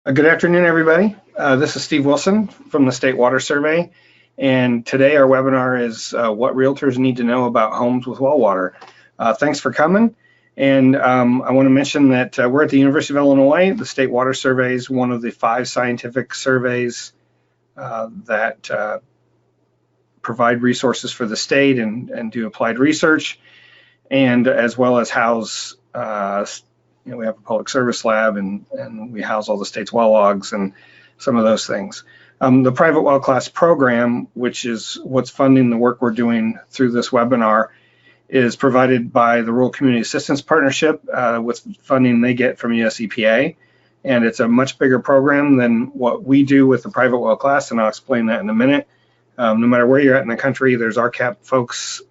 Good afternoon, everybody. This is Steve Wilson from the State Water Survey, and today our webinar is what realtors need to know about homes with well water. Thanks for coming, and I want to mention that we're at the University of Illinois. The State Water Survey is one of the 5 scientific surveys that provide resources for the state and do applied research, and as well as house we have a public service lab and we house all the state's well logs and some of those things. The private well class program, which is what's funding the work we're doing through this webinar, is provided by the Rural Community Assistance Partnership with funding they get from US EPA. And it's a much bigger program than what we do with the private well class, and I'll explain that in a minute. No matter where you're at in the country, there's RCAP folks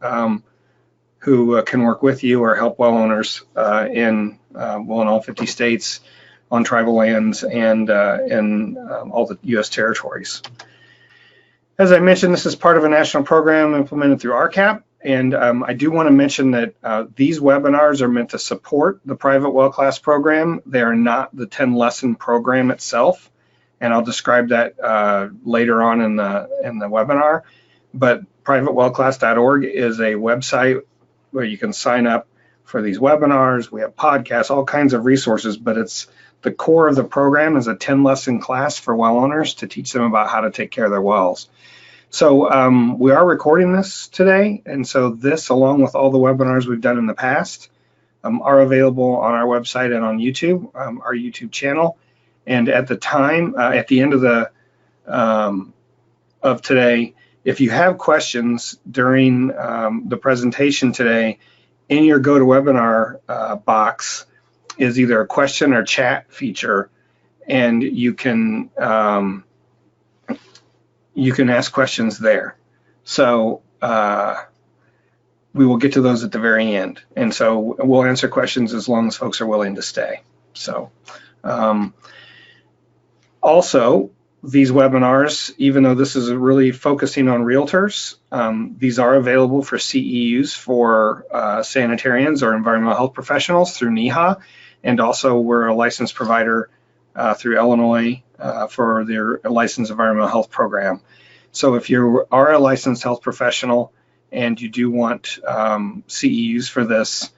who can work with you or help well owners in all 50 states on tribal lands and in all the U.S. territories. As I mentioned, this is part of a national program implemented through RCAP, and I do want to mention that these webinars are meant to support the private well class program. They are not the 10-lesson program itself, and I'll describe that later on in the webinar. But privatewellclass.org is a website where you can sign up for these webinars. We have podcasts, all kinds of resources, but it's the core of the program is a 10-lesson class for well owners to teach them about how to take care of their wells. So we are recording this today, and so this, along with all the webinars we've done in the past, are available on our website and on YouTube, our YouTube channel. And at the time, at the end of today, if you have questions during the presentation today, in your GoToWebinar box is either a question or chat feature, and you can ask questions there. So we will get to those at the very end, and so we'll answer questions as long as folks are willing to stay. So also, these webinars, even though this is really focusing on realtors, these are available for CEUs for sanitarians or environmental health professionals through NEHA, and also we're a licensed provider through Illinois for their licensed environmental health program. So if you are a licensed health professional and you do want CEUs for this,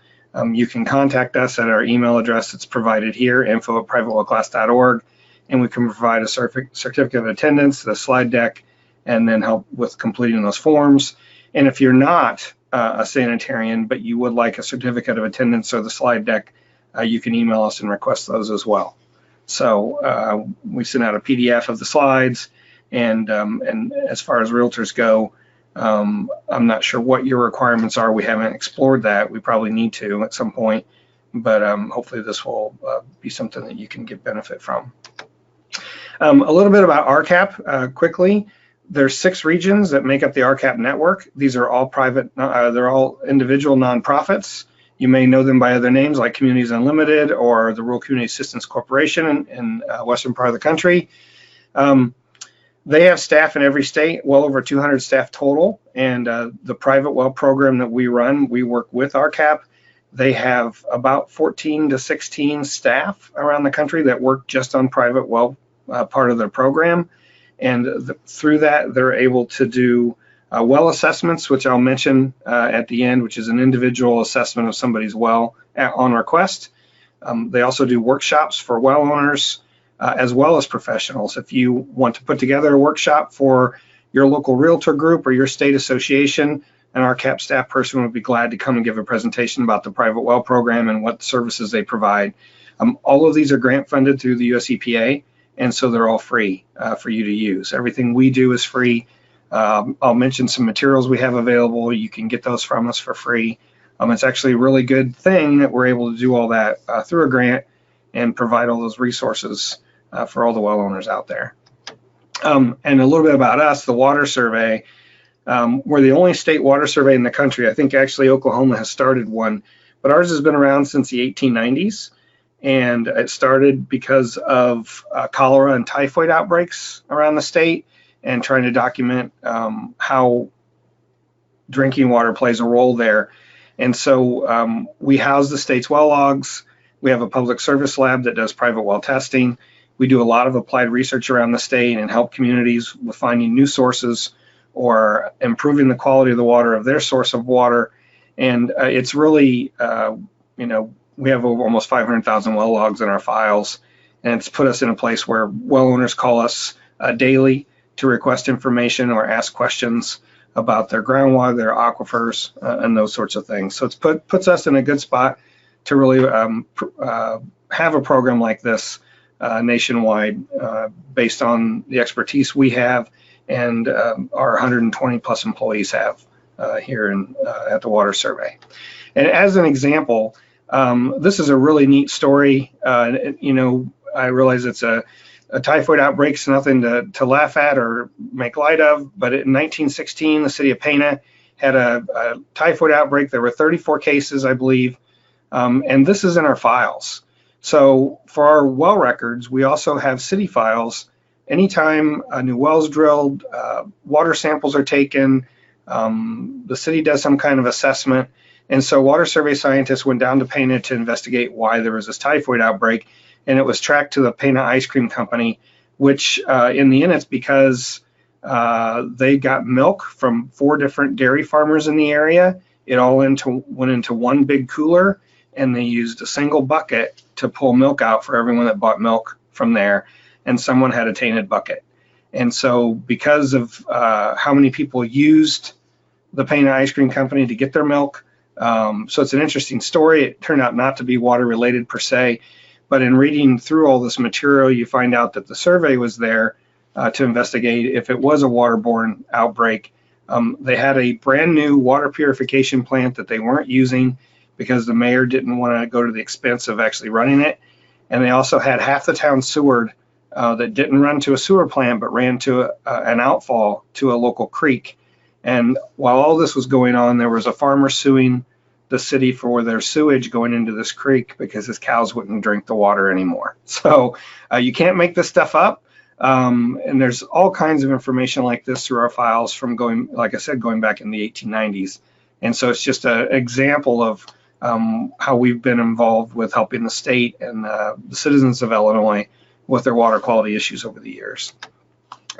you can contact us at our email address that's provided here, info@privatewellclass.org. And we can provide a certificate of attendance, the slide deck, and then help with completing those forms. And if you're not a sanitarian, but you would like a certificate of attendance or the slide deck, you can email us and request those as well. So we send out a PDF of the slides, and as far as realtors go, I'm not sure what your requirements are. We haven't explored that. We probably need to at some point, but hopefully this will be something that you can get benefit from. A little bit about RCAP quickly. There's 6 regions that make up the RCAP network. These are all private, they're all individual nonprofits. You may know them by other names like Communities Unlimited or the Rural Community Assistance Corporation in western part of the country. They have staff in every state, well over 200 staff total, and the private well program that we run, we work with RCAP. They have about 14 to 16 staff around the country that work just on private well part of their program, and through that they're able to do well assessments, which I'll mention at the end, which is an individual assessment of somebody's well on request. They also do workshops for well owners as well as professionals. If you want to put together a workshop for your local realtor group or your state association, an RCAP staff person would be glad to come and give a presentation about the private well program and what services they provide. All of these are grant funded through the US EPA, and so they're all free for you to use. Everything we do is free. I'll mention some materials we have available. You can get those from us for free. It's actually a really good thing that we're able to do all that through a grant and provide all those resources for all the well owners out there. And a little bit about us, the Water Survey. We're the only state water survey in the country. I think actually Oklahoma has started one, but ours has been around since the 1890s. And it started because of cholera and typhoid outbreaks around the state, and trying to document how drinking water plays a role there. And so we house the state's well logs. We have a public service lab that does private well testing, We do a lot of applied research around the state and help communities with finding new sources or improving the quality of the water of their source of water. And it's really, we have almost 500,000 well logs in our files, and it's put us in a place where well owners call us daily to request information or ask questions about their groundwater, their aquifers, and those sorts of things. So it's puts us in a good spot to really have a program like this nationwide based on the expertise we have and our 120 plus employees have here at the Water Survey. And as an example, this is a really neat story. I realize it's a typhoid outbreak's nothing to laugh at or make light of, but in 1916, the city of Pana had a typhoid outbreak. There were 34 cases, I believe, and this is in our files. So for our well records, we also have city files. Anytime a new well's drilled, water samples are taken, the city does some kind of assessment. And so Water Survey scientists went down to Pana to investigate why there was this typhoid outbreak, and it was tracked to the Pana Ice Cream Company, which in the end it's because they got milk from 4 different dairy farmers in the area. It all went into one big cooler, and they used a single bucket to pull milk out for everyone that bought milk from there, and someone had a tainted bucket. And so because of how many people used the Pana Ice Cream Company to get their milk, so it's an interesting story. It turned out not to be water related per se, but in reading through all this material, you find out that the survey was there to investigate if it was a waterborne outbreak. They had a brand new water purification plant that they weren't using because the mayor didn't want to go to the expense of actually running it. And they also had half the town sewered that didn't run to a sewer plant, but ran to an outfall to a local creek. And while all this was going on, there was a farmer suing the city for their sewage going into this creek because his cows wouldn't drink the water anymore. So you can't make this stuff up. And there's all kinds of information like this through our files from going back in the 1890s. And so it's just an example of how we've been involved with helping the state and the citizens of Illinois with their water quality issues over the years.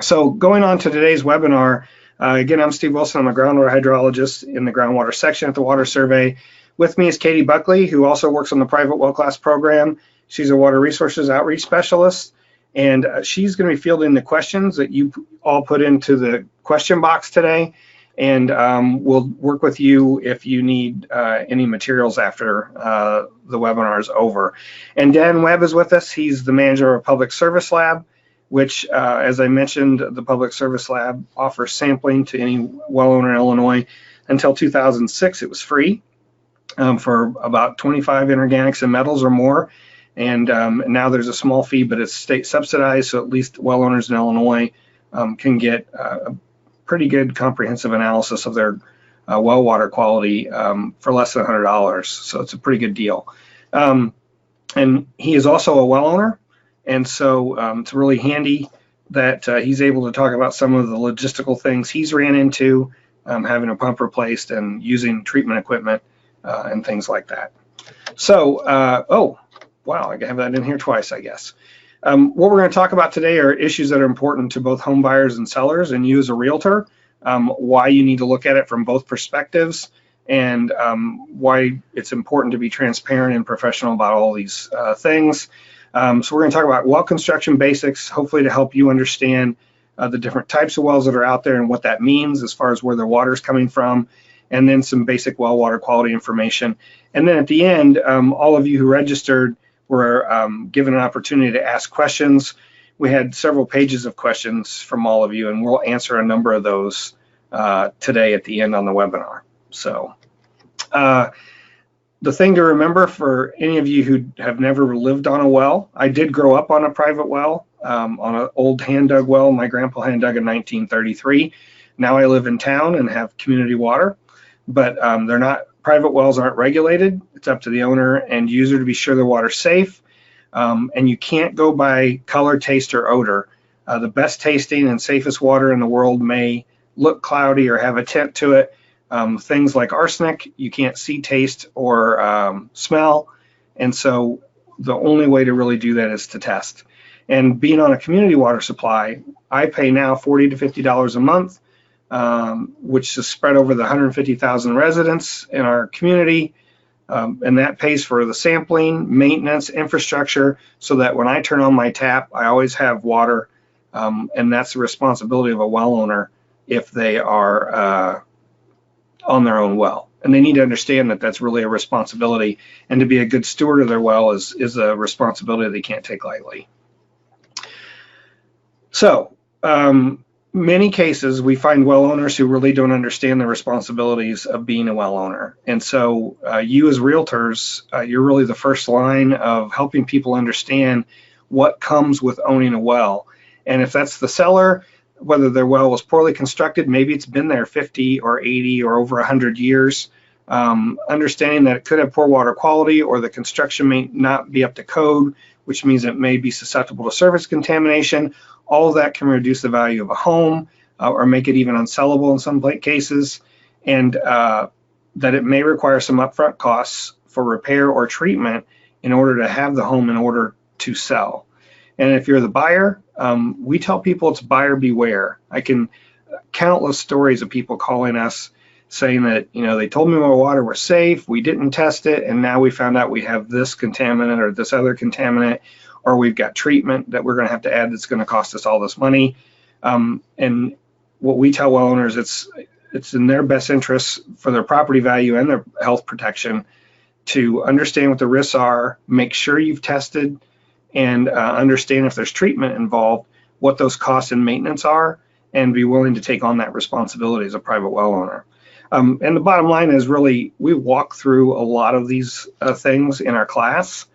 So going on to today's webinar, again, I'm Steve Wilson. I'm a groundwater hydrologist in the groundwater section at the Water Survey. With me is Katie Buckley, who also works on the private well class program. She's a water resources outreach specialist, and she's going to be fielding the questions that you all put into the question box today. And we'll work with you if you need any materials after the webinar is over. And Dan Webb is with us. He's the manager of Public Service Lab, which, as I mentioned, the Public Service Lab offers sampling to any well owner in Illinois. Until 2006, it was free for about 25 inorganics and metals or more. And now there's a small fee, but it's state subsidized, so at least well owners in Illinois can get a pretty good comprehensive analysis of their well water quality for less than $100. So it's a pretty good deal. And he is also a well owner. And so it's really handy that he's able to talk about some of the logistical things he's ran into, having a pump replaced and using treatment equipment and things like that. So, oh, wow, I have that in here twice, I guess. What we're going to talk about today are issues that are important to both home buyers and sellers and you as a realtor, why you need to look at it from both perspectives, and why it's important to be transparent and professional about all these things. So we're going to talk about well construction basics, hopefully to help you understand the different types of wells that are out there and what that means as far as where the water is coming from, and then some basic well water quality information. And then at the end, all of you who registered were given an opportunity to ask questions. We had several pages of questions from all of you, and we'll answer a number of those today at the end on the webinar. So the thing to remember for any of you who have never lived on a well, I did grow up on a private well, on an old hand-dug well. My grandpa hand-dug in 1933. Now I live in town and have community water, but they're not, private wells aren't regulated. It's up to the owner and user to be sure the water's safe. And you can't go by color, taste, or odor. The best tasting and safest water in the world may look cloudy or have a tint to it. Things like arsenic, you can't see, taste, or smell. And so the only way to really do that is to test. And being on a community water supply, I pay now $40 to $50 a month, which is spread over the 150,000 residents in our community. And that pays for the sampling, maintenance, infrastructure, so that when I turn on my tap, I always have water. And that's the responsibility of a well owner if they are on their own well. And they need to understand that that's really a responsibility, and to be a good steward of their well is a responsibility they can't take lightly. So, many cases we find well owners who really don't understand the responsibilities of being a well owner. And so you as realtors, you're really the first line of helping people understand what comes with owning a well. And if that's the seller, whether their well was poorly constructed, maybe it's been there 50 or 80 or over 100 years, understanding that it could have poor water quality, or the construction may not be up to code, which means it may be susceptible to surface contamination. All of that can reduce the value of a home or make it even unsellable in some cases, and that it may require some upfront costs for repair or treatment in order to have the home in order to sell. And if you're the buyer, we tell people it's buyer beware. I can countless stories of people calling us saying that, you know, they told me my water was safe, we didn't test it, and now we found out we have this contaminant or this other contaminant, or we've got treatment that we're going to have to add that's going to cost us all this money. And what we tell well owners, it's in their best interest for their property value and their health protection to understand what the risks are, make sure you've tested, and understand if there's treatment involved, what those costs and maintenance are, and be willing to take on that responsibility as a private well owner. And the bottom line is really, we walk through a lot of these things in our class.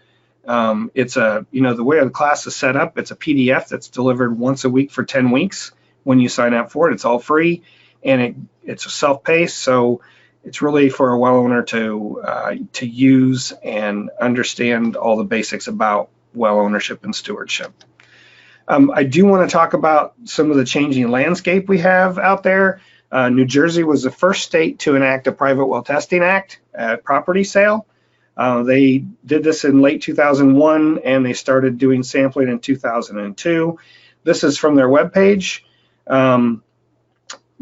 It's the way the class is set up, it's a PDF that's delivered once a week for 10 weeks. When you sign up for it, it's all free, and it's a self-paced, so it's really for a well owner to use and understand all the basics about well ownership and stewardship. I do want to talk about some of the changing landscape we have out there. New Jersey was the first state to enact a Private Well Testing Act at property sale. They did this in late 2001, and they started doing sampling in 2002. This is from their webpage.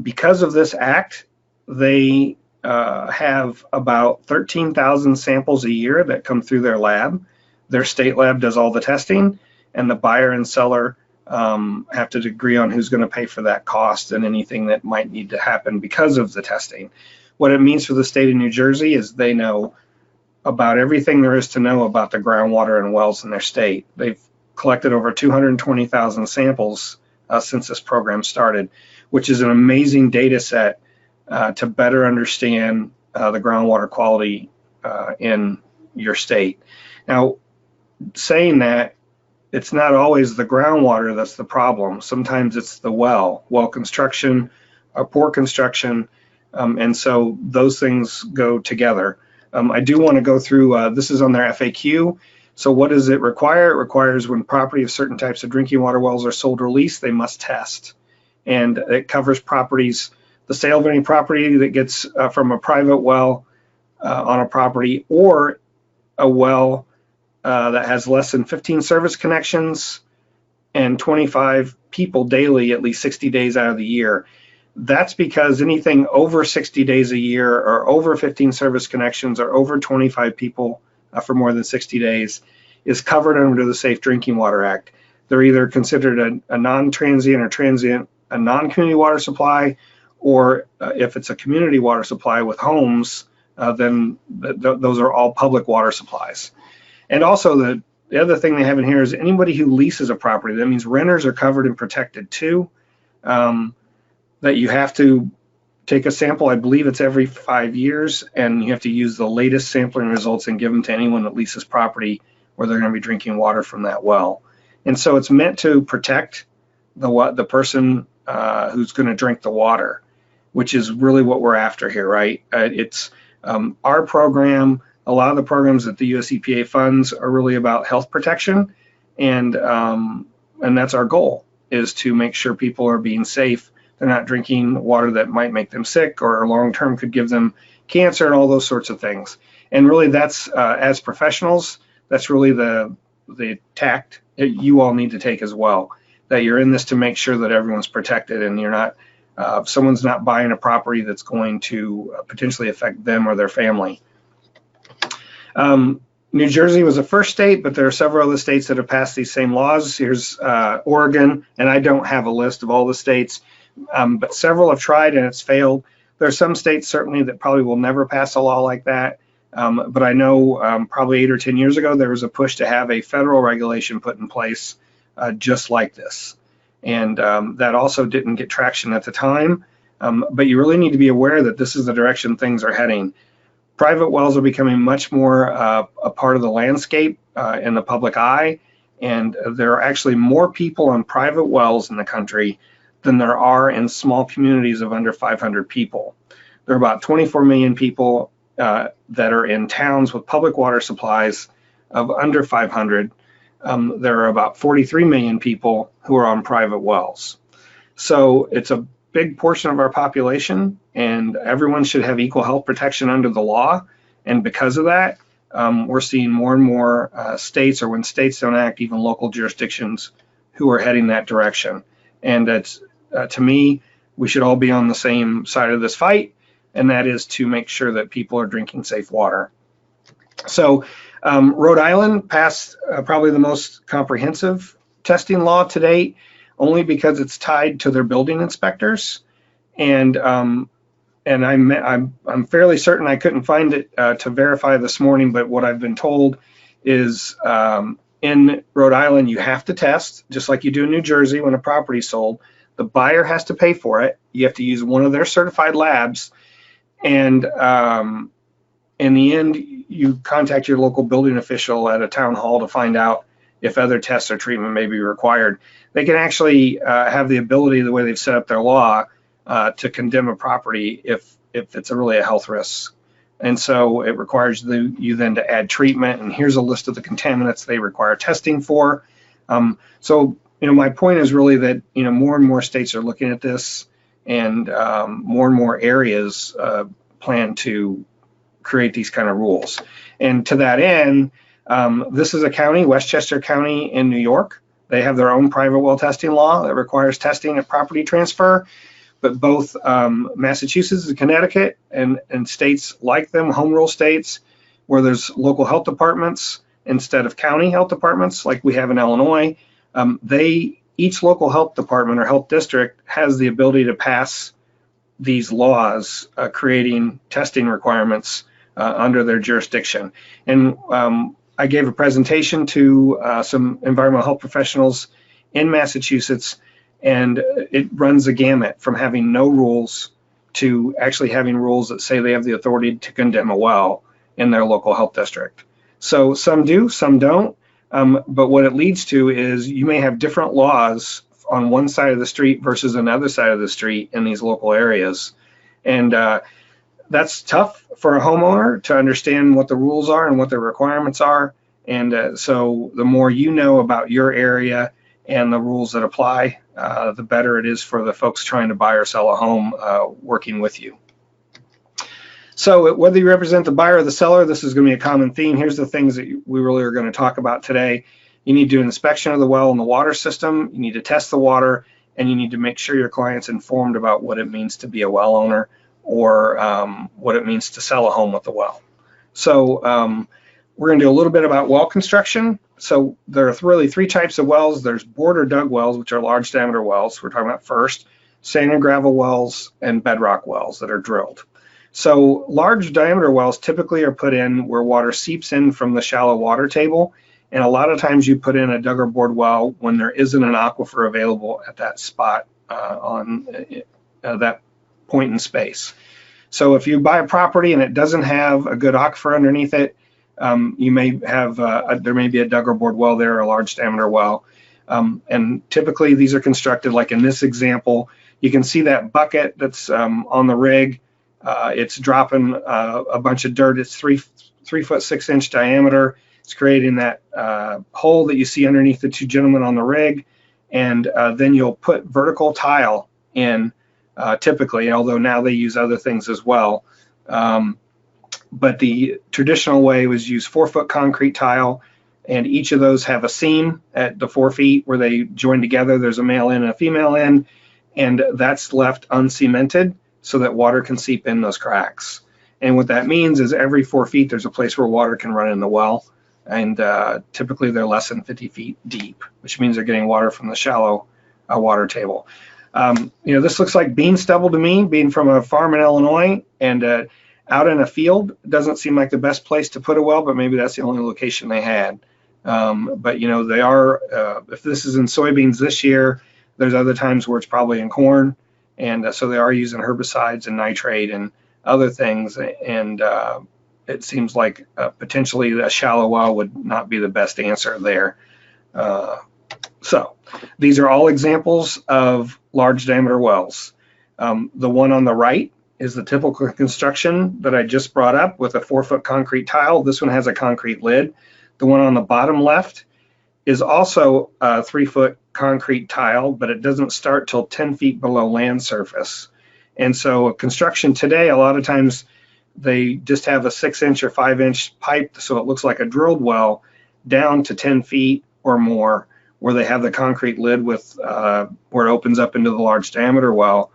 Because of this act, they have about 13,000 samples a year that come through their lab. Their state lab does all the testing, and the buyer and seller have to agree on who's going to pay for that cost and anything that might need to happen because of the testing. What it means for the state of New Jersey is they know about everything there is to know about the groundwater and wells in their state. They've collected over 220,000 samples since this program started, which is an amazing data set to better understand the groundwater quality in your state. Now, saying that, it's not always the groundwater that's the problem. Sometimes it's the well construction, or poor construction, and so those things go together. I do want to go through, this is on their FAQ. So what does it require? It requires when property of certain types of drinking water wells are sold or leased, they must test. And it covers properties, the sale of any property that gets from a private well on a property, or a well that has less than 15 service connections and 25 people daily, at least 60 days out of the year. That's because anything over 60 days a year, or over 15 service connections, or over 25 people for more than 60 days is covered under the Safe Drinking Water Act. They're either considered a non-transient or transient, a non-community water supply, or if it's a community water supply with homes, then those are all public water supplies. And also the other thing they have in here is anybody who leases a property. That means renters are covered and protected too. That you have to take a sample, I believe it's every 5 years, and you have to use the latest sampling results and give them to anyone that leases property where they're going to be drinking water from that well. And so it's meant to protect the person who's going to drink the water, which is really what we're after here, right? It's our program. A lot of the programs that the US EPA funds are really about health protection, and that's our goal, is to make sure people are being safe. They're not drinking water that might make them sick or long-term could give them cancer and all those sorts of things. And really that's, as professionals, that's really the tact you all need to take as well. That you're in this to make sure that everyone's protected and you're not, someone's not buying a property that's going to potentially affect them or their family. New Jersey was the first state, but there are several other states that have passed these same laws. Here's Oregon, and I don't have a list of all the states, but several have tried and it's failed. There are some states certainly that probably will never pass a law like that, but I know probably 8 or 10 years ago there was a push to have a federal regulation put in place just like this. And that also didn't get traction at the time, but you really need to be aware that this is the direction things are heading. Private wells are becoming much more a part of the landscape in the public eye, and there are actually more people on private wells in the country than there are in small communities of under 500 people. There are about 24 million people that are in towns with public water supplies of under 500. There are about 43 million people who are on private wells. So it's a big portion of our population, and everyone should have equal health protection under the law. And because of that, we're seeing more and more states, or when states don't act, even local jurisdictions who are heading that direction. And it's, to me, we should all be on the same side of this fight, and that is to make sure that people are drinking safe water. So Rhode Island passed probably the most comprehensive testing law to date, only because it's tied to their building inspectors. And I'm fairly certain, I couldn't find it to verify this morning, but what I've been told is in Rhode Island, you have to test, just like you do in New Jersey when a property is sold. The buyer has to pay for it. You have to use one of their certified labs. And in the end, you contact your local building official at a town hall to find out if other tests or treatment may be required. They can actually have the ability, the way they've set up their law, to condemn a property if it's really a health risk. And so it requires you then to add treatment, and here's a list of the contaminants they require testing for. So my point is really that more and more states are looking at this, and more areas plan to create these kind of rules. And to that end, this is a county, Westchester County in New York. They have their own private well testing law that requires testing at property transfer. But both Massachusetts and Connecticut and states like them, home rule states, where there's local health departments instead of county health departments like we have in Illinois, each local health department or health district has the ability to pass these laws creating testing requirements under their jurisdiction. And I gave a presentation to some environmental health professionals in Massachusetts, and it runs a gamut from having no rules to actually having rules that say they have the authority to condemn a well in their local health district. So some do, some don't, but what it leads to is you may have different laws on one side of the street versus another side of the street in these local areas. And that's tough for a homeowner to understand what the rules are and what the requirements are. And so the more you know about your area and the rules that apply, the better it is for the folks trying to buy or sell a home working with you. So whether you represent the buyer or the seller, this is going to be a common theme. Here's the things that we really are going to talk about today. You need to do an inspection of the well and the water system. You need to test the water, and you need to make sure your client's informed about what it means to be a well owner or what it means to sell a home with a well. So we're going to do a little bit about well construction. So there are really three types of wells. There's bored or dug wells, which are large diameter wells. We're talking about first, sand and gravel wells, and bedrock wells that are drilled. So large diameter wells typically are put in where water seeps in from the shallow water table. And a lot of times you put in a dug or bored well when there isn't an aquifer available at that spot on that point in space. So if you buy a property and it doesn't have a good aquifer underneath it, you may have, there may be a dug or bored well there, a large diameter well. And typically these are constructed like in this example. You can see that bucket that's on the rig. It's dropping a bunch of dirt. It's 3 foot 6 inch diameter. It's creating that hole that you see underneath the two gentlemen on the rig. And then you'll put vertical tile in typically, although now they use other things as well. But the traditional way was use 4 foot concrete tile and each of those have a seam at the 4 feet where they join together. There's a male end and a female end, and that's left uncemented so that water can seep in those cracks. And what that means is every 4 feet there's a place where water can run in the well, and typically they're less than 50 feet deep, which means they're getting water from the shallow water table. This looks like bean stubble to me, being from a farm in Illinois, and out in a field. It doesn't seem like the best place to put a well, but maybe that's the only location they had. But they are, if this is in soybeans this year, there's other times where it's probably in corn, and so they are using herbicides and nitrate and other things, and it seems like potentially a shallow well would not be the best answer there. So these are all examples of large diameter wells. The one on the right is the typical construction that I just brought up with a 4-foot concrete tile. This one has a concrete lid. The one on the bottom left is also a 3-foot concrete tile, but it doesn't start till 10 feet below land surface. And so construction today, a lot of times they just have a 6-inch or 5-inch pipe, so it looks like a drilled well, down to 10 feet or more, where they have the concrete lid with where it opens up into the large diameter well.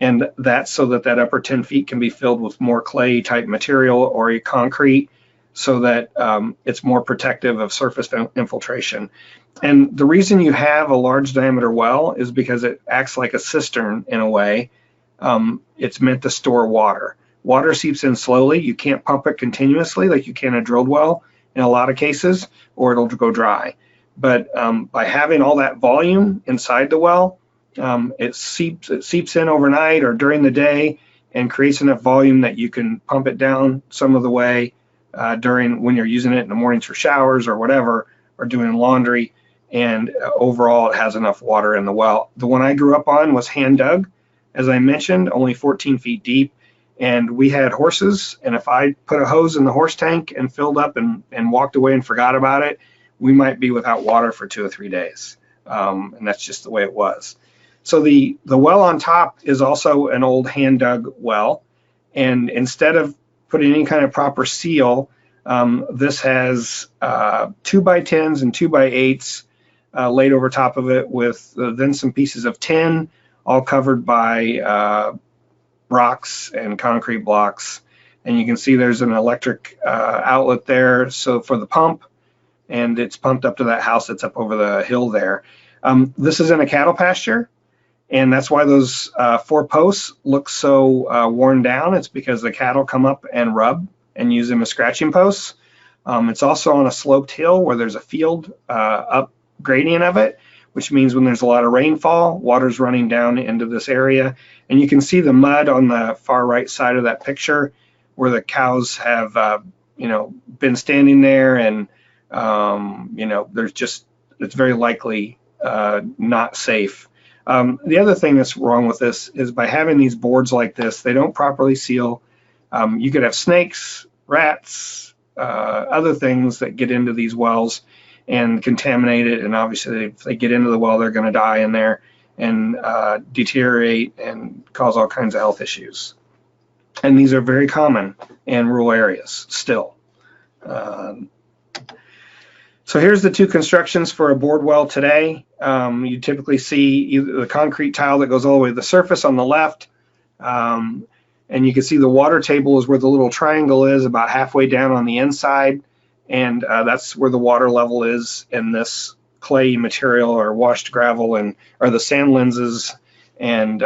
And that's so that upper 10 feet can be filled with more clay type material or a concrete, so that it's more protective of surface infiltration. And the reason you have a large diameter well is because it acts like a cistern in a way. It's meant to store water. Water seeps in slowly. You can't pump it continuously like you can a drilled well in a lot of cases, or it'll go dry. But by having all that volume inside the well, it seeps in overnight or during the day and creates enough volume that you can pump it down some of the way during when you're using it in the mornings for showers or whatever, or doing laundry. And overall, it has enough water in the well. The one I grew up on was hand dug, as I mentioned, only 14 feet deep. And we had horses, and if I put a hose in the horse tank and filled up and walked away and forgot about it, we might be without water for 2 or 3 days. And that's just the way it was. So the well on top is also an old hand dug well. And instead of putting any kind of proper seal, this has 2x10s and 2x8s laid over top of it with then some pieces of tin, all covered by rocks and concrete blocks. And you can see there's an electric outlet there, so for the pump, and it's pumped up to that house that's up over the hill there. This is in a cattle pasture, and that's why those 4 posts look so worn down. It's because the cattle come up and rub and use them as scratching posts. It's also on a sloped hill where there's a field up gradient of it, which means when there's a lot of rainfall, water's running down into this area. And you can see the mud on the far right side of that picture where the cows have, been standing there, and, there's just, it's very likely not safe. The other thing that's wrong with this is by having these boards like this, they don't properly seal. You could have snakes, rats, other things that get into these wells and contaminate it, and obviously if they get into the well, they're going to die in there and deteriorate and cause all kinds of health issues. And these are very common in rural areas still. So here's the 2 constructions for a bored well today. You typically see either the concrete tile that goes all the way to the surface on the left, and you can see the water table is where the little triangle is, about halfway down on the inside. And that's where the water level is in this clay material or washed gravel or the sand lenses and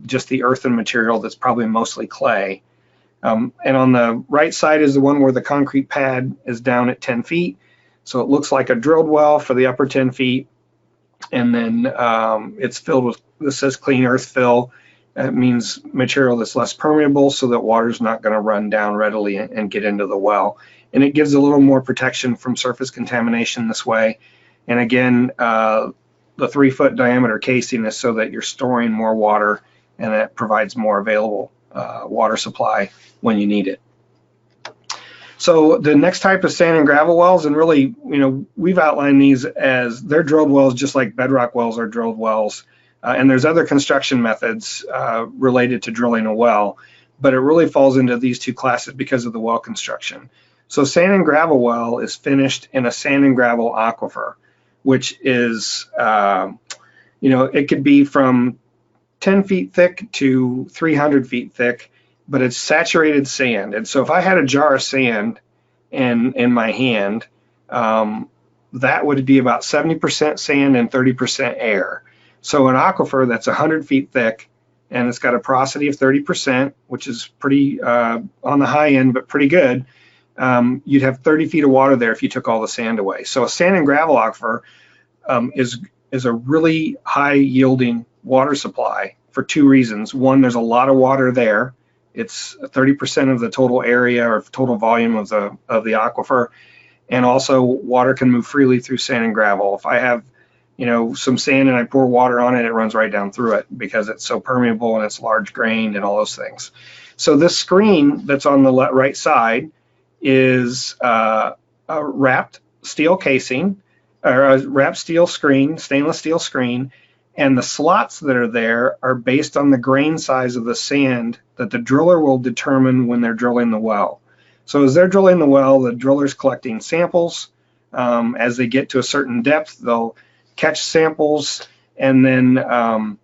just the earthen material that's probably mostly clay. And on the right side is the one where the concrete pad is down at 10 feet. So it looks like a drilled well for the upper 10 feet. And then it's filled with, this says clean earth fill. That means material that's less permeable so that water's not going to run down readily and get into the well. And it gives a little more protection from surface contamination this way. And again, the 3-foot diameter casing is so that you're storing more water, and that provides more available water supply when you need it. So the next type of sand and gravel wells, and really, we've outlined these as they're drilled wells just like bedrock wells are drilled wells. And there's other construction methods related to drilling a well, but it really falls into these 2 classes because of the well construction. So sand and gravel well is finished in a sand and gravel aquifer, which is, it could be from 10 feet thick to 300 feet thick, but it's saturated sand. And so if I had a jar of sand in my hand, that would be about 70% sand and 30% air. So an aquifer that's 100 feet thick and it's got a porosity of 30%, which is pretty on the high end, but pretty good. You'd have 30 feet of water there if you took all the sand away. So a sand and gravel aquifer is a really high yielding water supply for two reasons. One, there's a lot of water there. It's 30% of the total area or total volume of the aquifer. And also water can move freely through sand and gravel. If I have, some sand and I pour water on it, it runs right down through it because it's so permeable and it's large grained and all those things. So this screen that's on the right side is a wrapped steel casing, or a wrapped steel screen, stainless steel screen, and the slots that are there are based on the grain size of the sand that the driller will determine when they're drilling the well. So as they're drilling the well, the driller's collecting samples. As they get to a certain depth, they'll catch samples and then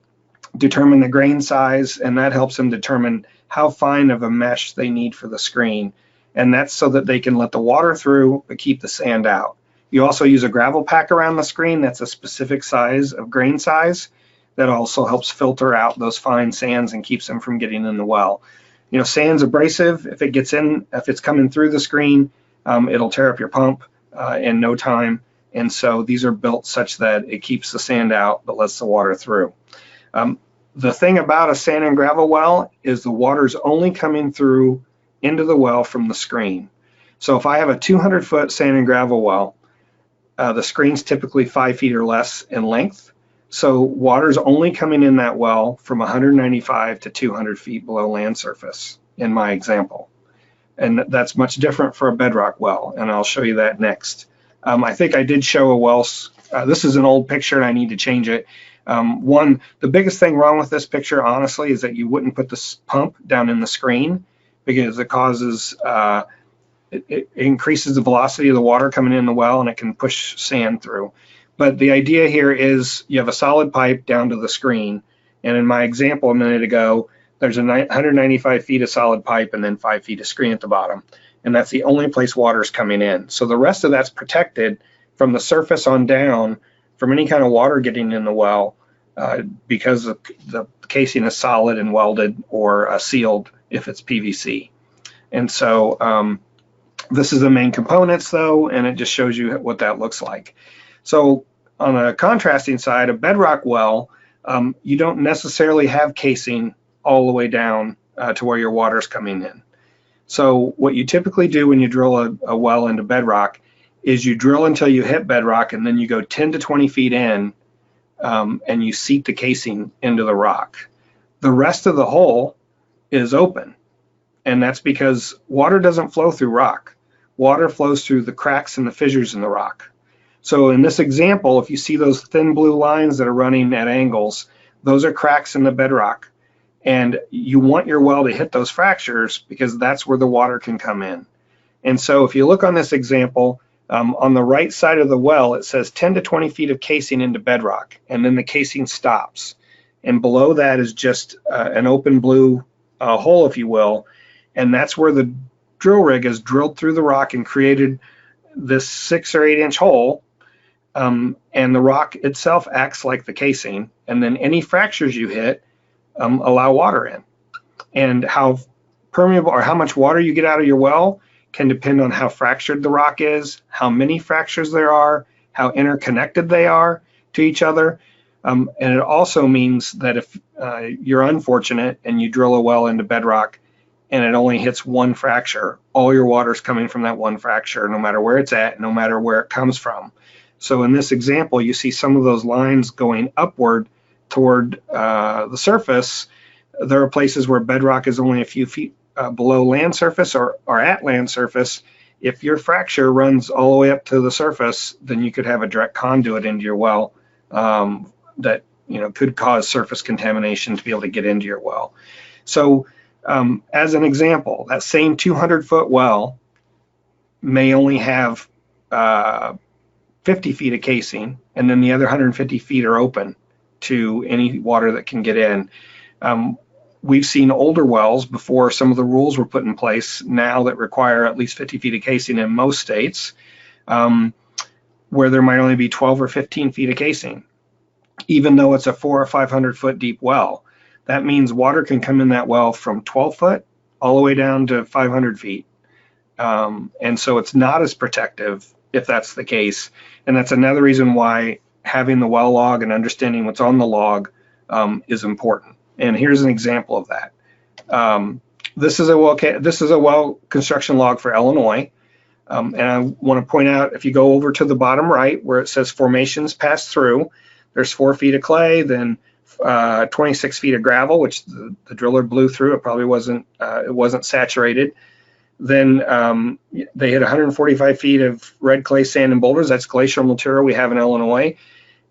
determine the grain size, and that helps them determine how fine of a mesh they need for the screen. And that's so that they can let the water through but keep the sand out. You also use a gravel pack around the screen that's a specific size of grain size that also helps filter out those fine sands and keeps them from getting in the well. Sand's abrasive. If it's coming through the screen, it'll tear up your pump in no time. And so these are built such that it keeps the sand out but lets the water through. The thing about a sand and gravel well is the water's only coming through into the well from the screen. So if I have a 200-foot sand and gravel well, the screen's typically 5 feet or less in length. So water's only coming in that well from 195 to 200 feet below land surface in my example. And that's much different for a bedrock well, and I'll show you that next. I think I did show a well. This is an old picture and I need to change it. The biggest thing wrong with this picture, honestly, is that you wouldn't put this pump down in the screen because it causes, it increases the velocity of the water coming in the well and it can push sand through. But the idea here is you have a solid pipe down to the screen. And in my example a minute ago, there's 195 feet of solid pipe and then 5 feet of screen at the bottom. And that's the only place water is coming in. So the rest of that's protected from the surface on down from any kind of water getting in the well because the casing is solid and welded or sealed if it's PVC. And so this is the main components though, and it just shows you what that looks like. So on a contrasting side, a bedrock well, you don't necessarily have casing all the way down to where your water's coming in. So what you typically do when you drill a well into bedrock is you drill until you hit bedrock and then you go 10 to 20 feet in and you seat the casing into the rock. The rest of the hole is open, and that's because water doesn't flow through rock. Water flows through the cracks and the fissures in the rock. So in this example, if you see those thin blue lines that are running at angles, those are cracks in the bedrock. And you want your well to hit those fractures because that's where the water can come in. And so if you look on this example, on the right side of the well, it says 10 to 20 feet of casing into bedrock, and then the casing stops. And below that is just an open blue hole, if you will. And that's where the drill rig has drilled through the rock and created this 6 or 8 inch hole. And the rock itself acts like the casing. And then any fractures you hit allow water in. And how permeable or how much water you get out of your well can depend on how fractured the rock is, how many fractures there are, how interconnected they are to each other. And it also means that if you're unfortunate and you drill a well into bedrock and it only hits one fracture, all your water's coming from that one fracture, no matter where it's at, no matter where it comes from. So in this example, you see some of those lines going upward toward the surface. There are places where bedrock is only a few feet below land surface or at land surface. If your fracture runs all the way up to the surface, then you could have a direct conduit into your well that could cause surface contamination to be able to get into your well. So as an example, that same 200-foot well may only have 50 feet of casing, and then the other 150 feet are open to any water that can get in. We've seen older wells before some of the rules were put in place now that require at least 50 feet of casing in most states, where there might only be 12 or 15 feet of casing, even though it's a 400 or 500 foot deep well. That means water can come in that well from 12 foot all the way down to 500 feet. And so it's not as protective if that's the case. And that's another reason why having the well log and understanding what's on the log is important. And here's an example of that. This is a well construction log for Illinois. And I want to point out, if you go over to the bottom right where it says formations pass through, there's 4 feet of clay, then 26 feet of gravel, which the driller blew through. It probably wasn't saturated. Then they hit 145 feet of red clay, sand, and boulders. That's glacial material we have in Illinois.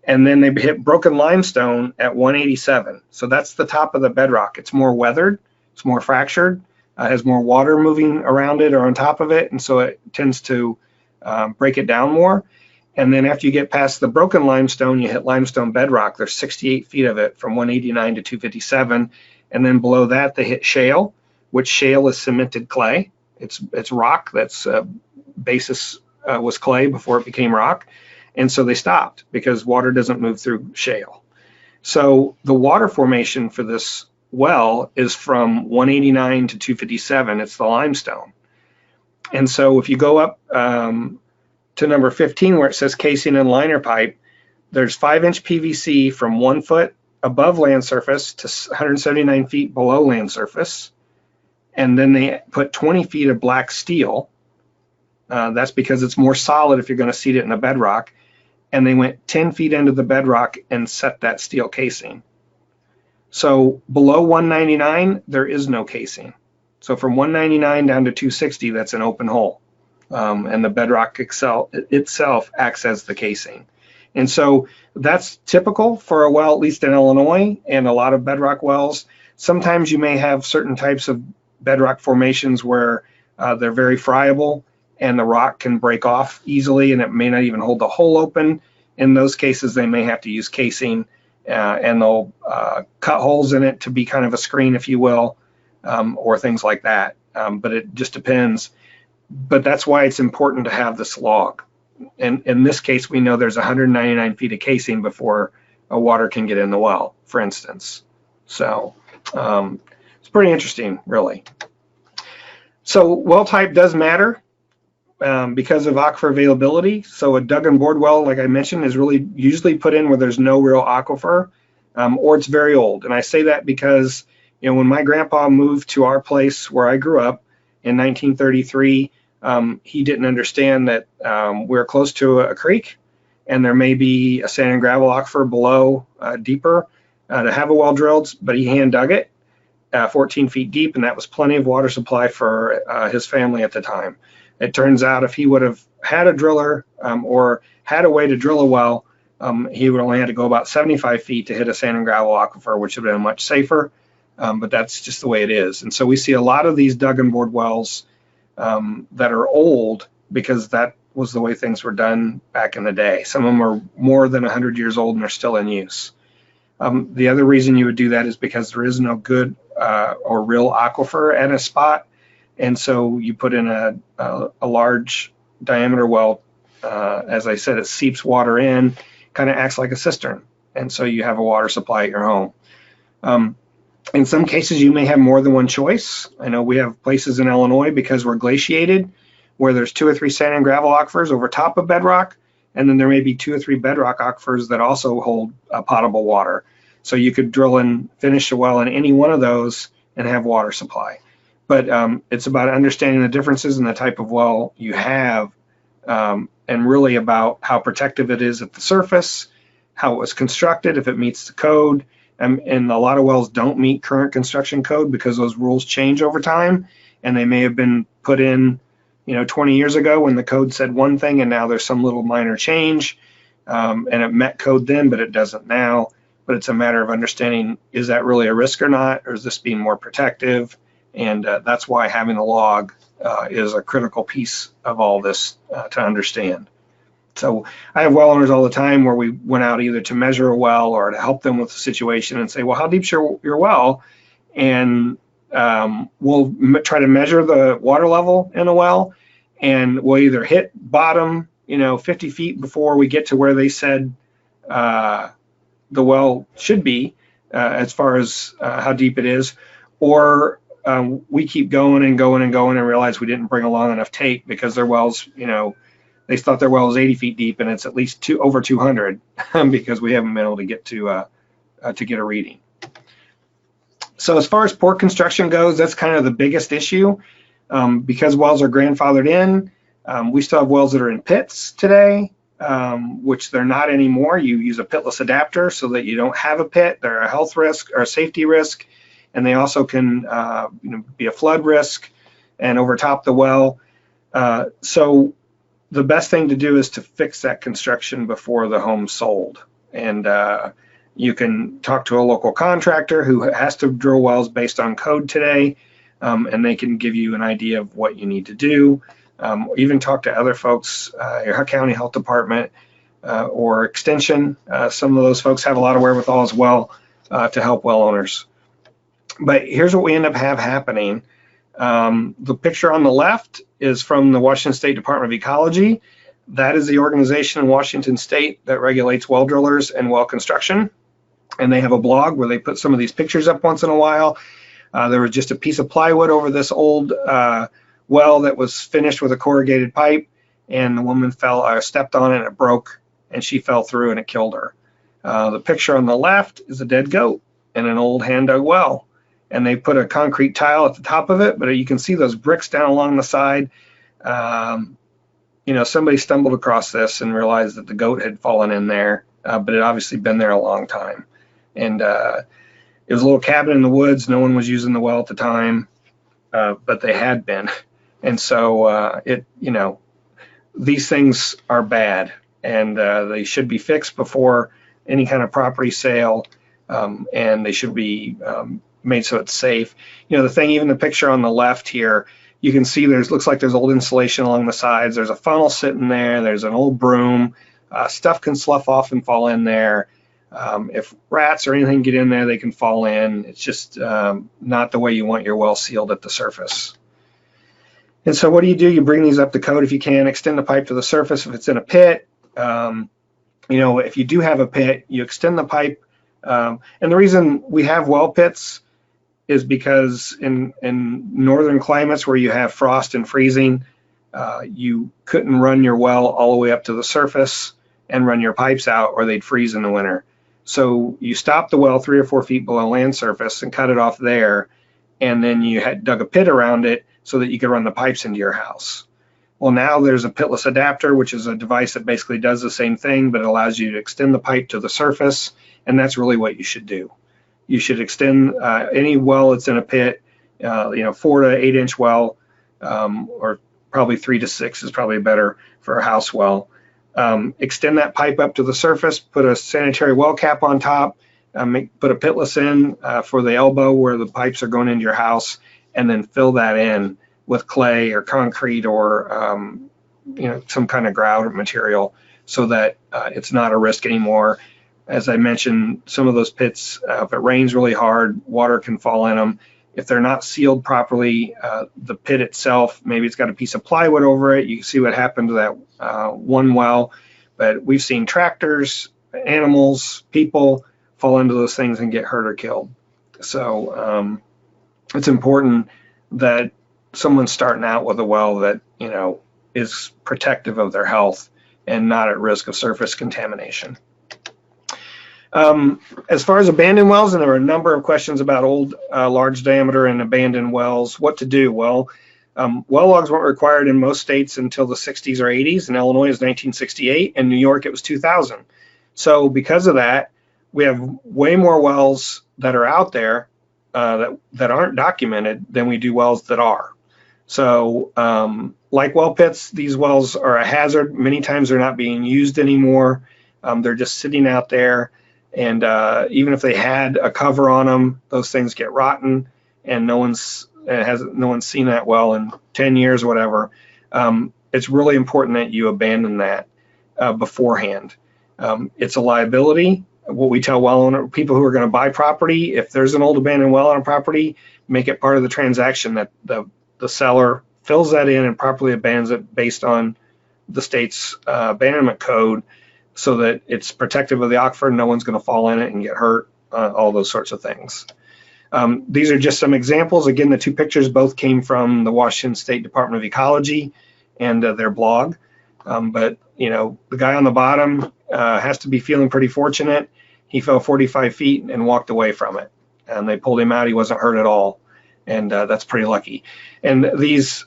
And then they hit broken limestone at 187. So that's the top of the bedrock. It's more weathered, it's more fractured, has more water moving around it or on top of it, and so it tends to break it down more. And then after you get past the broken limestone, you hit limestone bedrock. There's 68 feet of it from 189 to 257. And then below that, they hit shale, which shale is cemented clay. It's rock that's basis was clay before it became rock. And so they stopped because water doesn't move through shale. So the water formation for this well is from 189 to 257. It's the limestone. And so if you go up to number 15 where it says casing and liner pipe, there's 5-inch PVC from 1 foot above land surface to 179 feet below land surface. And then they put 20 feet of black steel. That's because it's more solid if you're going to seat it in the bedrock. And they went 10 feet into the bedrock and set that steel casing. So below 199, there is no casing. So from 199 down to 260, that's an open hole. And the bedrock itself acts as the casing. And so that's typical for a well, at least in Illinois, and a lot of bedrock wells. Sometimes you may have certain types of bedrock formations where they're very friable and the rock can break off easily and it may not even hold the hole open. In those cases, they may have to use casing and they'll cut holes in it to be kind of a screen, if you will, or things like that. But it just depends. But that's why it's important to have this log. And in this case, we know there's 199 feet of casing before water can get in the well, for instance. So it's pretty interesting, really. So well type does matter because of aquifer availability. So a dug and bored well, like I mentioned, is really usually put in where there's no real aquifer or it's very old. And I say that because, you know, when my grandpa moved to our place where I grew up in 1933, he didn't understand that we're close to a creek and there may be a sand and gravel aquifer below deeper to have a well drilled, but he hand dug it 14 feet deep, and that was plenty of water supply for his family at the time. It turns out if he would have had a driller or had a way to drill a well, he would only have to go about 75 feet to hit a sand and gravel aquifer, which would have been much safer, but that's just the way it is. And so we see a lot of these dug and bored wells that are old because that was the way things were done back in the day. Some of them are more than 100 years old and are still in use. The other reason you would do that is because there is no good or real aquifer at a spot. And so you put in a large diameter well, as I said, it seeps water in, kind of acts like a cistern. And so you have a water supply at your home. In some cases, you may have more than one choice. I know we have places in Illinois, because we're glaciated, where there's 2 or 3 sand and gravel aquifers over top of bedrock, and then there may be 2 or 3 bedrock aquifers that also hold potable water. So you could drill and finish a well in any one of those and have water supply. But it's about understanding the differences in the type of well you have, and really about how protective it is at the surface, how it was constructed, if it meets the code. And a lot of wells don't meet current construction code because those rules change over time, and they may have been put in, 20 years ago when the code said one thing, and now there's some little minor change, and it met code then, but it doesn't now. But it's a matter of understanding, is that really a risk or not, or is this being more protective? And that's why having a log is a critical piece of all this to understand. So I have well owners all the time where we went out either to measure a well or to help them with the situation and say, well, how deep's your well? And we'll try to measure the water level in a well, and we'll either hit bottom, 50 feet before we get to where they said the well should be as far as how deep it is, or we keep going and going and going and realize we didn't bring along enough tape because their wells, they thought their well was 80 feet deep and it's at least over 200 because we haven't been able to get to get a reading. So as far as port construction goes, that's kind of the biggest issue. Because wells are grandfathered in, we still have wells that are in pits today, which they're not anymore. You use a pitless adapter so that you don't have a pit. They're a health risk or a safety risk, and they also can be a flood risk and overtop the well. So the best thing to do is to fix that construction before the home's sold. And you can talk to a local contractor who has to drill wells based on code today, and they can give you an idea of what you need to do. Even talk to other folks, your county health department or extension. Some of those folks have a lot of wherewithal as well to help well owners. But here's what we end up happening. The picture on the left is from the Washington State Department of Ecology. That is the organization in Washington State that regulates well drillers and well construction. And they have a blog where they put some of these pictures up once in a while. There was just a piece of plywood over this old well that was finished with a corrugated pipe, and the woman stepped on it and it broke, and she fell through and it killed her. The picture on the left is a dead goat in an old hand-dug well. And they put a concrete tile at the top of it, but you can see those bricks down along the side. Somebody stumbled across this and realized that the goat had fallen in there, but it obviously been there a long time. And it was a little cabin in the woods. No one was using the well at the time, but they had been. And so these things are bad, and they should be fixed before any kind of property sale, and they should be made so it's safe. Even the picture on the left here, you can see looks like there's old insulation along the sides. There's a funnel sitting there. There's an old broom. Stuff can slough off and fall in there. If rats or anything get in there, they can fall in. It's just not the way you want your well sealed at the surface. And so what do? You bring these up to code if you can, extend the pipe to the surface if it's in a pit. If you do have a pit, you extend the pipe. And the reason we have well pits is because in northern climates where you have frost and freezing, you couldn't run your well all the way up to the surface and run your pipes out, or they'd freeze in the winter. So you stop the well 3 or 4 feet below land surface and cut it off there, and then you had dug a pit around it so that you could run the pipes into your house. Well, now there's a pitless adapter, which is a device that basically does the same thing, but it allows you to extend the pipe to the surface, and that's really what you should do. You should extend any well that's in a pit, 4 to 8 inch well, or probably 3 to 6 is probably better for a house well. Extend that pipe up to the surface, put a sanitary well cap on top, put a pitless in for the elbow where the pipes are going into your house, and then fill that in with clay or concrete or some kind of grout material so that it's not a risk anymore. As I mentioned, some of those pits, if it rains really hard, water can fall in them. If they're not sealed properly, the pit itself, maybe it's got a piece of plywood over it. You can see what happened to that one well. But we've seen tractors, animals, people fall into those things and get hurt or killed. So it's important that someone's starting out with a well that, is protective of their health and not at risk of surface contamination. As far as abandoned wells, and there were a number of questions about old large diameter and abandoned wells, what to do? Well, well logs weren't required in most states until the 60s or 80s. In Illinois, it was 1968. In New York, it was 2000. So because of that, we have way more wells that are out there that aren't documented than we do wells that are. So like well pits, these wells are a hazard. Many times they're not being used anymore. They're just sitting out there. And even if they had a cover on them, those things get rotten, and no one's no one's seen that well in 10 years or whatever, it's really important that you abandon that beforehand. It's a liability. What we tell well owner people who are going to buy property, if there's an old abandoned well on a property, make it part of the transaction that the seller fills that in and properly abandons it based on the state's abandonment code, so that it's protective of the aquifer. No one's going to fall in it and get hurt, all those sorts of things. These are just some examples. Again, the two pictures both came from the Washington State Department of Ecology and their blog. But the guy on the bottom has to be feeling pretty fortunate. He fell 45 feet and walked away from it, and they pulled him out. He wasn't hurt at all, and that's pretty lucky. And these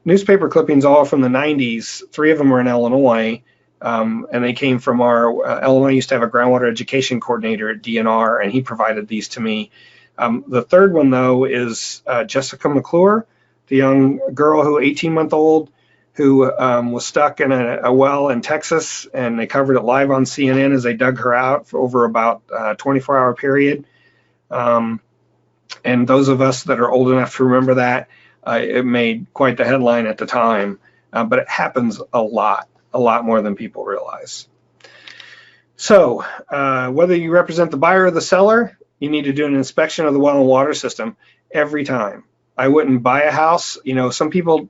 newspaper clippings, all from the 90s, 3 of them were in Illinois, and they came from our Illinois used to have a groundwater education coordinator at DNR, and he provided these to me. The third one, though, is Jessica McClure, the young girl 18-month-old, who was stuck in a well in Texas, and they covered it live on CNN as they dug her out for over about a 24-hour period. And those of us that are old enough to remember that, it made quite the headline at the time, but it happens a lot more than people realize. So whether you represent the buyer or the seller, you need to do an inspection of the well and water system every time. I wouldn't buy a house. Some people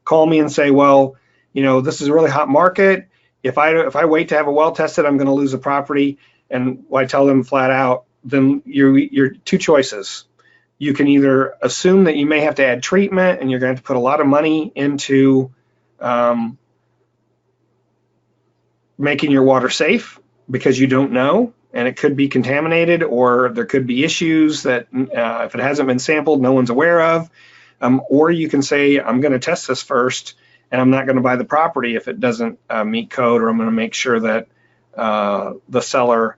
call me and say, well, this is a really hot market. If I wait to have a well tested, I'm going to lose the property. And I tell them flat out, then you're two choices. You can either assume that you may have to add treatment and you're going to have to put a lot of money into making your water safe because you don't know, and it could be contaminated, or there could be issues that if it hasn't been sampled, no one's aware of. Or you can say, I'm going to test this first, and I'm not going to buy the property if it doesn't meet code, or I'm going to make sure that the seller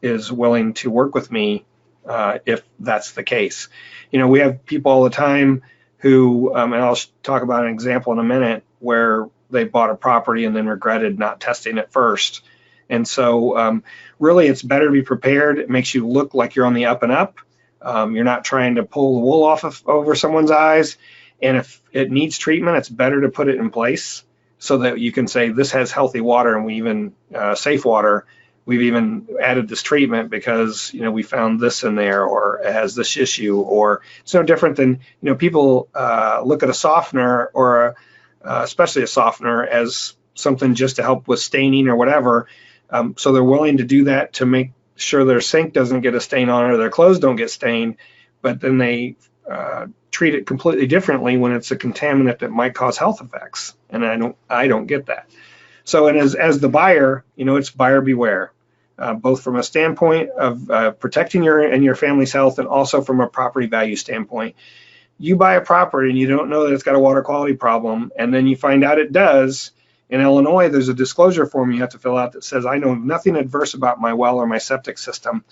is willing to work with me if that's the case. We have people all the time who, and I'll talk about an example in a minute, where they bought a property and then regretted not testing it first. And so really it's better to be prepared. It makes you look like you're on the up and up. You're not trying to pull the wool over someone's eyes. And if it needs treatment, it's better to put it in place so that you can say this has healthy water, and we even safe water. We've even added this treatment because we found this in there, or it has this issue. Or it's no different than people look at a softener, or especially a softener, as something just to help with staining or whatever. So they're willing to do that to make sure their sink doesn't get a stain on it, or their clothes don't get stained, but then they treat it completely differently when it's a contaminant that might cause health effects. And I don't get that. So, and as the buyer, it's buyer beware, both from a standpoint of protecting your family's health, and also from a property value standpoint. You buy a property and you don't know that it's got a water quality problem, and then you find out it does. In Illinois, there's a disclosure form you have to fill out that says, I know nothing adverse about my well or my septic system.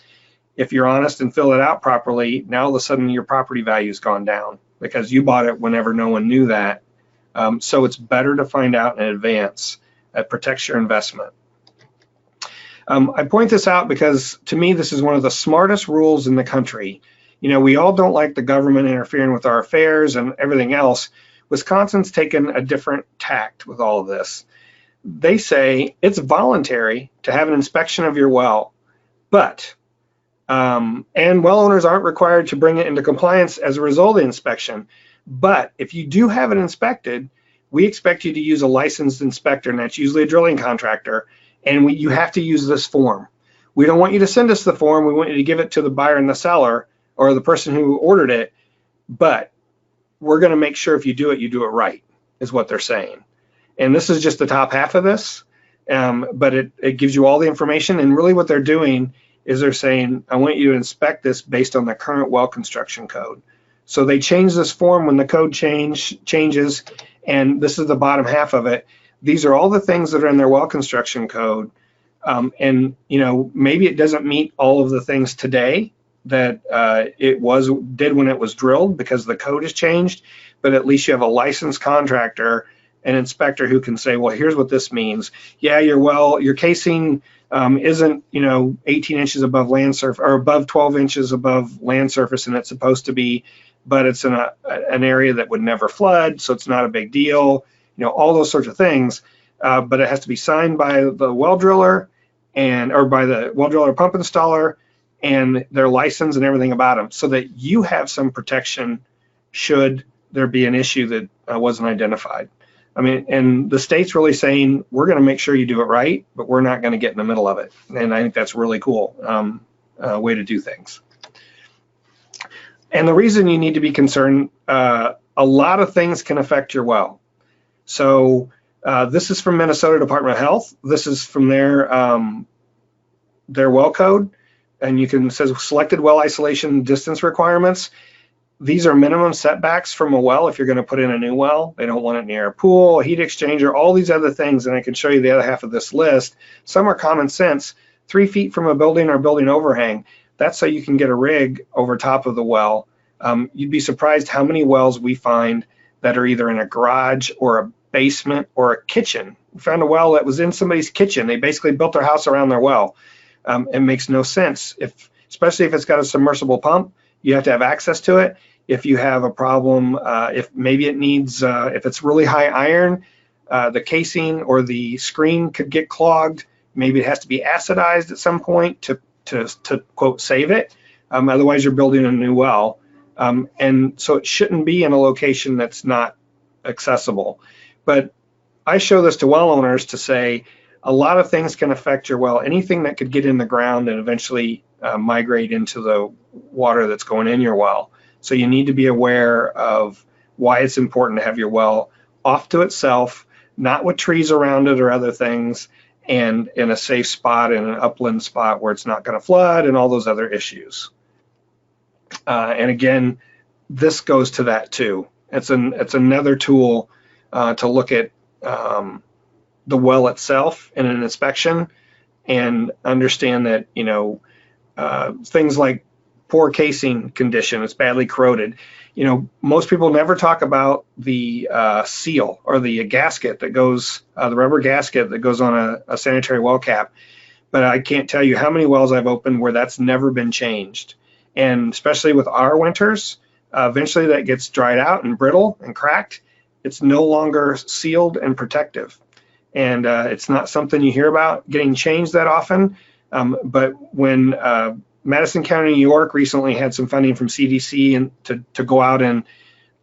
If you're honest and fill it out properly, now all of a sudden your property value's gone down because you bought it whenever no one knew that. So it's better to find out in advance. It protects your investment. I point this out because, to me, this is one of the smartest rules in the country. We all don't like the government interfering with our affairs and everything else. Wisconsin's taken a different tact with all of this. They say it's voluntary to have an inspection of your well, but, and well owners aren't required to bring it into compliance as a result of the inspection. But if you do have it inspected, we expect you to use a licensed inspector, and that's usually a drilling contractor, and you have to use this form. We don't want you to send us the form. We want you to give it to the buyer and the seller, or the person who ordered it, but we're going to make sure if you do it right, is what they're saying. And this is just the top half of this, but it gives you all the information. And really what they're doing is they're saying, I want you to inspect this based on the current well construction code. So they change this form when the code changes, and this is the bottom half of it. These are all the things that are in their well construction code. And maybe it doesn't meet all of the things today that it did when it was drilled, because the code has changed, but at least you have a licensed contractor, an inspector, who can say, well, here's what this means. Yeah, your casing isn't 18 inches above land surface, or above 12 inches above land surface, and it's supposed to be, but it's in an area that would never flood, so it's not a big deal, all those sorts of things. But it has to be signed by the well driller or by the well driller pump installer and their license and everything about them, so that you have some protection should there be an issue that wasn't identified. I mean, and the state's really saying, we're going to make sure you do it right, but we're not going to get in the middle of it. And I think that's a really cool way to do things. And the reason you need to be concerned, a lot of things can affect your well. So this is from Minnesota Department of Health. This is from their well code. And it says selected well isolation distance requirements. These are minimum setbacks from a well if you're going to put in a new well. They don't want it near a pool, a heat exchanger, all these other things, and I can show you the other half of this list. Some are common sense. 3 feet from a building or building overhang. That's so you can get a rig over top of the well. You'd be surprised how many wells we find that are either in a garage or a basement or a kitchen. We found a well that was in somebody's kitchen. They basically built their house around their well. It makes no sense, especially if it's got a submersible pump. You have to have access to it. If you have a problem, if maybe it needs, if it's really high iron, the casing or the screen could get clogged. Maybe it has to be acidized at some point to quote, save it. Otherwise, you're building a new well. And so it shouldn't be in a location that's not accessible. But I show this to well owners to say a lot of things can affect your well. Anything that could get in the ground and eventually migrate into the water that's going in your well. So you need to be aware of why it's important to have your well off to itself, not with trees around it or other things, and in a safe spot, in an upland spot where it's not going to flood and all those other issues. And again, this goes to that too. It's another tool to look at the well itself in an inspection and understand that, things like poor casing condition, it's badly corroded. Most people never talk about the seal or the gasket that goes, the rubber gasket that goes on a sanitary well cap. But I can't tell you how many wells I've opened where that's never been changed. And especially with our winters, eventually that gets dried out and brittle and cracked. It's no longer sealed and protective. And it's not something you hear about getting changed that often. But when Madison County, New York recently had some funding from CDC and to go out and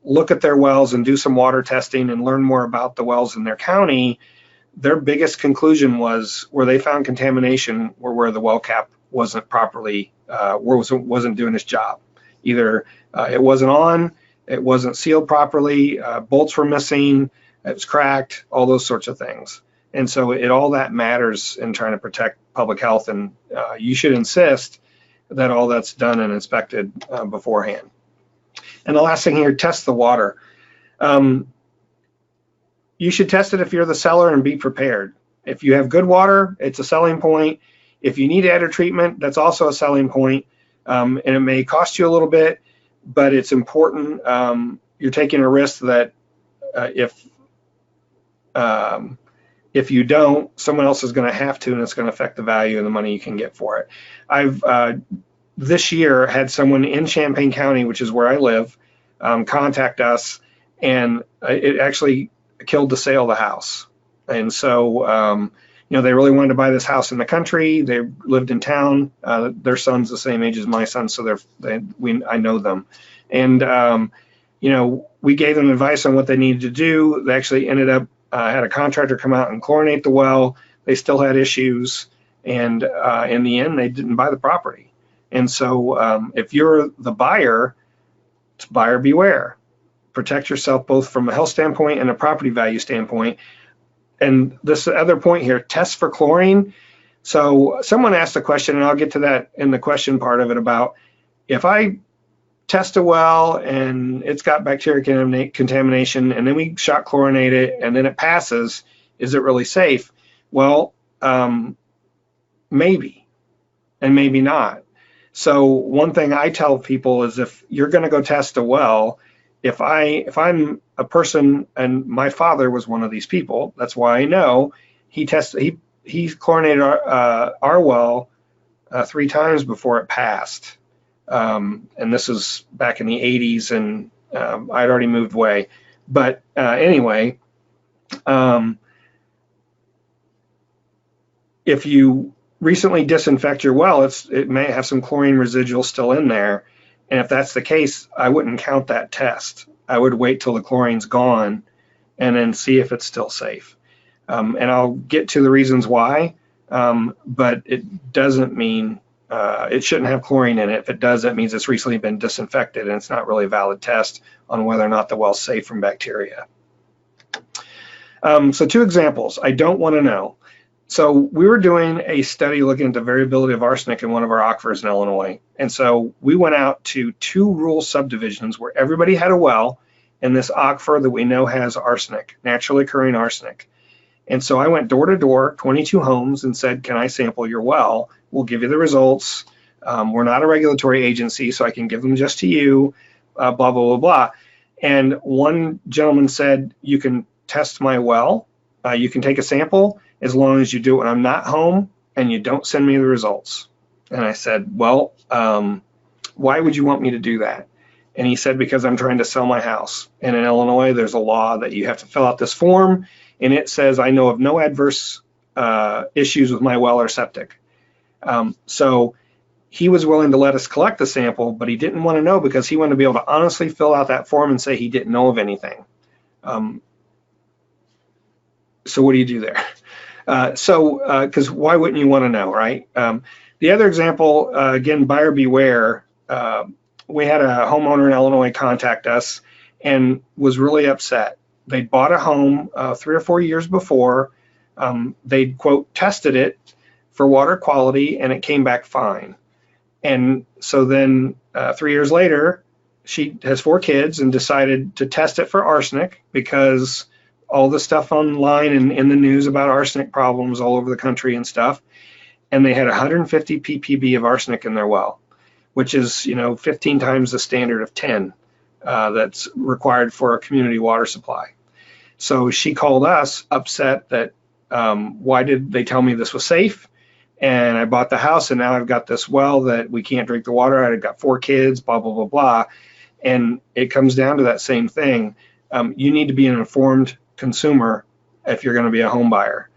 look at their wells and do some water testing and learn more about the wells in their county, their biggest conclusion was where they found contamination were where the well cap wasn't properly, wasn't doing its job. Either it wasn't on, it wasn't sealed properly, bolts were missing, it was cracked, all those sorts of things. And so all that matters in trying to protect public health, and you should insist that all that's done and inspected beforehand. And the last thing here, test the water. You should test it if you're the seller and be prepared. If you have good water, it's a selling point. If you need added treatment, that's also a selling point. And it may cost you a little bit, but it's important. You're taking a risk that if you don't, someone else is going to have to, and it's going to affect the value and the money you can get for it. I've this year had someone in Champaign County, which is where I live, contact us, and it actually killed the sale of the house. And so, they really wanted to buy this house in the country. They lived in town. Their son's the same age as my son, so I know them. And we gave them advice on what they needed to do. They actually ended up had a contractor come out and chlorinate the well. They still had issues, and in the end, they didn't buy the property. And so, if you're the buyer, it's buyer beware. Protect yourself both from a health standpoint and a property value standpoint. And this other point here, test for chlorine. So someone asked a question, and I'll get to that in the question part of it, about if I test a well and it's got bacteria contamination and then we shot chlorinate it and then it passes, is it really safe? Well, maybe, and maybe not. So one thing I tell people is, if you're going to go test a well, if I'm a person, and my father was one of these people, that's why I know, he chlorinated our well 3 times before it passed. And this was back in the 80s, and I'd already moved away. But anyway, if you recently disinfect your well, it may have some chlorine residual still in there. And if that's the case, I wouldn't count that test. I would wait till the chlorine's gone and then see if it's still safe. And I'll get to the reasons why, but it doesn't mean it shouldn't have chlorine in it. If it does, that means it's recently been disinfected, and it's not really a valid test on whether or not the well's safe from bacteria. So 2 examples. I don't want to know. So we were doing a study looking at the variability of arsenic in one of our aquifers in Illinois. And so we went out to 2 rural subdivisions where everybody had a well in this aquifer that we know has arsenic, naturally occurring arsenic. And so I went door to door, 22 homes, and said, can I sample your well? We'll give you the results. We're not a regulatory agency, so I can give them just to you, blah, blah, blah, blah. And one gentleman said, you can test my well. You can take a sample as long as you do it when I'm not home and you don't send me the results. And I said, well, why would you want me to do that? And he said, because I'm trying to sell my house. And in Illinois, there's a law that you have to fill out this form, and it says, I know of no adverse issues with my well or septic. So he was willing to let us collect the sample, but he didn't want to know because he wanted to be able to honestly fill out that form and say he didn't know of anything. So what do you do there? Because why wouldn't you want to know, right? The other example, again, buyer beware. We had a homeowner in Illinois contact us and was really upset. They'd bought a home 3 or 4 years before. They'd, quote, tested it for water quality, and it came back fine. And so then 3 years later, she has 4 kids and decided to test it for arsenic because all the stuff online and in the news about arsenic problems all over the country and stuff. And they had 150 ppb of arsenic in their well, which is, 15 times the standard of 10 that's required for a community water supply. So she called us upset that why did they tell me this was safe? And I bought the house, and now I've got this well that we can't drink the water out. I've got 4 kids, blah, blah, blah, blah. And it comes down to that same thing. You need to be an informed consumer if you're going to be a home buyer.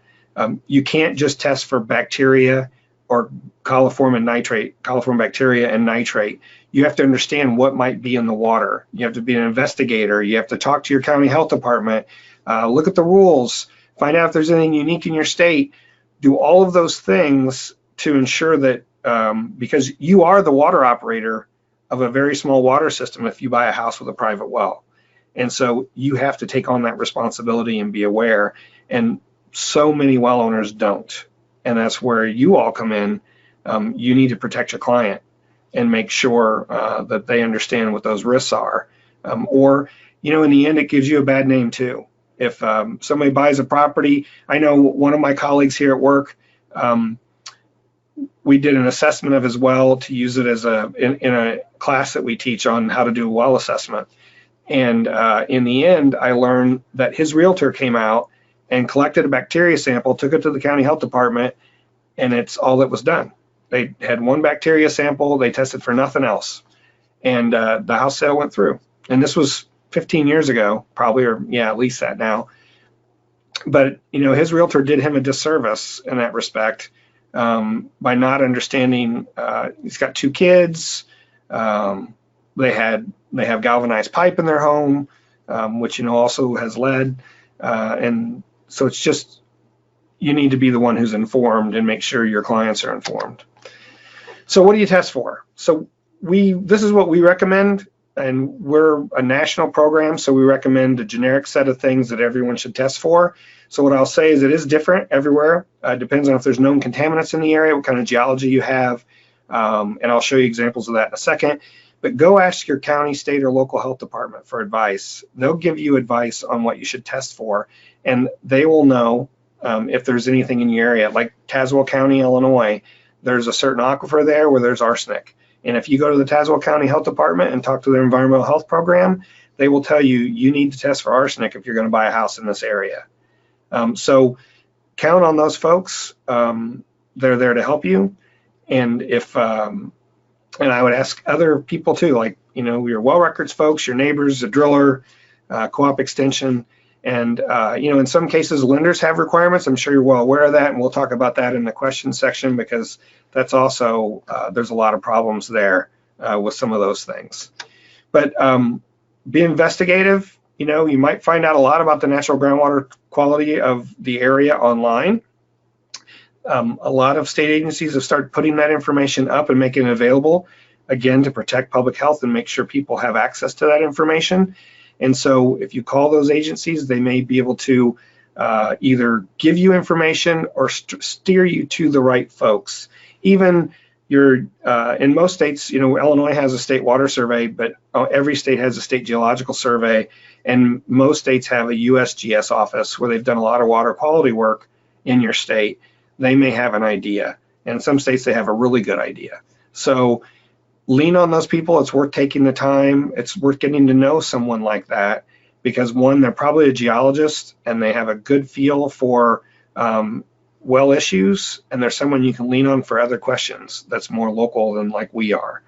You can't just test for bacteria or coliform bacteria and nitrate. You have to understand what might be in the water. You have to be an investigator. You have to talk to your county health department, look at the rules, find out if there's anything unique in your state. Do all of those things to ensure that, because you are the water operator of a very small water system if you buy a house with a private well. And so you have to take on that responsibility and be aware. And so many well owners don't. And that's where you all come in. You need to protect your client and make sure that they understand what those risks are. Or, in the end, it gives you a bad name too. If somebody buys a property, I know one of my colleagues here at work, we did an assessment of his well to use it as in a class that we teach on how to do a well assessment. And in the end, I learned that his realtor came out and collected a bacteria sample, took it to the county health department, and it's all that was done. They had 1 bacteria sample, they tested for nothing else. And the house sale went through. And this was 15 years ago, probably, or at least that now. But, his realtor did him a disservice in that respect by not understanding. He's got 2 kids. They have galvanized pipe in their home, which, also has lead. And so it's just, you need to be the one who's informed and make sure your clients are informed. So what do you test for? So this is what we recommend, and we're a national program, so we recommend a generic set of things that everyone should test for. So what I'll say is it is different everywhere. It depends on if there's known contaminants in the area, what kind of geology you have, and I'll show you examples of that in a second. But go ask your county, state, or local health department for advice. They'll give you advice on what you should test for, and they will know if there's anything in your area. Like Tazewell County, Illinois, there's a certain aquifer there where there's arsenic. And if you go to the Tazewell County Health Department and talk to their environmental health program, they will tell you you need to test for arsenic if you're going to buy a house in this area. So count on those folks. They're there to help you. And if And I would ask other people too, like, your well records folks, your neighbors, the driller, co-op extension. And, in some cases, lenders have requirements. I'm sure you're well aware of that. And we'll talk about that in the question section, because that's also, there's a lot of problems there with some of those things. But be investigative. You might find out a lot about the natural groundwater quality of the area online. A lot of state agencies have started putting that information up and making it available, again, to protect public health and make sure people have access to that information. And so if you call those agencies, they may be able to either give you information or steer you to the right folks. Even in most states, Illinois has a state water survey, but every state has a state geological survey, and most states have a USGS office where they've done a lot of water quality work in your state. They may have an idea. And in some states, they have a really good idea. So lean on those people. It's worth taking the time. It's worth getting to know someone like that, because one, they're probably a geologist and they have a good feel for well issues, and there's someone you can lean on for other questions that's more local than like we are.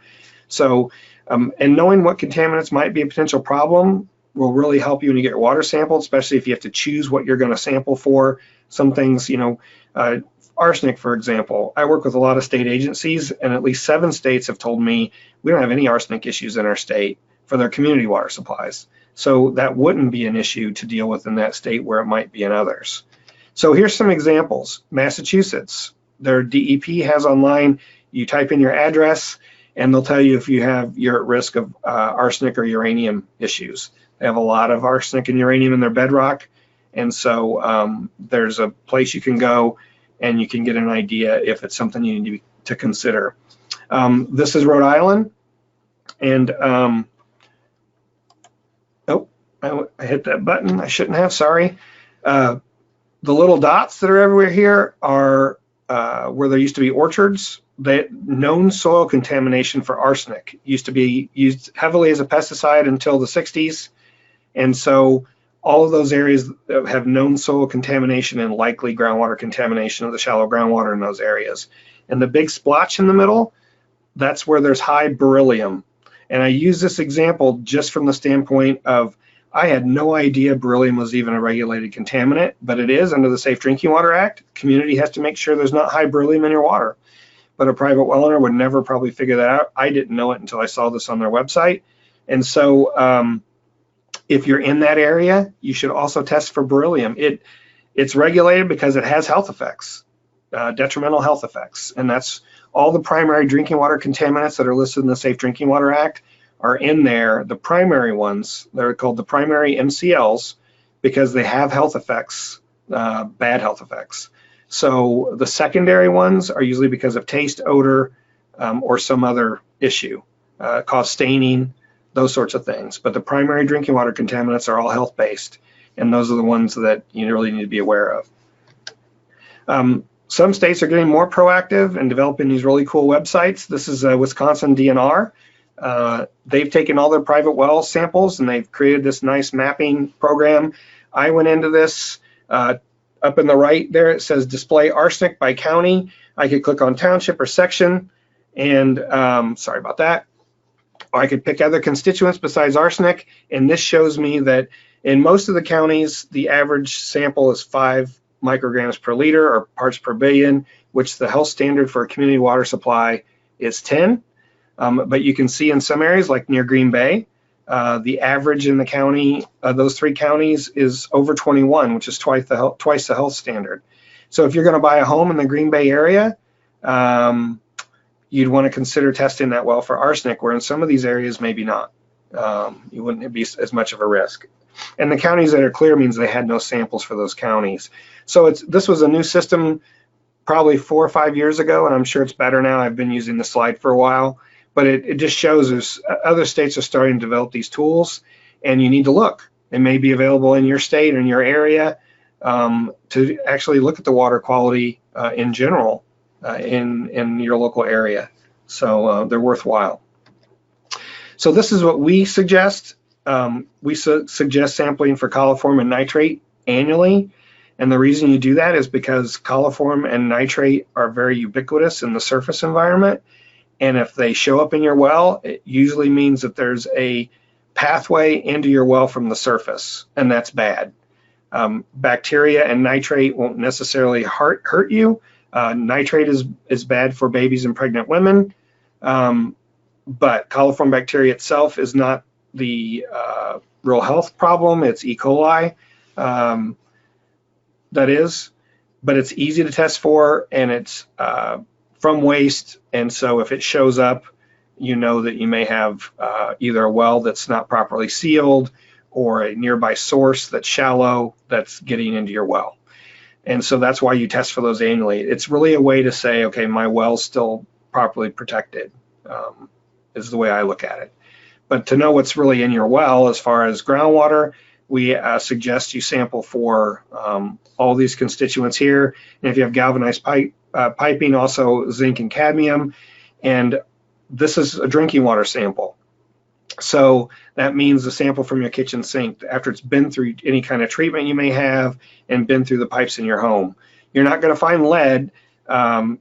So, and knowing what contaminants might be a potential problem will really help you when you get your water sampled, especially if you have to choose what you're going to sample for. Some things, arsenic, for example. I work with a lot of state agencies, and at least 7 states have told me we don't have any arsenic issues in our state for their community water supplies. So that wouldn't be an issue to deal with in that state where it might be in others. So here's some examples. Massachusetts, their DEP has online, you type in your address and they'll tell you if you're at risk of arsenic or uranium issues. They have a lot of arsenic and uranium in their bedrock. And so there's a place you can go and you can get an idea if it's something you need to consider. This is Rhode Island. And, I hit that button. I shouldn't have, sorry. The little dots that are everywhere here are where there used to be orchards. Known soil contamination for arsenic used to be used heavily as a pesticide until the 60s. And so all of those areas have known soil contamination and likely groundwater contamination of the shallow groundwater in those areas. And the big splotch in the middle, that's where there's high beryllium. And I use this example just from the standpoint of I had no idea beryllium was even a regulated contaminant, but it is under the Safe Drinking Water Act. The community has to make sure there's not high beryllium in your water. But a private well owner would never probably figure that out. I didn't know it until I saw this on their website. And so if you're in that area, you should also test for beryllium. It's regulated because it has health effects, detrimental health effects. And that's all the primary drinking water contaminants that are listed in the Safe Drinking Water Act are in there. The primary ones, they're called the primary MCLs because they have health effects, bad health effects. So the secondary ones are usually because of taste, odor, or some other issue, cause staining, those sorts of things. But the primary drinking water contaminants are all health-based, and those are the ones that you really need to be aware of. Some states are getting more proactive and developing these really cool websites. This is Wisconsin DNR. They've taken all their private well samples and they've created this nice mapping program. I went into this up in the right there. It says display arsenic by county. I could click on township or section, and sorry about that. Or I could pick other constituents besides arsenic, and this shows me that in most of the counties, the average sample is 5 micrograms per liter or parts per billion, which the health standard for a community water supply is 10. But you can see in some areas, like near Green Bay, the average in the county, those 3 counties, is over 21, which is twice the health standard. So if you're going to buy a home in the Green Bay area, you'd want to consider testing that well for arsenic, where in some of these areas, maybe not. You wouldn't be as much of a risk. And the counties that are clear means they had no samples for those counties. So this was a new system probably 4 or 5 years ago, and I'm sure it's better now. I've been using the slide for a while. But it just shows there's other states are starting to develop these tools, and you need to look. It may be available in your state or in your area to actually look at the water quality in general in your local area. So they're worthwhile. So this is what we suggest. We suggest sampling for coliform and nitrate annually. And the reason you do that is because coliform and nitrate are very ubiquitous in the surface environment. And if they show up in your well, it usually means that there's a pathway into your well from the surface, and that's bad. Bacteria and nitrate won't necessarily hurt you. Nitrate is bad for babies and pregnant women, but coliform bacteria itself is not the real health problem. It's E. coli, that is, but it's easy to test for, and it's from waste. And so if it shows up, you know that you may have either a well that's not properly sealed or a nearby source that's shallow that's getting into your well. And so that's why you test for those annually. It's really a way to say, okay, my well's still properly protected, is the way I look at it. But to know what's really in your well as far as groundwater, we suggest you sample for all these constituents here. And if you have galvanized piping, also zinc and cadmium. And this is a drinking water sample. So that means the sample from your kitchen sink after it's been through any kind of treatment you may have and been through the pipes in your home. You're not going to find lead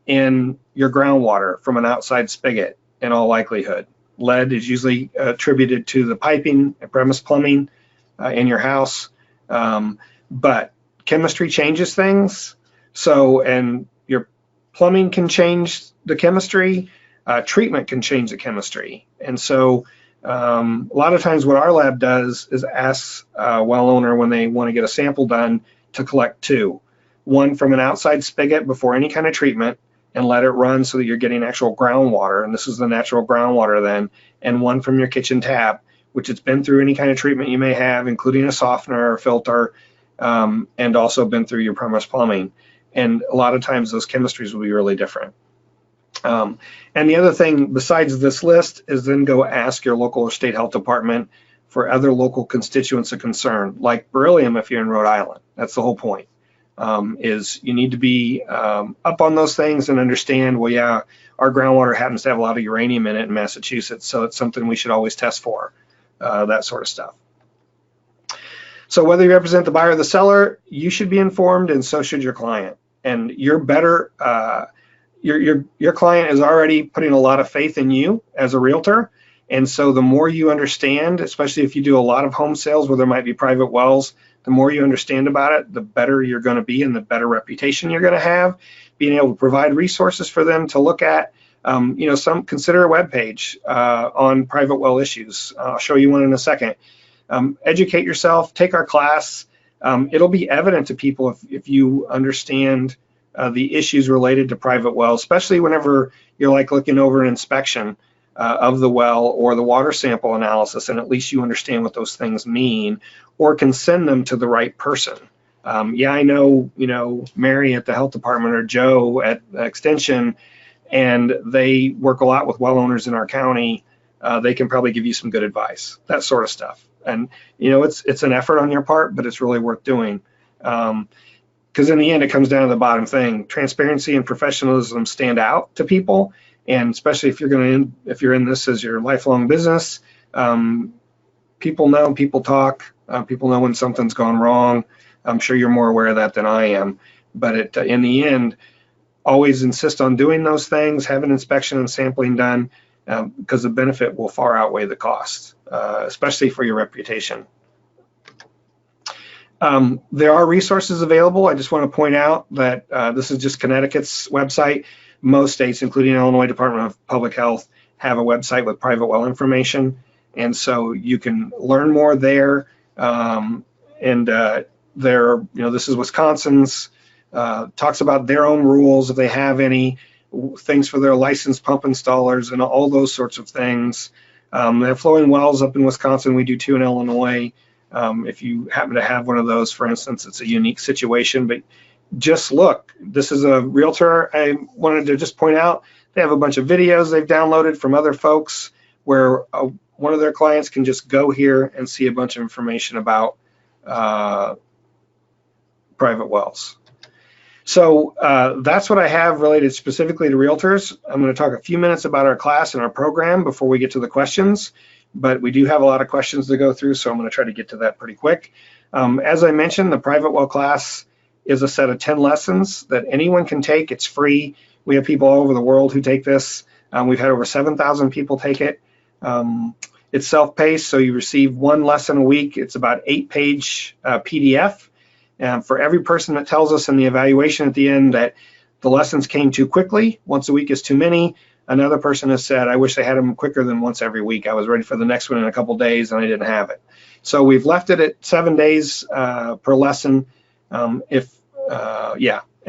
in your groundwater from an outside spigot in all likelihood. Lead is usually attributed to the piping and premise plumbing in your house, but chemistry changes things. So, and your plumbing can change the chemistry, treatment can change the chemistry. And so a lot of times what our lab does is asks a well owner when they want to get a sample done to collect two. One from an outside spigot before any kind of treatment and let it run so that you're getting actual groundwater, and this is the natural groundwater then, and one from your kitchen tap, which has been through any kind of treatment you may have, including a softener or filter, and also been through your premise plumbing. And a lot of times those chemistries will be really different. And the other thing besides this list is then go ask your local or state health department for other local constituents of concern, like beryllium if you're in Rhode Island. That's the whole point, is you need to be up on those things and understand, well, yeah, our groundwater happens to have a lot of uranium in it in Massachusetts, so it's something we should always test for, that sort of stuff. So whether you represent the buyer or the seller, you should be informed, and so should your client. And you're better, your client is already putting a lot of faith in you as a realtor. And so the more you understand, especially if you do a lot of home sales where there might be private wells, the more you understand about it, the better you're going to be and the better reputation you're going to have. Being able to provide resources for them to look at, consider a web page on private well issues. I'll show you one in a second. Educate yourself, take our class. It'll be evident to people if you understand the issues related to private wells, especially whenever you're like looking over an inspection of the well or the water sample analysis, and at least you understand what those things mean or can send them to the right person. Yeah, I know, Mary at the health department or Joe at Extension, and they work a lot with well owners in our county. They can probably give you some good advice, that sort of stuff. And, it's an effort on your part, but it's really worth doing. Because in the end, it comes down to the bottom thing. Transparency and professionalism stand out to people, and especially if you're in this as your lifelong business, people know, people talk, people know when something's gone wrong. I'm sure you're more aware of that than I am. But in the end, always insist on doing those things, have an inspection and sampling done, because the benefit will far outweigh the cost, especially for your reputation. There are resources available. I just want to point out that this is just Connecticut's website. Most states, including Illinois Department of Public Health, have a website with private well information. And so you can learn more there. This is Wisconsin's, talks about their own rules, if they have any, things for their licensed pump installers and all those sorts of things. They have flowing wells up in Wisconsin. We do too in Illinois. If you happen to have one of those, for instance, it's a unique situation, but just look. This is a realtor. I wanted to just point out they have a bunch of videos they've downloaded from other folks where one of their clients can just go here and see a bunch of information about private wells. So that's what I have related specifically to realtors. I'm going to talk a few minutes about our class and our program before we get to the questions, but we do have a lot of questions to go through, so I'm going to try to get to that pretty quick. As I mentioned, the private well class is a set of 10 lessons that anyone can take. It's free. We have people all over the world who take this. We've had over 7,000 people take it. It's self-paced, so you receive one lesson a week. It's about 8-page PDF. For every person that tells us in the evaluation at the end that the lessons came too quickly, once a week is too many, another person has said, I wish they had them quicker than once every week. I was ready for the next one in a couple days and I didn't have it. So we've left it at 7 days per lesson. And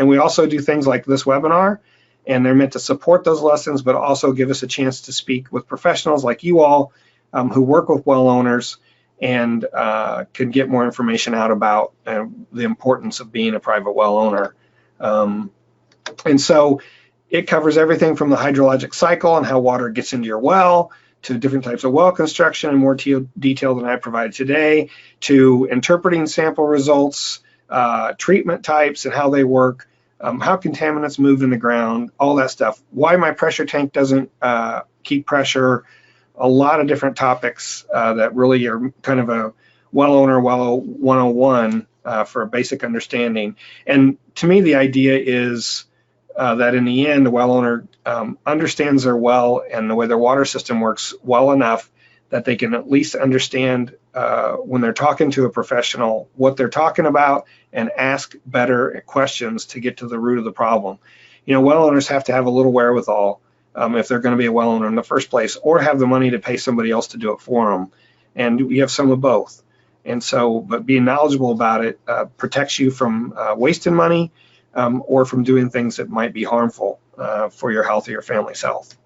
we also do things like this webinar, and they're meant to support those lessons, but also give us a chance to speak with professionals like you all who work with well owners and can get more information out about the importance of being a private well owner. And so it covers everything from the hydrologic cycle and how water gets into your well, to different types of well construction in more detail than I provided today, to interpreting sample results, treatment types and how they work, how contaminants move in the ground, all that stuff, why my pressure tank doesn't keep pressure, a lot of different topics that really are kind of a well owner 101 for a basic understanding. And to me, the idea is that in the end, the well owner understands their well and the way their water system works well enough that they can at least understand when they're talking to a professional what they're talking about and ask better questions to get to the root of the problem. You know, well owners have to have a little wherewithal if they're going to be a well owner in the first place, or have the money to pay somebody else to do it for them. And we have some of both. And so, but being knowledgeable about it protects you from wasting money or from doing things that might be harmful for your health or your family's health.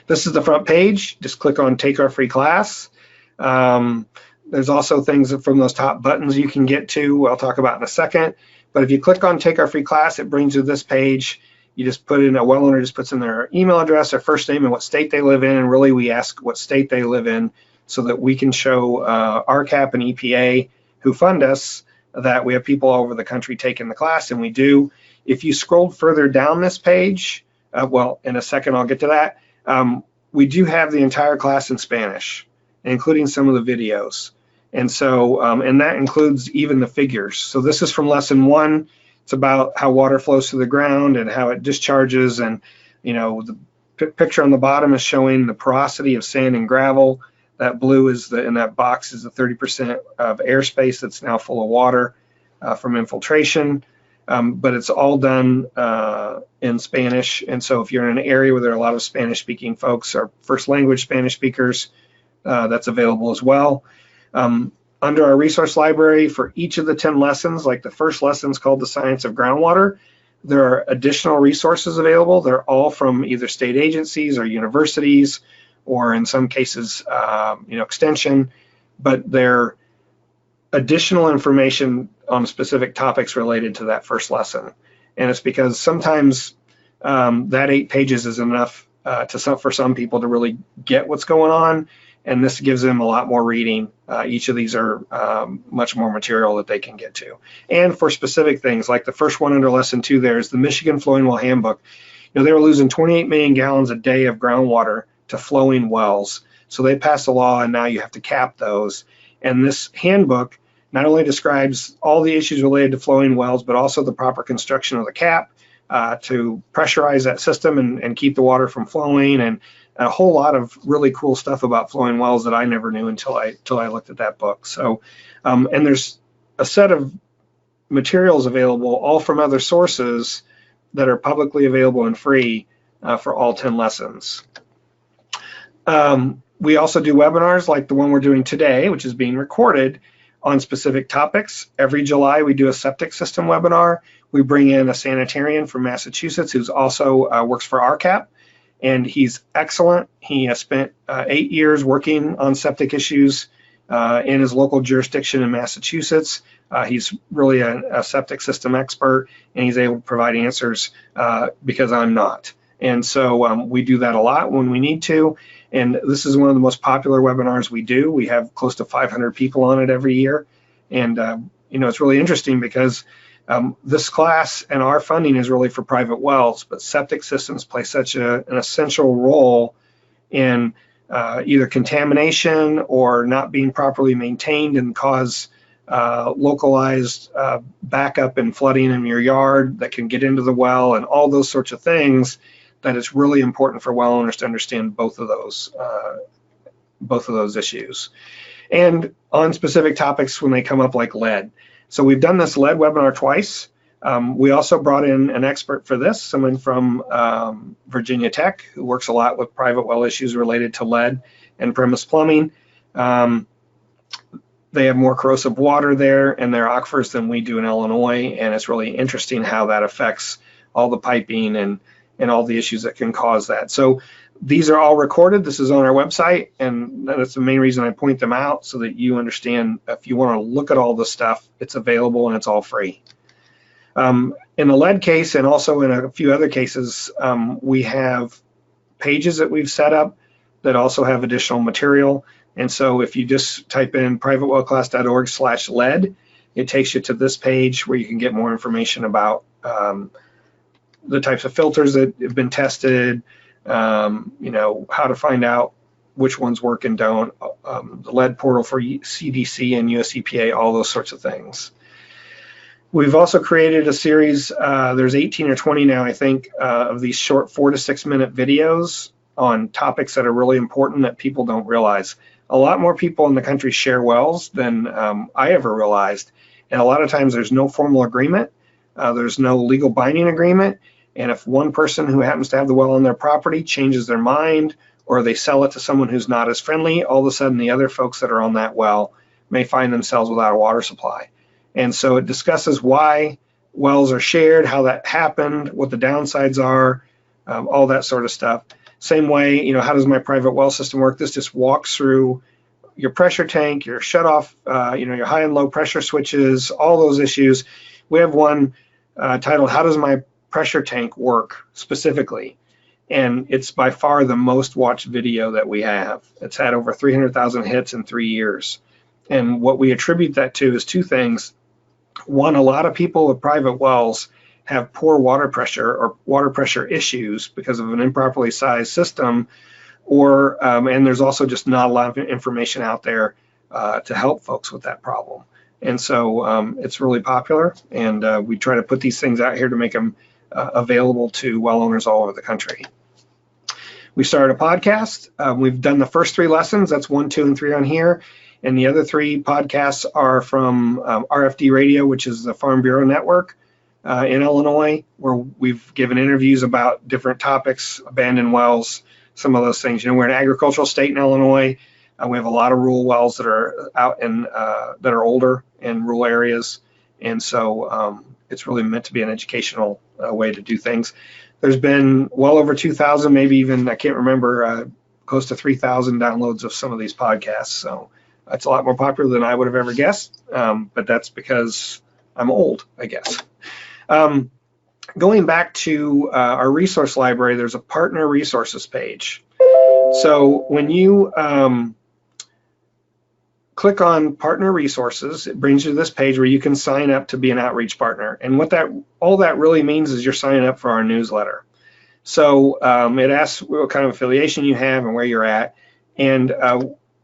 This is the front page. Just click on Take Our Free Class. There's also things from those top buttons you can get to, I'll talk about in a second. But if you click on Take Our Free Class, it brings you to this page. You just put in, a well owner just puts in their email address, their first name, and what state they live in. And really, we ask what state they live in so that we can show RCAP and EPA, who fund us, that we have people all over the country taking the class, and we do. If you scroll further down this page, well, in a second I'll get to that, we do have the entire class in Spanish, including some of the videos. And so, and that includes even the figures. So this is from lesson 1. It's about how water flows through the ground and how it discharges. And, you know, the picture on the bottom is showing the porosity of sand and gravel. That blue is in that box is the 30% of airspace that's now full of water from infiltration. But it's all done in Spanish. And so if you're in an area where there are a lot of Spanish speaking folks or first language Spanish speakers, that's available as well. Under our resource library for each of the 10 lessons, like the first lesson is called The Science of Groundwater, there are additional resources available. They're all from either state agencies or universities, or in some cases, extension, but they're additional information on specific topics related to that first lesson. And it's because sometimes that 8 pages is enough for some people to really get what's going on, and this gives them a lot more reading. Each of these are much more material that they can get to. And for specific things, like the first one under lesson 2 there is the Michigan Flowing Well Handbook. You know, they were losing 28 million gallons a day of groundwater to flowing wells. So they passed a law, and now you have to cap those. And this handbook not only describes all the issues related to flowing wells, but also the proper construction of the cap to pressurize that system and keep the water from flowing, and a whole lot of really cool stuff about flowing wells that I never knew until I looked at that book. So, and there's a set of materials available, all from other sources that are publicly available and free for all 10 lessons. We also do webinars like the one we're doing today, which is being recorded, on specific topics. Every July, we do a septic system webinar. We bring in a sanitarian from Massachusetts who's also works for RCAP, and he's excellent. He has spent 8 years working on septic issues in his local jurisdiction in Massachusetts. He's really a septic system expert, and he's able to provide answers because I'm not. And so we do that a lot when we need to. And this is one of the most popular webinars we do. We have close to 500 people on it every year. And, it's really interesting because this class and our funding is really for private wells, but septic systems play such an essential role in either contamination or not being properly maintained and cause localized backup and flooding in your yard that can get into the well and all those sorts of things, that it's really important for well owners to understand both of those issues. And on specific topics when they come up, like lead. So we've done this lead webinar twice. We also brought in an expert for this, someone from Virginia Tech, who works a lot with private well issues related to lead and premise plumbing. They have more corrosive water there in their aquifers than we do in Illinois, and it's really interesting how that affects all the piping and all the issues that can cause that. So these are all recorded. This is on our website, and that's the main reason I point them out, so that you understand if you want to look at all this stuff, it's available and it's all free. In the lead case, and also in a few other cases, we have pages that we've set up that also have additional material. And so if you just type in privatewellclass.org/lead, it takes you to this page where you can get more information about the types of filters that have been tested, how to find out which ones work and don't, the lead portal for CDC and US EPA, all those sorts of things. We've also created a series, there's 18 or 20 now, I think, of these short 4 to 6 minute videos on topics that are really important that people don't realize. A lot more people in the country share wells than I ever realized. And a lot of times there's no formal agreement. There's no legal binding agreement. And if one person who happens to have the well on their property changes their mind, or they sell it to someone who's not as friendly, all of a sudden the other folks that are on that well may find themselves without a water supply. And so it discusses why wells are shared, how that happened, what the downsides are, all that sort of stuff. Same way, how does my private well system work? This just walks through your pressure tank, your shutoff, your high and low pressure switches, all those issues. We have one titled, How Does My Pressure Tank Work specifically? And it's by far the most watched video that we have. It's had over 300,000 hits in 3 years. And what we attribute that to is two things. One, a lot of people with private wells have poor water pressure or water pressure issues because of an improperly sized system, and there's also just not a lot of information out there to help folks with that problem. And so it's really popular, and we try to put these things out here to make them available to well owners all over the country. We started a podcast. We've done the first 3 lessons. That's 1, 2, and 3 on here. And the other 3 podcasts are from RFD Radio, which is the Farm Bureau Network in Illinois, where we've given interviews about different topics, abandoned wells, some of those things. We're an agricultural state in Illinois. We have a lot of rural wells that are out in that are older in rural areas, and so it's really meant to be an educational way to do things. There's been well over 2,000, maybe even, I can't remember, close to 3,000 downloads of some of these podcasts. So it's a lot more popular than I would have ever guessed, but that's because I'm old, I guess. Going back to our resource library, there's a partner resources page. So when you click on partner resources, it brings you to this page where you can sign up to be an outreach partner. And what all that really means is you're signing up for our newsletter. So it asks what kind of affiliation you have and where you're at. And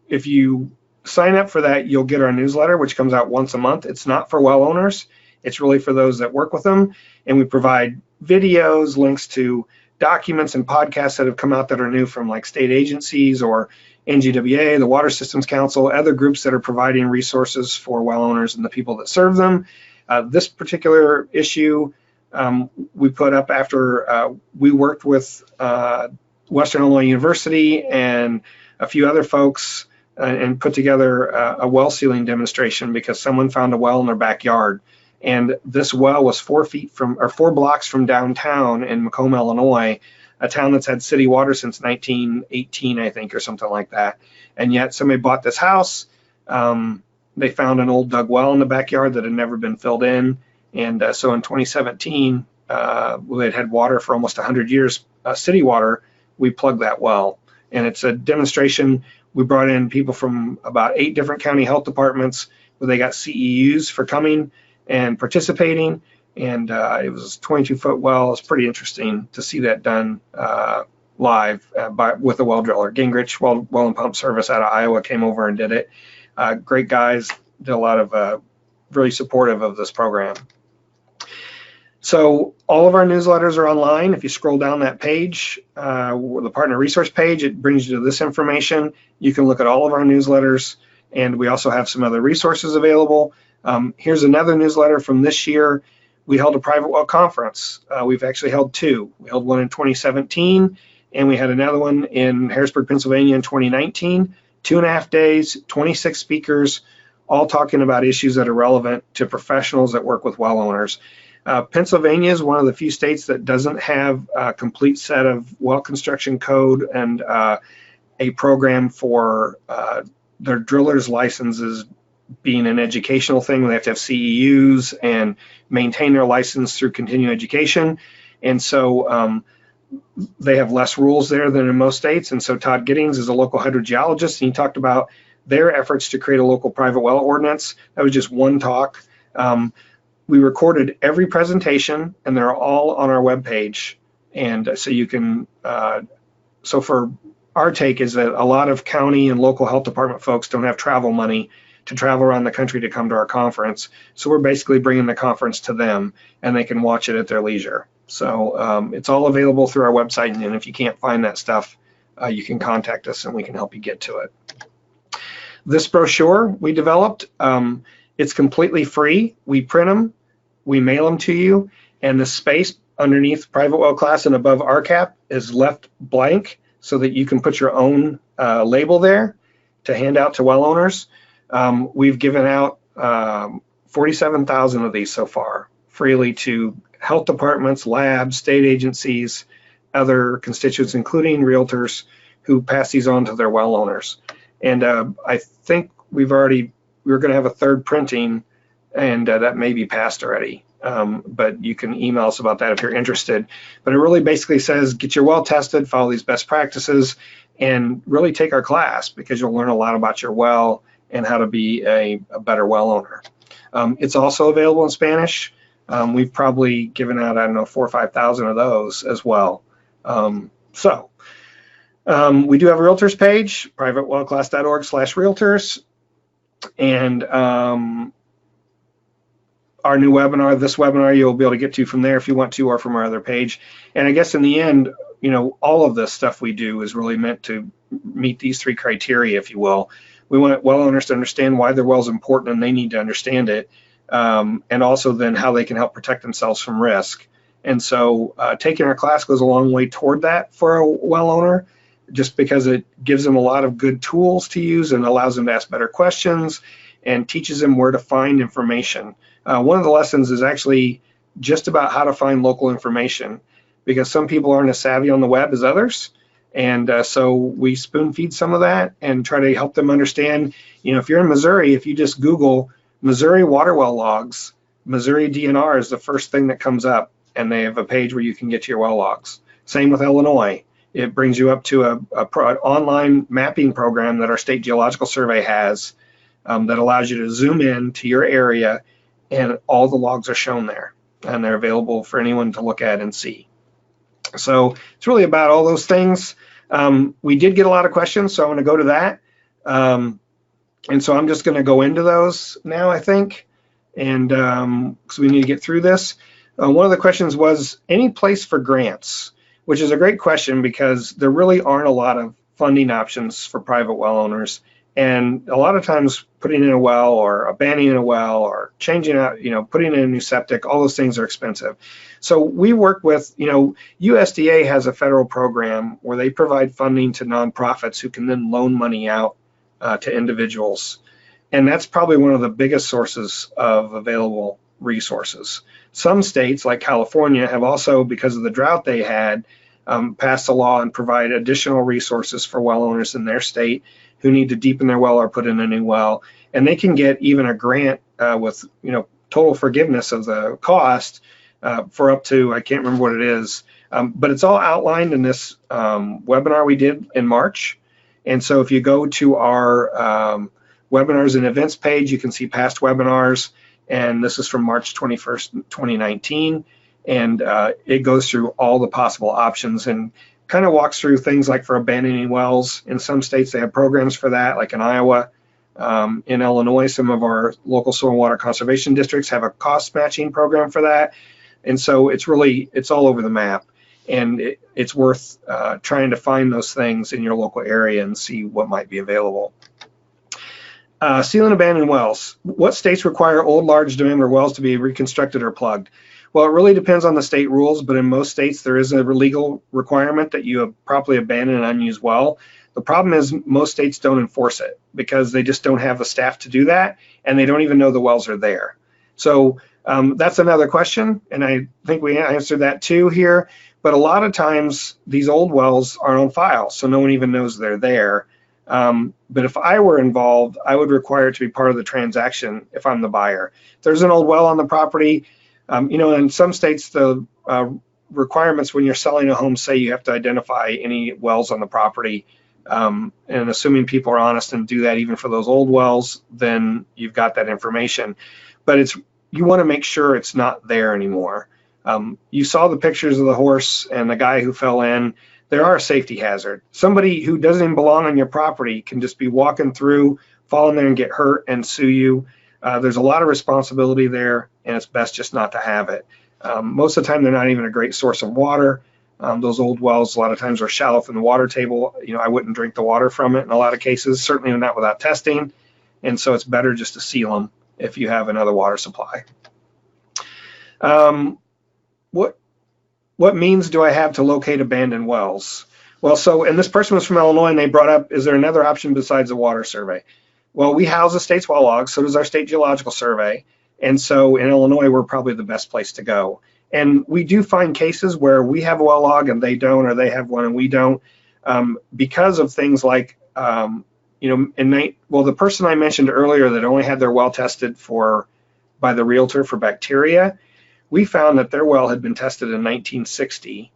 if you sign up for that, you'll get our newsletter, which comes out once a month. It's not for well owners. It's really for those that work with them. And we provide videos, links to documents and podcasts that have come out that are new from like state agencies or NGWA, the Water Systems Council, other groups that are providing resources for well owners and the people that serve them. This particular issue we put up after we worked with Western Illinois University and a few other folks and put together a well sealing demonstration because someone found a well in their backyard. And this well was 4 blocks from downtown in Macomb, Illinois, a town that's had city water since 1918, I think, or something like that. And yet somebody bought this house. They found an old dug well in the backyard that had never been filled in. And so in 2017, they'd had water for almost 100 years, city water. We plugged that well. And it's a demonstration. We brought in people from about 8 different county health departments where they got CEUs for coming and participating. And it was a 22-foot well. It's pretty interesting to see that done live with a well driller. Gingrich Well and Pump Service out of Iowa came over and did it. Great guys, did a lot of really supportive of this program. So all of our newsletters are online. If you scroll down that page, the partner resource page, it brings you to this information. You can look at all of our newsletters, and we also have some other resources available. Here's another newsletter from this year. We held a private well conference. We've actually held two. We held one in 2017, and we had another one in Harrisburg, Pennsylvania in 2019. 2.5 days, 26 speakers, all talking about issues that are relevant to professionals that work with well owners. Pennsylvania is one of the few states that doesn't have a complete set of well construction code and a program for their drillers' licenses being an educational thing. They have to have CEUs and maintain their license through continuing education. And so they have less rules there than in most states. And so Todd Giddings is a local hydrogeologist, and he talked about their efforts to create a local private well ordinance. That was just one talk. We recorded every presentation, and they're all on our webpage. And so you can, so for our take is that a lot of county and local health department folks don't have travel money to travel around the country to come to our conference. So we're basically bringing the conference to them, and they can watch it at their leisure. So it's all available through our website, and if you can't find that stuff, you can contact us and we can help you get to it. This brochure we developed, it's completely free. We print them, we mail them to you, and the space underneath private well class and above RCAP is left blank so that you can put your own label there to hand out to well owners. We've given out 47,000 of these so far freely to health departments, labs, state agencies, other constituents, including realtors who pass these on to their well owners. And I think we're going to have a third printing, and that may be passed already. But you can email us about that if you're interested. But it really basically says, get your well tested, follow these best practices, and really take our class, because you'll learn a lot about your well and how to be a better well owner. It's also available in Spanish. We've probably given out, 4,000 or 5,000 of those as well. We do have a realtors page, privatewellclass.org/realtors. And our new webinar, this webinar, you'll be able to get to from there if you want to, or from our other page. And I guess in the end, all of this stuff we do is really meant to meet these three criteria, if you will. We want well owners to understand why their well is important, and they need to understand it, and also then how they can help protect themselves from risk. And so taking our class goes a long way toward that for a well owner, just because it gives them a lot of good tools to use and allows them to ask better questions and teaches them where to find information. One of the lessons is actually just about how to find local information, because some people aren't as savvy on the web as others. And so we spoon feed some of that and try to help them understand, if you're in Missouri, if you just Google Missouri water well logs, Missouri DNR is the first thing that comes up, and they have a page where you can get to your well logs. Same with Illinois. It brings you up to an online mapping program that our State Geological Survey has that allows you to zoom in to your area, and all the logs are shown there, and they're available for anyone to look at and see. So it's really about all those things. We did get a lot of questions, so I'm going to go to that. And so I'm just going to go into those now, I think, and because we need to get through this. One of the questions was, any place for grants? Which is a great question, because there really aren't a lot of funding options for private well owners. And a lot of times putting in a well or abandoning a well or changing out, putting in a new septic, all those things are expensive. So we work with, USDA has a federal program where they provide funding to nonprofits who can then loan money out to individuals. And that's probably one of the biggest sources of available resources. Some states like California have also, because of the drought they had, passed a law and provide additional resources for well owners in their state who need to deepen their well or put in a new well. And they can get even a grant with total forgiveness of the cost for up to, I can't remember what it is, but it's all outlined in this webinar we did in March. And so if you go to our webinars and events page, you can see past webinars. And this is from March 21st, 2019. And it goes through all the possible options and kind of walks through things like for abandoning wells. In some states, they have programs for that, like in Iowa. In Illinois, some of our local soil and water conservation districts have a cost matching program for that. And so it's all over the map, and it's worth trying to find those things in your local area and see what might be available. Seal and abandoned wells. What states require old large diameter wells to be reconstructed or plugged? Well, it really depends on the state rules, but in most states there is a legal requirement that you properly abandon an unused well. The problem is most states don't enforce it because they just don't have the staff to do that, and they don't even know the wells are there. So that's another question, and I think we answered that too here. But a lot of times these old wells are on file, so no one even knows they're there. But if I were involved, I would require it to be part of the transaction if I'm the buyer. If there's an old well on the property, in some states the requirements when you're selling a home say you have to identify any wells on the property, and assuming people are honest and do that even for those old wells, then you've got that information. But you want to make sure it's not there anymore. You saw the pictures of the horse and the guy who fell in. There are a safety hazard. Somebody who doesn't even belong on your property can just be walking through, fall in there and get hurt and sue you. There's a lot of responsibility there, and it's best just not to have it. Most of the time, they're not even a great source of water. Those old wells, a lot of times, are shallow from the water table. I wouldn't drink the water from it in a lot of cases, certainly not without testing. And so it's better just to seal them if you have another water supply. What means do I have to locate abandoned wells? Well, and this person was from Illinois, and they brought up, is there another option besides a water survey? Well, we house the state's well logs, so does our state geological survey. And so in Illinois, we're probably the best place to go. And we do find cases where we have a well log and they don't, or they have one and we don't, because of things like, the person I mentioned earlier that only had their well tested by the realtor for bacteria, we found that their well had been tested in 1960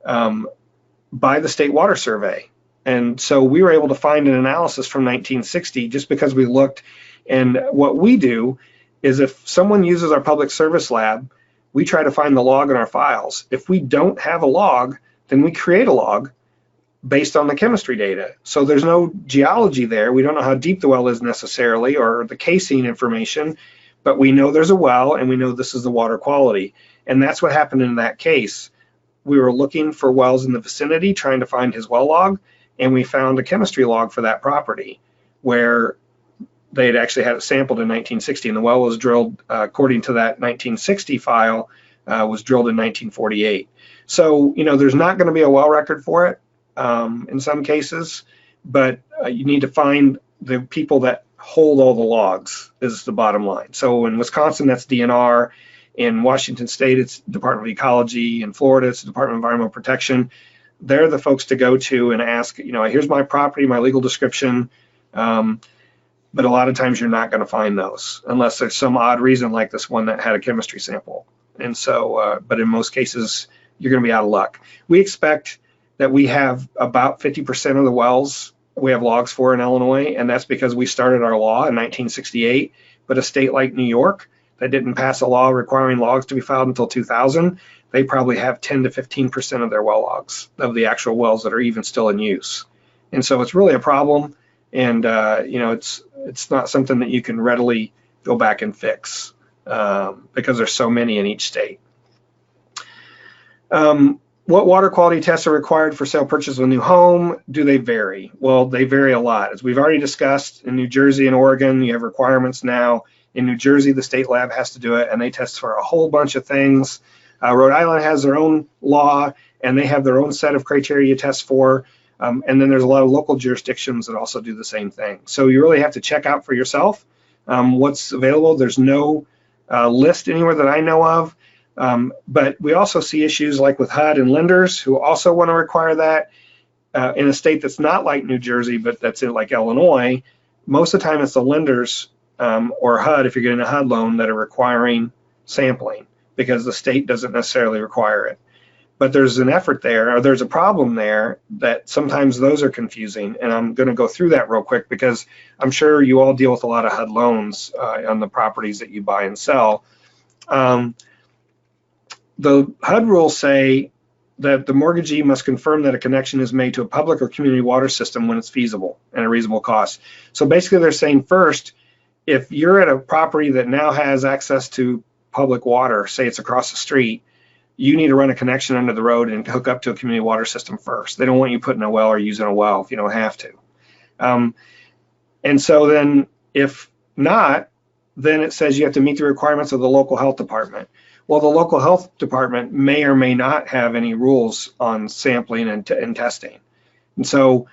by the state water survey. And so we were able to find an analysis from 1960 just because we looked. And what we do is if someone uses our public service lab, we try to find the log in our files. If we don't have a log, then we create a log based on the chemistry data. So there's no geology there. We don't know how deep the well is necessarily or the casing information, but we know there's a well and we know this is the water quality. And that's what happened in that case. We were looking for wells in the vicinity, trying to find his well log, and we found a chemistry log for that property where they had actually had it sampled in 1960, and the well was drilled, according to that 1960 file, was drilled in 1948. So, there's not going to be a well record for it in some cases, but you need to find the people that hold all the logs is the bottom line. So in Wisconsin, that's DNR. In Washington State, it's Department of Ecology. In Florida, it's the Department of Environmental Protection. They're the folks to go to and ask, here's my property, my legal description. But a lot of times you're not going to find those unless there's some odd reason like this one that had a chemistry sample. And so, but in most cases, you're going to be out of luck. We expect that we have about 50% of the wells we have logs for in Illinois, and that's because we started our law in 1968. But a state like New York that didn't pass a law requiring logs to be filed until 2000, they probably have 10 to 15% of their well logs of the actual wells that are even still in use. And so it's really a problem, and it's not something that you can readily go back and fix because there's so many in each state. What water quality tests are required for sale purchase of a new home? Do they vary? Well, they vary a lot. As we've already discussed, in New Jersey and Oregon, you have requirements now. In New Jersey, the state lab has to do it, and they test for a whole bunch of things. Rhode Island has their own law, and they have their own set of criteria you test for. And then there's a lot of local jurisdictions that also do the same thing. So you really have to check out for yourself what's available. There's no list anywhere that I know of. But we also see issues like with HUD and lenders who also want to require that in a state that's not like New Jersey, but that's like Illinois. Most of the time it's the lenders or HUD, if you're getting a HUD loan, that are requiring sampling because the state doesn't necessarily require it. But there's an effort there, or there's a problem there that sometimes those are confusing. And I'm going to go through that real quick because I'm sure you all deal with a lot of HUD loans on the properties that you buy and sell. The HUD rules say that the mortgagee must confirm that a connection is made to a public or community water system when it's feasible and a reasonable cost. So basically they're saying first, if you're at a property that now has access to public water, say it's across the street, you need to run a connection under the road and hook up to a community water system first. They don't want you putting a well or using a well if you don't have to. And so then if not, then it says you have to meet the requirements of the local health department. Well, the local health department may or may not have any rules on sampling and testing. And so,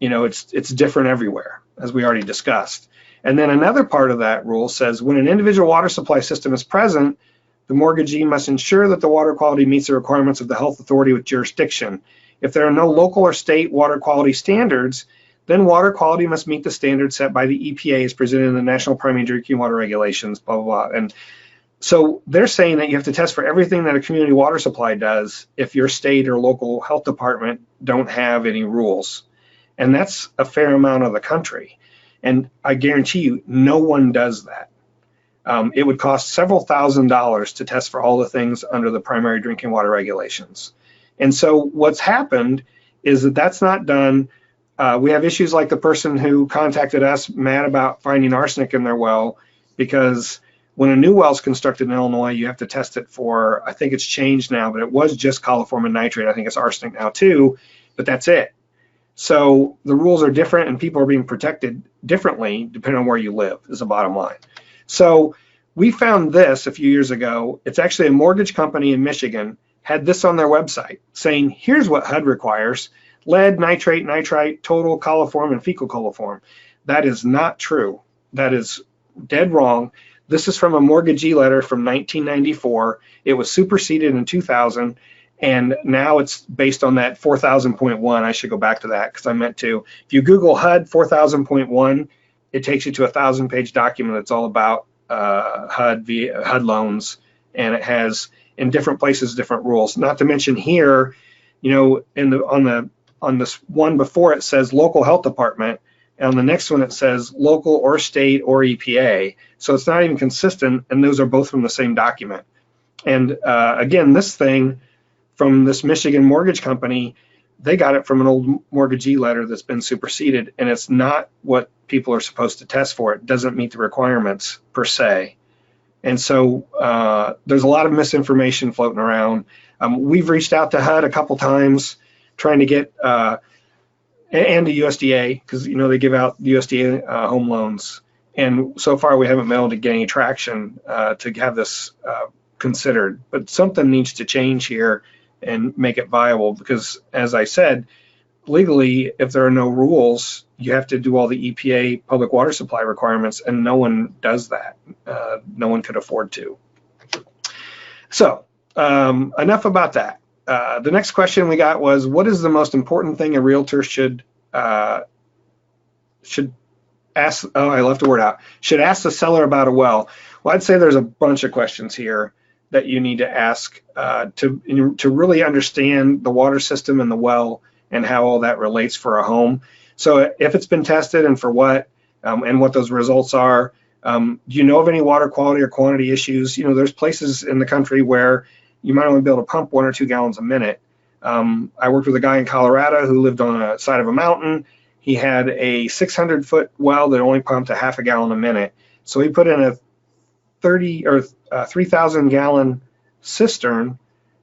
it's different everywhere, as we already discussed. And then another part of that rule says when an individual water supply system is present, the mortgagee must ensure that the water quality meets the requirements of the health authority with jurisdiction. If there are no local or state water quality standards, then water quality must meet the standards set by the EPA as presented in the National Primary Drinking Water Regulations, blah, blah, blah. And so they're saying that you have to test for everything that a community water supply does if your state or local health department don't have any rules. And that's a fair amount of the country. And I guarantee you, no one does that. It would cost several $1,000s to test for all the things under the primary drinking water regulations. And so what's happened is that that's not done. We have issues like the person who contacted us mad about finding arsenic in their well, because when a new well is constructed in Illinois, you have to test it for, I think it's changed now, but it was just coliform and nitrate. I think it's arsenic now too, but that's it. So the rules are different and people are being protected differently depending on where you live, is the bottom line. So we found this a few years ago. It's actually a mortgage company in Michigan had this on their website saying, here's what HUD requires: lead, nitrate, nitrite, total coliform, and fecal coliform. That is not true. That is dead wrong. This is from a mortgagee letter from 1994. It was superseded in 2000, and now it's based on that 4000.1. I should go back to that because I meant to. If you Google HUD 4000.1, it takes you to a 1,000-page document that's all about HUD loans, and it has in different places different rules. Not to mention here, on this one before it says local health department, and on the next one it says local or state or EPA. So it's not even consistent, and those are both from the same document. And again, this thing from this Michigan mortgage company, they got it from an old mortgagee letter that's been superseded, and it's not what people are supposed to test for. It doesn't meet the requirements per se. And so there's a lot of misinformation floating around. We've reached out to HUD a couple times trying to get, and the USDA, because they give out USDA home loans. And so far we haven't been able to get any traction to have this considered. But something needs to change here and make it viable, because as I said, legally, if there are no rules, you have to do all the EPA public water supply requirements, and no one does that. No one could afford to. So enough about that. The next question we got was, what is the most important thing a realtor should ask? Oh, I left a word out. Should ask the seller about a well. Well, I'd say there's a bunch of questions here that you need to ask to really understand the water system and the well and how all that relates for a home. So if it's been tested and for what, and what those results are. Do you know of any water quality or quantity issues? There's places in the country where you might only be able to pump 1 or 2 gallons a minute. I worked with a guy in Colorado who lived on a side of a mountain. He had a 600-foot well that only pumped a half a gallon a minute. So he put in a 3,000-gallon cistern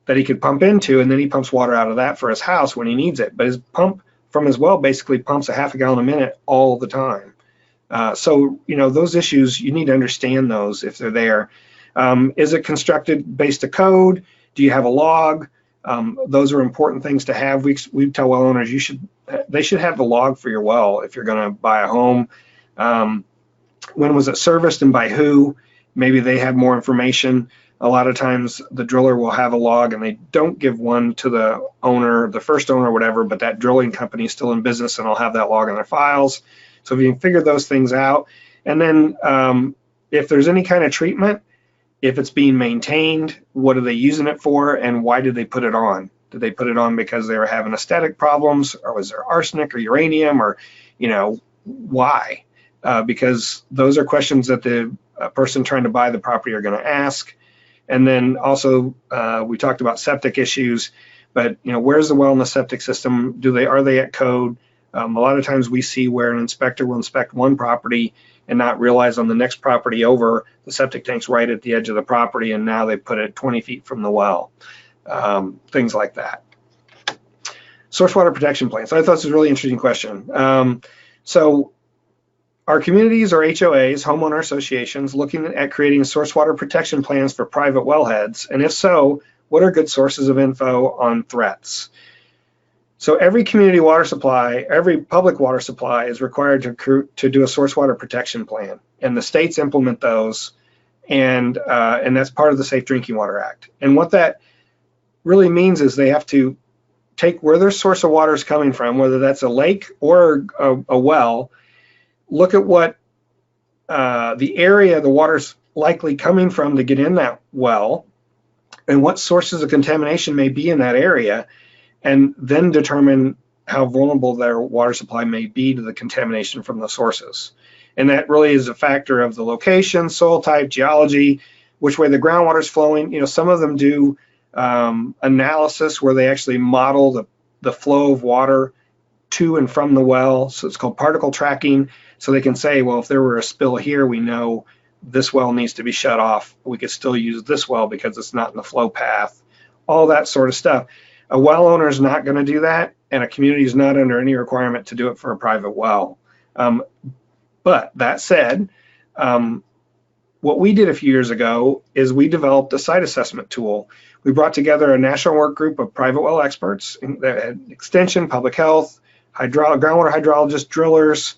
that he could pump into, and then he pumps water out of that for his house when he needs it. But his pump from his well basically pumps a half a gallon a minute all the time. So those issues, you need to understand those if they're there. Is it constructed based to code? Do you have a log? Those are important things to have. We tell well owners they should have the log for your well if you're going to buy a home. When was it serviced and by who? Maybe they have more information. A lot of times the driller will have a log, and they don't give one to the owner, the first owner or whatever, but that drilling company is still in business and will have that log in their files. So if you can figure those things out, and then if there's any kind of treatment, if it's being maintained, what are they using it for, and why did they put it on? Did they put it on because they were having aesthetic problems, or was there arsenic or uranium, or why? Because those are questions that the person trying to buy the property are going to ask. And then also we talked about septic issues, but where's the well in the septic system? Are they at code? A lot of times we see where an inspector will inspect one property and not realize on the next property over, the septic tank's right at the edge of the property, and now they put it 20 feet from the well. Things like that. Source water protection plan. So I thought this was a really interesting question. So are communities or HOAs, homeowner associations, looking at creating source water protection plans for private wellheads? And if so, what are good sources of info on threats? So every community water supply, every public water supply is required to do a source water protection plan, and the states implement those, and that's part of the Safe Drinking Water Act. And what that really means is they have to take where their source of water is coming from, whether that's a lake or a well, look at what the area the water's likely coming from to get in that well, and what sources of contamination may be in that area, and then determine how vulnerable their water supply may be to the contamination from the sources. And that really is a factor of the location, soil type, geology, which way the groundwater is flowing. You know, some of them do analysis where they actually model the flow of water to and from the well. So it's called particle tracking. So they can say, well, if there were a spill here, we know this well needs to be shut off. We could still use this well because it's not in the flow path, all that sort of stuff. A well owner is not going to do that, and a community is not under any requirement to do it for a private well. But that said, what we did a few years ago is we developed a site assessment tool. We brought together a national work group of private well experts, extension, public health, groundwater hydrologists, drillers,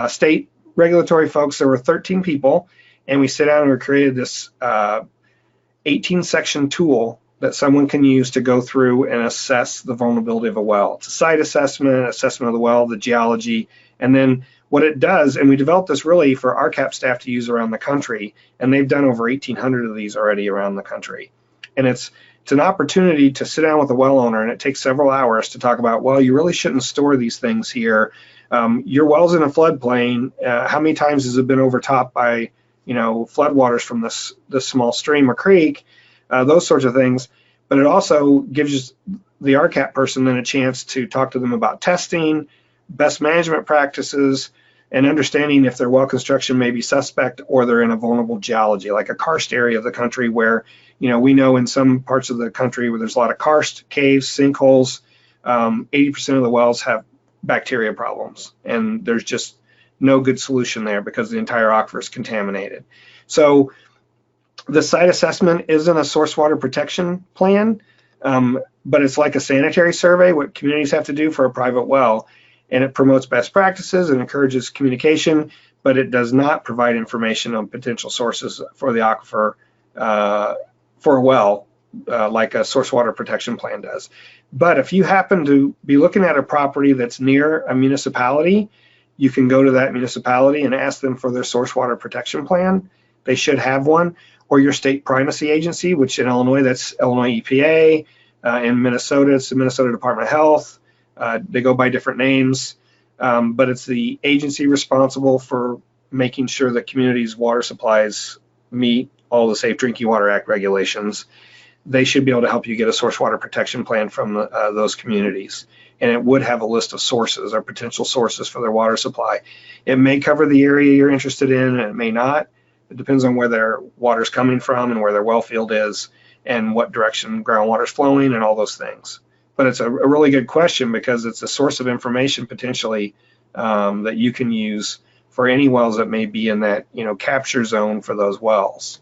state regulatory folks. There were 13 people, and we sat down and we created this 18-section tool that someone can use to go through and assess the vulnerability of a well. It's a site assessment, assessment of the well, the geology, and then what it does, and we developed this really for RCAP staff to use around the country, and they've done over 1,800 of these already around the country. And it's an opportunity to sit down with a well owner, and it takes several hours to talk about, well, you really shouldn't store these things here. Your well's in a floodplain. How many times has it been overtopped by, floodwaters from this small stream or creek? Those sorts of things. But it also gives the RCAP person then a chance to talk to them about testing, best management practices, and understanding if their well construction may be suspect or they're in a vulnerable geology, like a karst area of the country where, we know in some parts of the country where there's a lot of karst, caves, sinkholes, 80% of the wells have bacteria problems, and there's just no good solution there because the entire aquifer is contaminated. So the site assessment isn't a source water protection plan, but it's like a sanitary survey, what communities have to do for a private well. And it promotes best practices and encourages communication, but it does not provide information on potential sources for the aquifer for a well, like a source water protection plan does. But if you happen to be looking at a property that's near a municipality, you can go to that municipality and ask them for their source water protection plan. They should have one. Or your state primacy agency, which in Illinois, that's Illinois EPA. In Minnesota, it's the Minnesota Department of Health. They go by different names, but it's the agency responsible for making sure that communities' water supplies meet all the Safe Drinking Water Act regulations. They should be able to help you get a source water protection plan from those communities. And it would have a list of sources or potential sources for their water supply. It may cover the area you're interested in, and it may not. It depends on where their water's coming from and where their well field is and what direction groundwater's flowing and all those things. But it's a really good question because it's a source of information potentially that you can use for any wells that may be in that capture zone for those wells.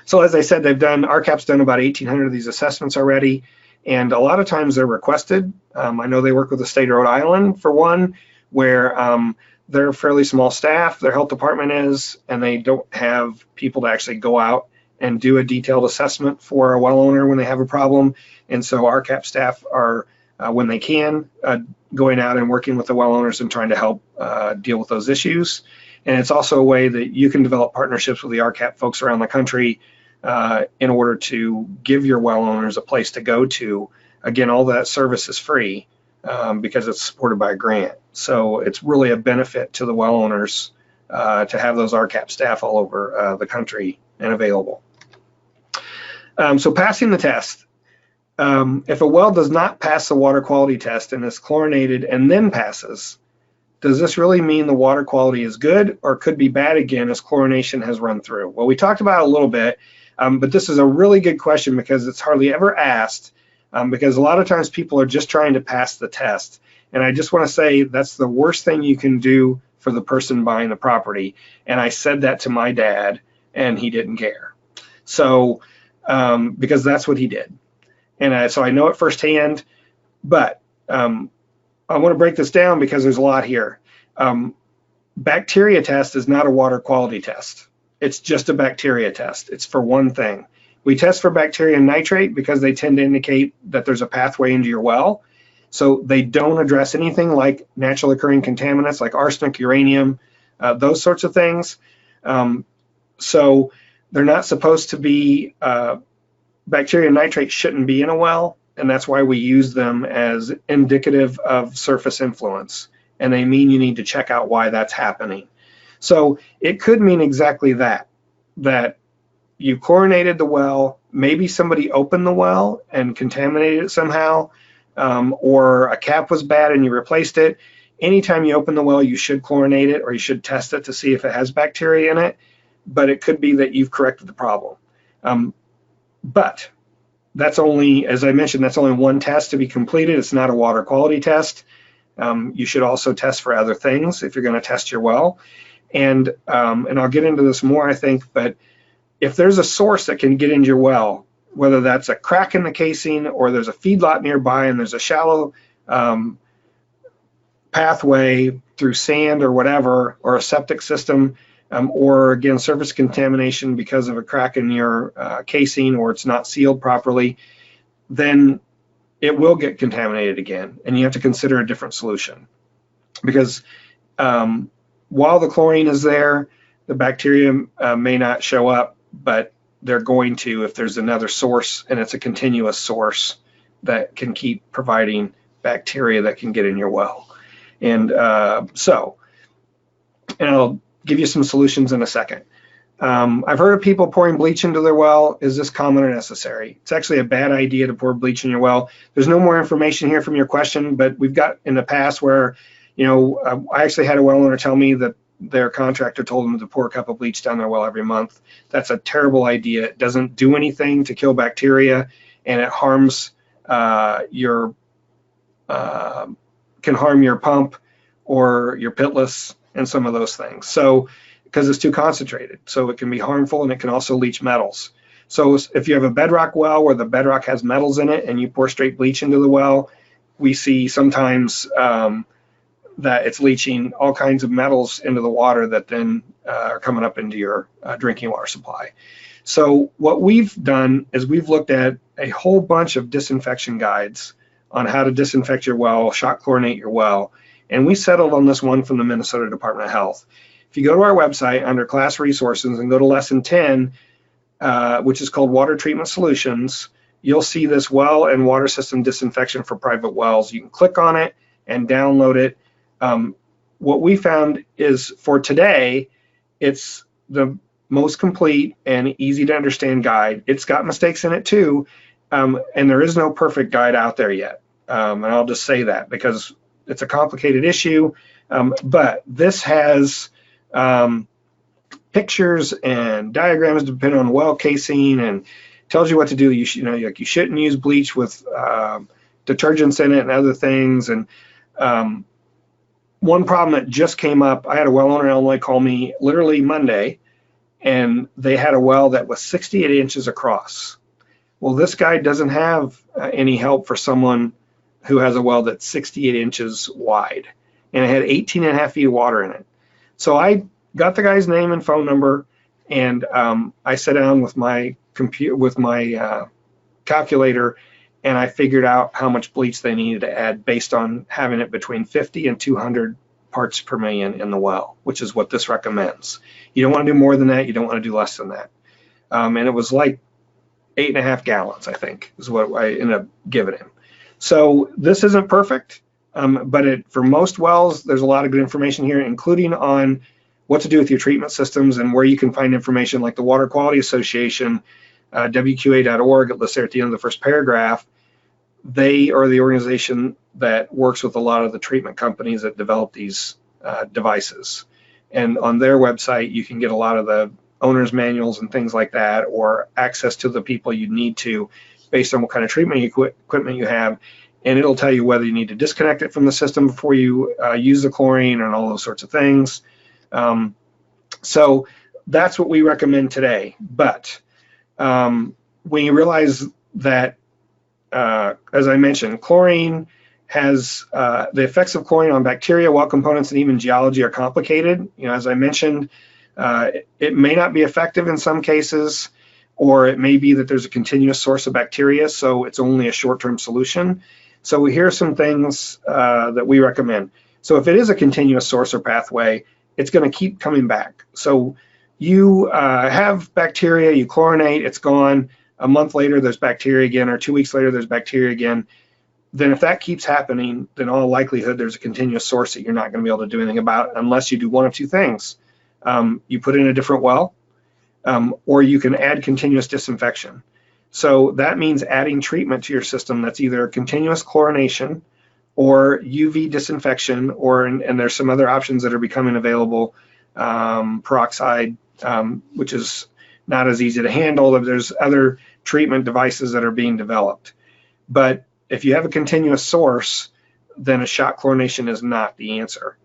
So as I said, RCAP's done about 1,800 of these assessments already, and a lot of times they're requested. I know they work with the state of Rhode Island for one, where they're a fairly small staff, their health department is, and they don't have people to actually go out and do a detailed assessment for a well owner when they have a problem. And so RCAP staff are, when they can, going out and working with the well owners and trying to help deal with those issues. And it's also a way that you can develop partnerships with the RCAP folks around the country in order to give your well owners a place to go to. Again, all that service is free because it's supported by a grant. So it's really a benefit to the well owners to have those RCAP staff all over the country and available. So passing the test. If a well does not pass the water quality test and is chlorinated and then passes, does this really mean the water quality is good or could be bad again as chlorination has run through? Well, we talked about it a little bit, but this is a really good question because it's hardly ever asked, because a lot of times people are just trying to pass the test. And I just want to say that's the worst thing you can do for the person buying the property. And I said that to my dad and he didn't care. So, because that's what he did. And so I know it firsthand, but I want to break this down because there's a lot here. Bacteria test is not a water quality test. It's just a bacteria test. It's for one thing. We test for bacteria and nitrate because they tend to indicate that there's a pathway into your well. So they don't address anything like naturally occurring contaminants like arsenic, uranium, those sorts of things. So they're not supposed to be, bacteria and nitrate shouldn't be in a well, and that's why we use them as indicative of surface influence. And they mean you need to check out why that's happening. So it could mean exactly that you chlorinated the well, maybe somebody opened the well and contaminated it somehow, or a cap was bad and you replaced it. Anytime you open the well, you should chlorinate it or you should test it to see if it has bacteria in it, but it could be that you've corrected the problem. But that's only, as I mentioned, that's only one test to be completed. It's not a water quality test. You should also test for other things if you're going to test your well. And I'll get into this more, I think, but if there's a source that can get into your well, whether that's a crack in the casing or there's a feedlot nearby and there's a shallow pathway through sand or whatever, or a septic system, or again, surface contamination because of a crack in your casing or it's not sealed properly, then it will get contaminated again. And you have to consider a different solution. Because while the chlorine is there, the bacteria may not show up, but they're going to if there's another source and it's a continuous source that can keep providing bacteria that can get in your well. And and I'll give you some solutions in a second. I've heard of people pouring bleach into their well. Is this common or necessary? It's actually a bad idea to pour bleach in your well. There's no more information here from your question, but we've got in the past where, I actually had a well owner tell me that their contractor told them to pour a cup of bleach down their well every month. That's a terrible idea. It doesn't do anything to kill bacteria, and it harms can harm your pump or your pitless and some of those things. So, because it's too concentrated, so it can be harmful and it can also leach metals. So if you have a bedrock well where the bedrock has metals in it and you pour straight bleach into the well, we see sometimes that it's leaching all kinds of metals into the water that then are coming up into your drinking water supply. So what we've done is we've looked at a whole bunch of disinfection guides on how to disinfect your well, shock chlorinate your well, and we settled on this one from the Minnesota Department of Health. If you go to our website under class resources and go to lesson 10, which is called Water Treatment Solutions, you'll see this well and water system disinfection for private wells. You can click on it and download it. What we found is for today, it's the most complete and easy to understand guide. It's got mistakes in it too, and there is no perfect guide out there yet. And I'll just say that because it's a complicated issue, but this has pictures and diagrams depending on well casing and tells you what to do. You shouldn't use bleach with detergents in it and other things. And one problem that just came up, I had a well owner in Illinois call me literally Monday, and they had a well that was 68 inches across. Well, this guide doesn't have any help for someone who has a well that's 68 inches wide, and it had 18 and a half feet of water in it. So I got the guy's name and phone number, and I sat down with my calculator, and I figured out how much bleach they needed to add based on having it between 50 and 200 parts per million in the well, which is what this recommends. You don't want to do more than that. You don't want to do less than that. And it was like 8.5 gallons, I think, is what I ended up giving him. So this isn't perfect, but for most wells, there's a lot of good information here, including on what to do with your treatment systems and where you can find information like the Water Quality Association, WQA.org. It lists there at the end of the first paragraph. they are the organization that works with a lot of the treatment companies that develop these devices. And on their website, you can get a lot of the owner's manuals and things like that, or access to the people you need to based on what kind of treatment equipment you have. And it'll tell you whether you need to disconnect it from the system before you use the chlorine and all those sorts of things. So that's what we recommend today. But when you realize that, as I mentioned, chlorine has the effects of chlorine on bacteria, well components, and even geology are complicated. As I mentioned, it may not be effective in some cases, or it may be that there's a continuous source of bacteria, so it's only a short-term solution. So here are some things that we recommend. So if it is a continuous source or pathway, it's going to keep coming back. So you have bacteria, you chlorinate, it's gone. A month later, there's bacteria again, or 2 weeks later, there's bacteria again. Then if that keeps happening, then all likelihood there's a continuous source that you're not going to be able to do anything about unless you do one of two things. You put in a different well, or you can add continuous disinfection. So that means adding treatment to your system that's either continuous chlorination or UV disinfection, and there's some other options that are becoming available, peroxide, which is not as easy to handle. There's other treatment devices that are being developed. But if you have a continuous source, then a shot chlorination is not the answer.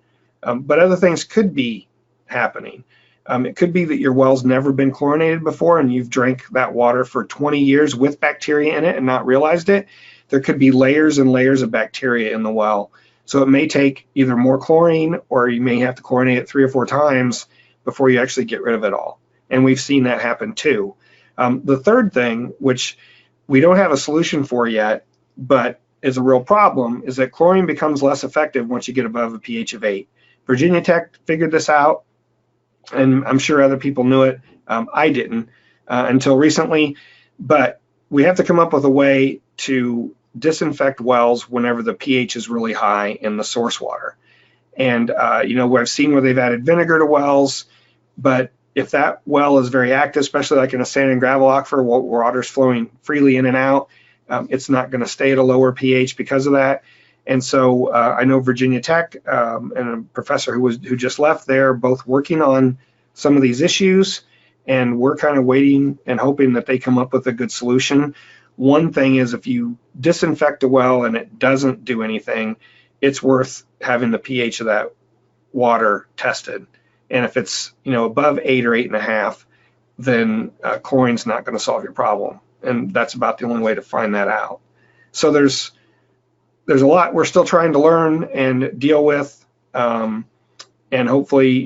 But other things could be happening. It could be that your well's never been chlorinated before and you've drank that water for 20 years with bacteria in it and not realized it. There could be layers and layers of bacteria in the well. So it may take either more chlorine, or you may have to chlorinate it 3 or 4 times before you actually get rid of it all. And we've seen that happen too. The third thing, which we don't have a solution for yet, but is a real problem, is that chlorine becomes less effective once you get above a pH of 8. Virginia Tech figured this out, and I'm sure other people knew it. I didn't until recently, but we have to come up with a way to disinfect wells whenever the pH is really high in the source water. And I've seen where they've added vinegar to wells, but if that well is very active, especially like in a sand and gravel aquifer where water's flowing freely in and out, it's not going to stay at a lower pH because of that. And so I know Virginia Tech and a professor who just left there, both working on some of these issues, and we're kind of waiting and hoping that they come up with a good solution. One thing is, if you disinfect a well and it doesn't do anything, it's worth having the pH of that water tested. And if it's above 8 or 8.5, then chlorine's not going to solve your problem. And that's about the only way to find that out. So there's a lot we're still trying to learn and deal with, and hopefully,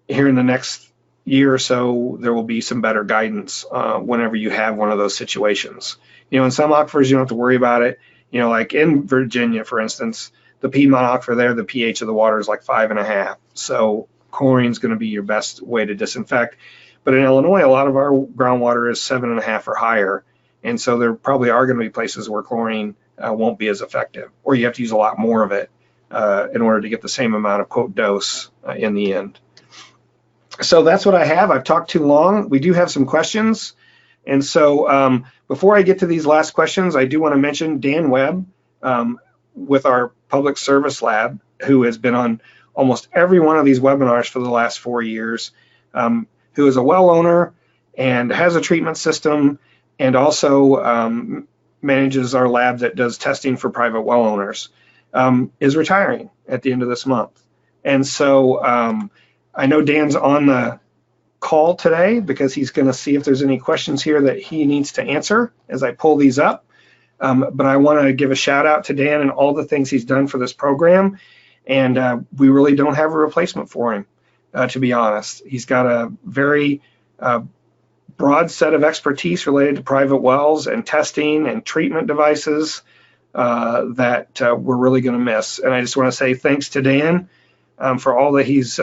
here in the next year or so, there will be some better guidance whenever you have one of those situations. In some aquifers, you don't have to worry about it. Like in Virginia, for instance, the Piedmont aquifer there, the pH of the water is like 5.5. So chlorine is going to be your best way to disinfect. But in Illinois, a lot of our groundwater is 7.5 or higher. And so there probably are going to be places where chlorine won't be as effective, or you have to use a lot more of it in order to get the same amount of quote dose in the end. So that's what I have. I've talked too long. We do have some questions. And so before I get to these last questions, I do want to mention Dan Webb with our Public Service Lab, who has been on almost every one of these webinars for the last 4 years, who is a well owner and has a treatment system, and also manages our lab that does testing for private well owners, is retiring at the end of this month. And so I know Dan's on the call today because he's going to see if there's any questions here that he needs to answer as I pull these up. But I want to give a shout out to Dan and all the things he's done for this program. And we really don't have a replacement for him, to be honest. He's got a very broad set of expertise related to private wells and testing and treatment devices that we're really going to miss. And I just want to say thanks to Dan for all that he's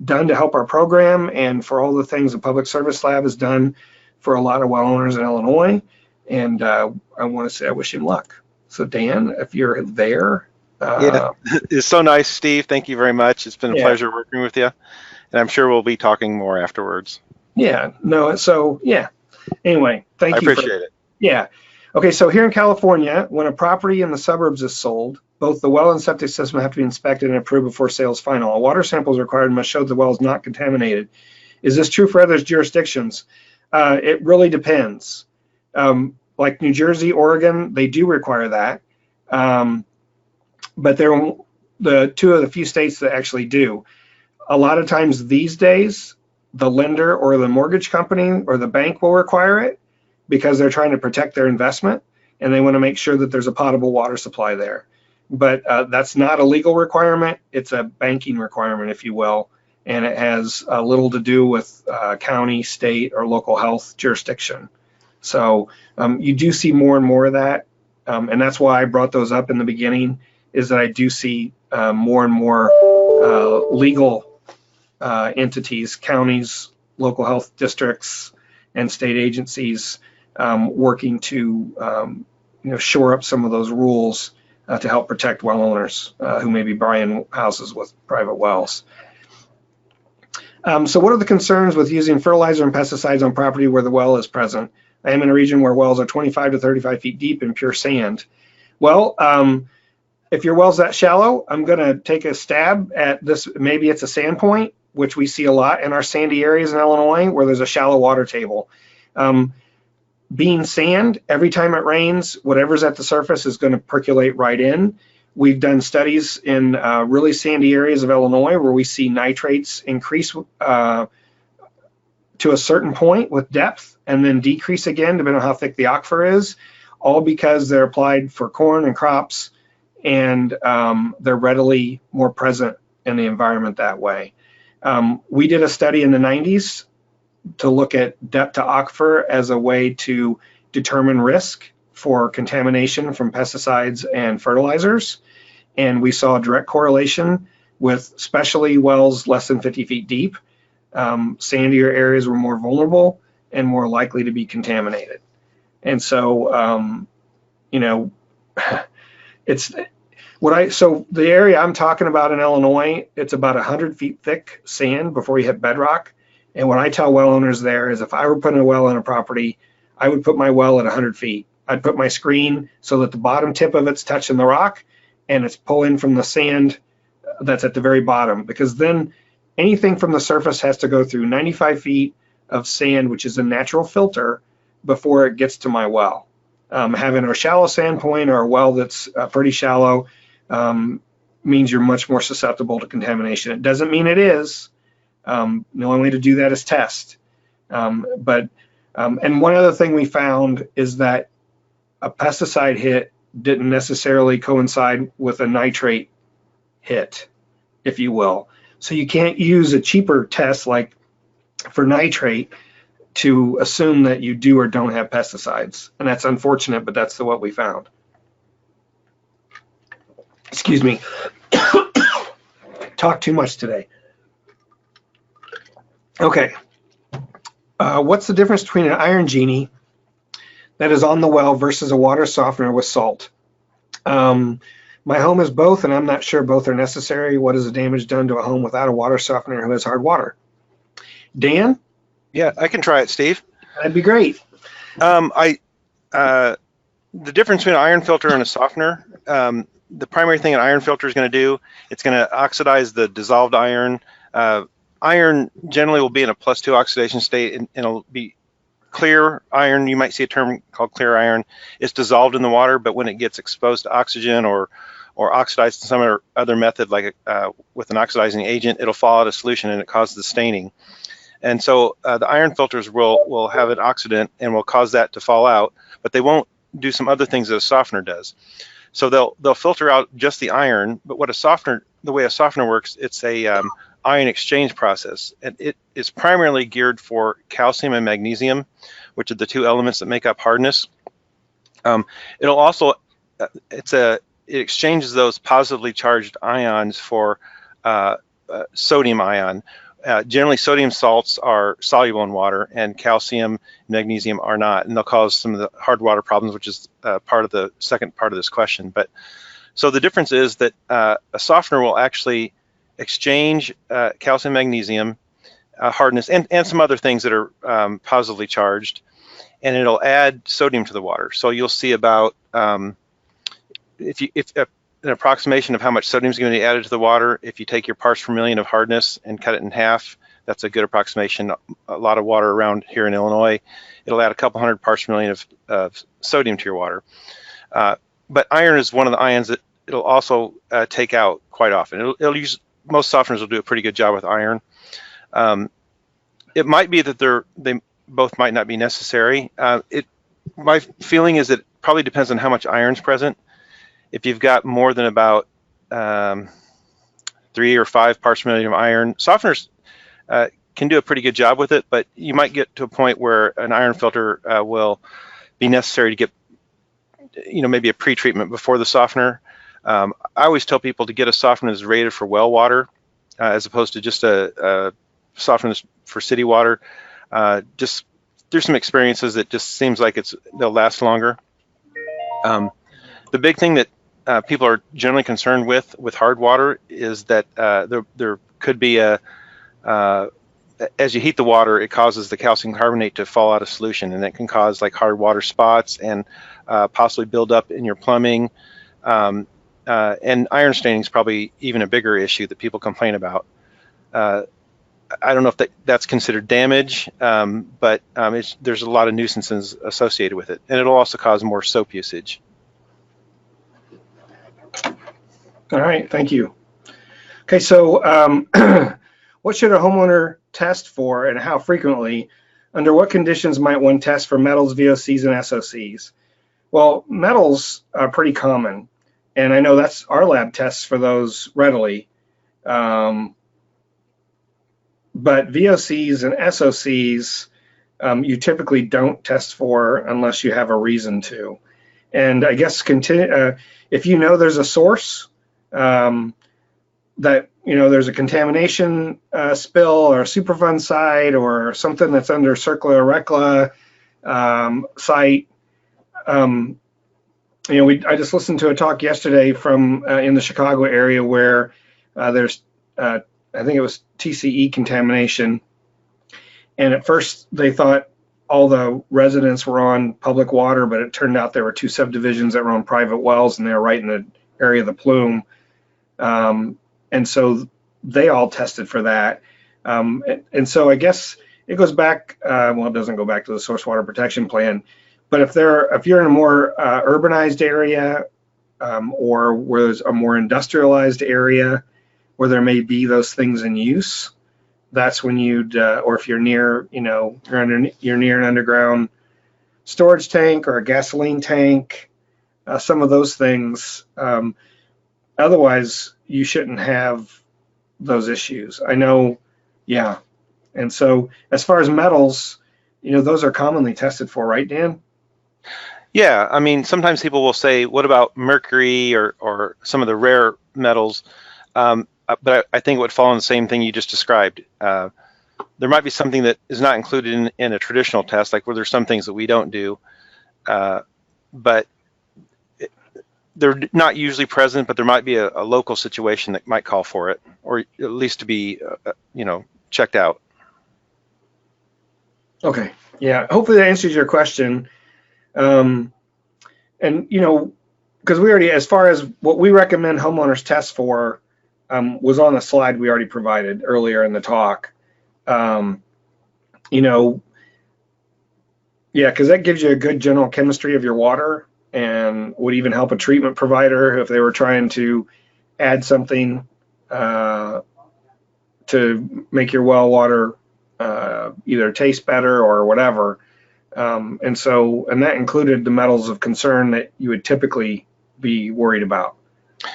done to help our program, and for all the things the Public Service Lab has done for a lot of well owners in Illinois. And I want to say I wish him luck. So Dan, if you're there. Yeah, it's so nice, Steve. Thank you very much. It's been a pleasure working with you. And I'm sure we'll be talking more afterwards. Yeah, no, so yeah. Anyway, thank you. I appreciate it. Yeah. Okay, so here in California, when a property in the suburbs is sold, both the well and septic system have to be inspected and approved before sale is final. A water sample is required and must show the well is not contaminated. Is this true for other jurisdictions? It really depends. Like New Jersey, Oregon, they do require that, but they're the two of the few states that actually do. A lot of times these days, the lender or the mortgage company or the bank will require it because they're trying to protect their investment and they want to make sure that there's a potable water supply there. But that's not a legal requirement. It's a banking requirement, if you will, and it has little to do with county, state, or local health jurisdiction. So you do see more and more of that, and that's why I brought those up in the beginning, is that I do see more and more legal entities, counties, local health districts, and state agencies working to shore up some of those rules to help protect well owners who may be buying houses with private wells. So what are the concerns with using fertilizer and pesticides on property where the well is present? I am in a region where wells are 25 to 35 feet deep in pure sand. Well, if your well's that shallow, I'm going to take a stab at this. Maybe it's a sand point, which we see a lot in our sandy areas in Illinois where there's a shallow water table. Being sand, every time it rains, whatever's at the surface is going to percolate right in. We've done studies in really sandy areas of Illinois where we see nitrates increase to a certain point with depth and then decrease again depending on how thick the aquifer is, all because they're applied for corn and crops, and they're readily more present in the environment that way. We did a study in the 90s to look at depth to aquifer as a way to determine risk for contamination from pesticides and fertilizers. And we saw a direct correlation with especially wells less than 50 feet deep. Sandier areas were more vulnerable and more likely to be contaminated. And so, so the area I'm talking about in Illinois, it's about 100 feet thick sand before you hit bedrock. And what I tell well owners there is if I were putting a well on a property, I would put my well at 100 feet. I'd put my screen so that the bottom tip of it's touching the rock and it's pulling from the sand that's at the very bottom, because then anything from the surface has to go through 95 feet of sand, which is a natural filter, before it gets to my well. Having a shallow sand point or a well that's pretty shallow means you're much more susceptible to contamination. It doesn't mean it is. The only way to do that is test. And one other thing we found is that a pesticide hit didn't necessarily coincide with a nitrate hit, if you will. So you can't use a cheaper test like for nitrate to assume that you do or don't have pesticides. And that's unfortunate, but that's what we found. Excuse me. Talk too much today. Okay. What's the difference between an iron genie that is on the well versus a water softener with salt? My home is both, and I'm not sure both are necessary. What is the damage done to a home without a water softener who has hard water? Dan? Yeah, I can try it, Steve. That'd be great. The difference between an iron filter and a softener, the primary thing an iron filter is going to do, it's going to oxidize the dissolved iron. Iron generally will be in a +2 oxidation state, and it'll be clear iron. You might see a term called clear iron. It's dissolved in the water, but when it gets exposed to oxygen or oxidized in some other method, like with an oxidizing agent, it'll fall out of solution and it causes the staining. And so the iron filters will have an oxidant and will cause that to fall out, but they won't do some other things that a softener does. So they'll filter out just the iron, but the way a softener works, it's a ion exchange process, and it is primarily geared for calcium and magnesium, which are the two elements that make up hardness. It'll also it exchanges those positively charged ions for sodium ion. Generally, sodium salts are soluble in water, and calcium and magnesium are not, and they'll cause some of the hard water problems, which is part of the second part of this question. But so the difference is that a softener will actually exchange calcium, magnesium, hardness, and some other things that are positively charged, and it'll add sodium to the water. So you'll see about if an approximation of how much sodium is going to be added to the water. If you take your parts per million of hardness and cut it in half, that's a good approximation. A lot of water around here in Illinois, it'll add a couple hundred parts per million of sodium to your water. But iron is one of the ions that it'll also take out quite often. It'll use, most softeners will do a pretty good job with iron. It might be that they both might not be necessary. My feeling is that it probably depends on how much iron's present. If you've got more than about 3 or 5 parts per million of iron, softeners can do a pretty good job with it, but you might get to a point where an iron filter will be necessary to get, maybe a pre-treatment before the softener. I always tell people to get a softener that's rated for well water as opposed to just a softener that's for city water. Just there's some experiences that just seems like they'll last longer. The big thing that people are generally concerned with hard water is that there could be as you heat the water, it causes the calcium carbonate to fall out of solution, and that can cause like hard water spots and possibly build up in your plumbing. And iron staining is probably even a bigger issue that people complain about. I don't know if that's considered damage, but there's a lot of nuisances associated with it, and it'll also cause more soap usage. All right, thank you. Okay, so what should a homeowner test for and how frequently? Under what conditions might one test for metals, VOCs, and SOCs? Well, metals are pretty common, and I know that's our lab tests for those readily. But VOCs and SOCs, you typically don't test for unless you have a reason to. And I guess if you know there's a source, that there's a contamination spill or a Superfund site or something that's under CERCLA or RECLA site. I just listened to a talk yesterday from in the Chicago area where there's I think it was TCE contamination, and at first they thought all the residents were on public water, but it turned out there were 2 subdivisions that were on private wells, and they were right in the area of the plume. And so they all tested for that. And so I guess it goes back, well, it doesn't go back to the source water protection plan, but if you're in a more urbanized area or where there's a more industrialized area where there may be those things in use, that's when you'd, or if you're near, you're near an underground storage tank or a gasoline tank, some of those things. Otherwise, you shouldn't have those issues. I know, yeah. And so as far as metals, those are commonly tested for, right, Dan? Yeah, I mean, sometimes people will say, what about mercury or some of the rare metals? But I think it would fall in the same thing you just described. There might be something that is not included in a traditional test, like where there's some things that we don't do, but they're not usually present, but there might be a local situation that might call for it, or at least to be, checked out. Okay, yeah, hopefully that answers your question. And, because we already, as far as what we recommend homeowners test for, was on the slide we already provided earlier in the talk. Yeah, because that gives you a good general chemistry of your water and would even help a treatment provider if they were trying to add something to make your well water either taste better or whatever. And that included the metals of concern that you would typically be worried about.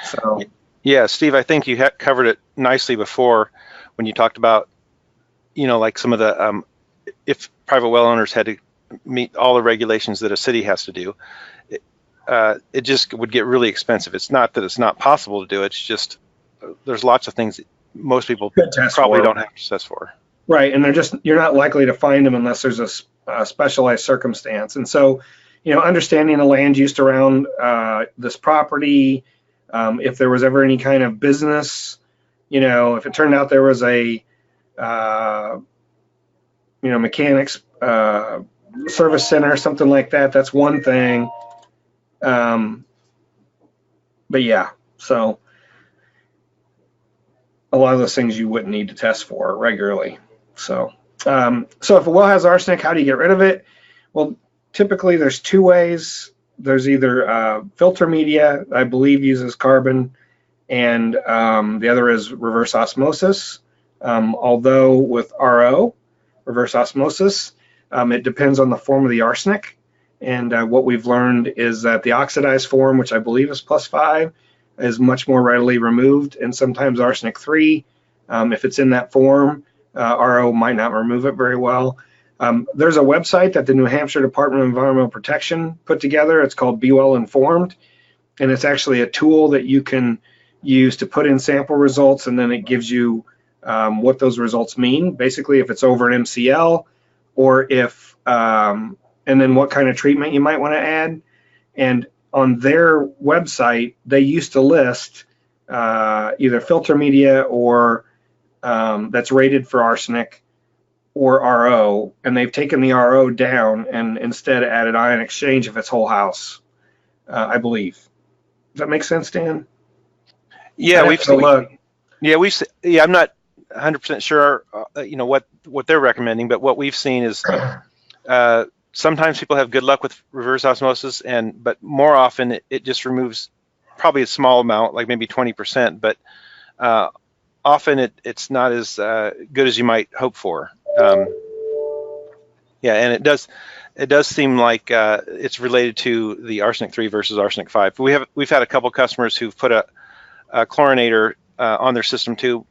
So. Yeah, Steve, I think you covered it nicely before when you talked about, like some of the, if private well owners had to meet all the regulations that a city has to do, it just would get really expensive. It's not that it's not possible to do. It's just there's lots of things that most people probably don't have to test for. Right, and you're not likely to find them unless there's a specialized circumstance. And so, understanding the land use around this property, if there was ever any kind of business, if it turned out there was a, mechanics service center, something like that. That's one thing. But yeah, so a lot of those things you wouldn't need to test for regularly. So if a well has arsenic, how do you get rid of it? Well, typically there's two ways. There's either filter media, I believe uses carbon, and the other is reverse osmosis. Although with RO, reverse osmosis, it depends on the form of the arsenic. And what we've learned is that the oxidized form, which I believe is +5, is much more readily removed. And sometimes arsenic 3, if it's in that form, RO might not remove it very well. There's a website that the New Hampshire Department of Environmental Protection put together. It's called Be Well Informed. And it's actually a tool that you can use to put in sample results, and then it gives you what those results mean. Basically, if it's over an MCL, or if and then what kind of treatment you might want to add. And on their website, they used to list either filter media or that's rated for arsenic or RO, and they've taken the RO down and instead added ion exchange if it's whole house, I believe. Does that make sense, Dan? Yeah, I'm not 100% sure, what they're recommending, but what we've seen is sometimes people have good luck with reverse osmosis, but more often it just removes probably a small amount, like maybe 20%, but often it's not as good as you might hope for. And it does seem like it's related to the arsenic 3 versus arsenic 5. We've had a couple customers who've put a chlorinator on their system too,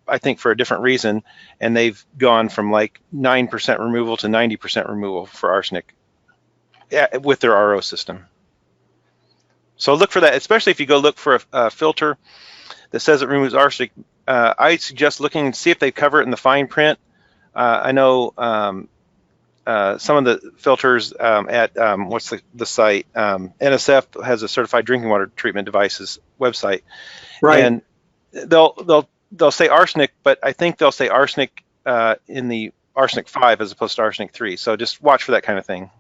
I think for a different reason, and they've gone from like 9% removal to 90% removal for arsenic with their RO system. So look for that, especially if you go look for a filter that says it removes arsenic. I suggest looking and see if they cover it in the fine print. I know some of the filters at what's the site? NSF has a certified drinking water treatment devices website, right? And they'll say arsenic, but I think they'll say arsenic in the arsenic 5 as opposed to arsenic 3. So just watch for that kind of thing.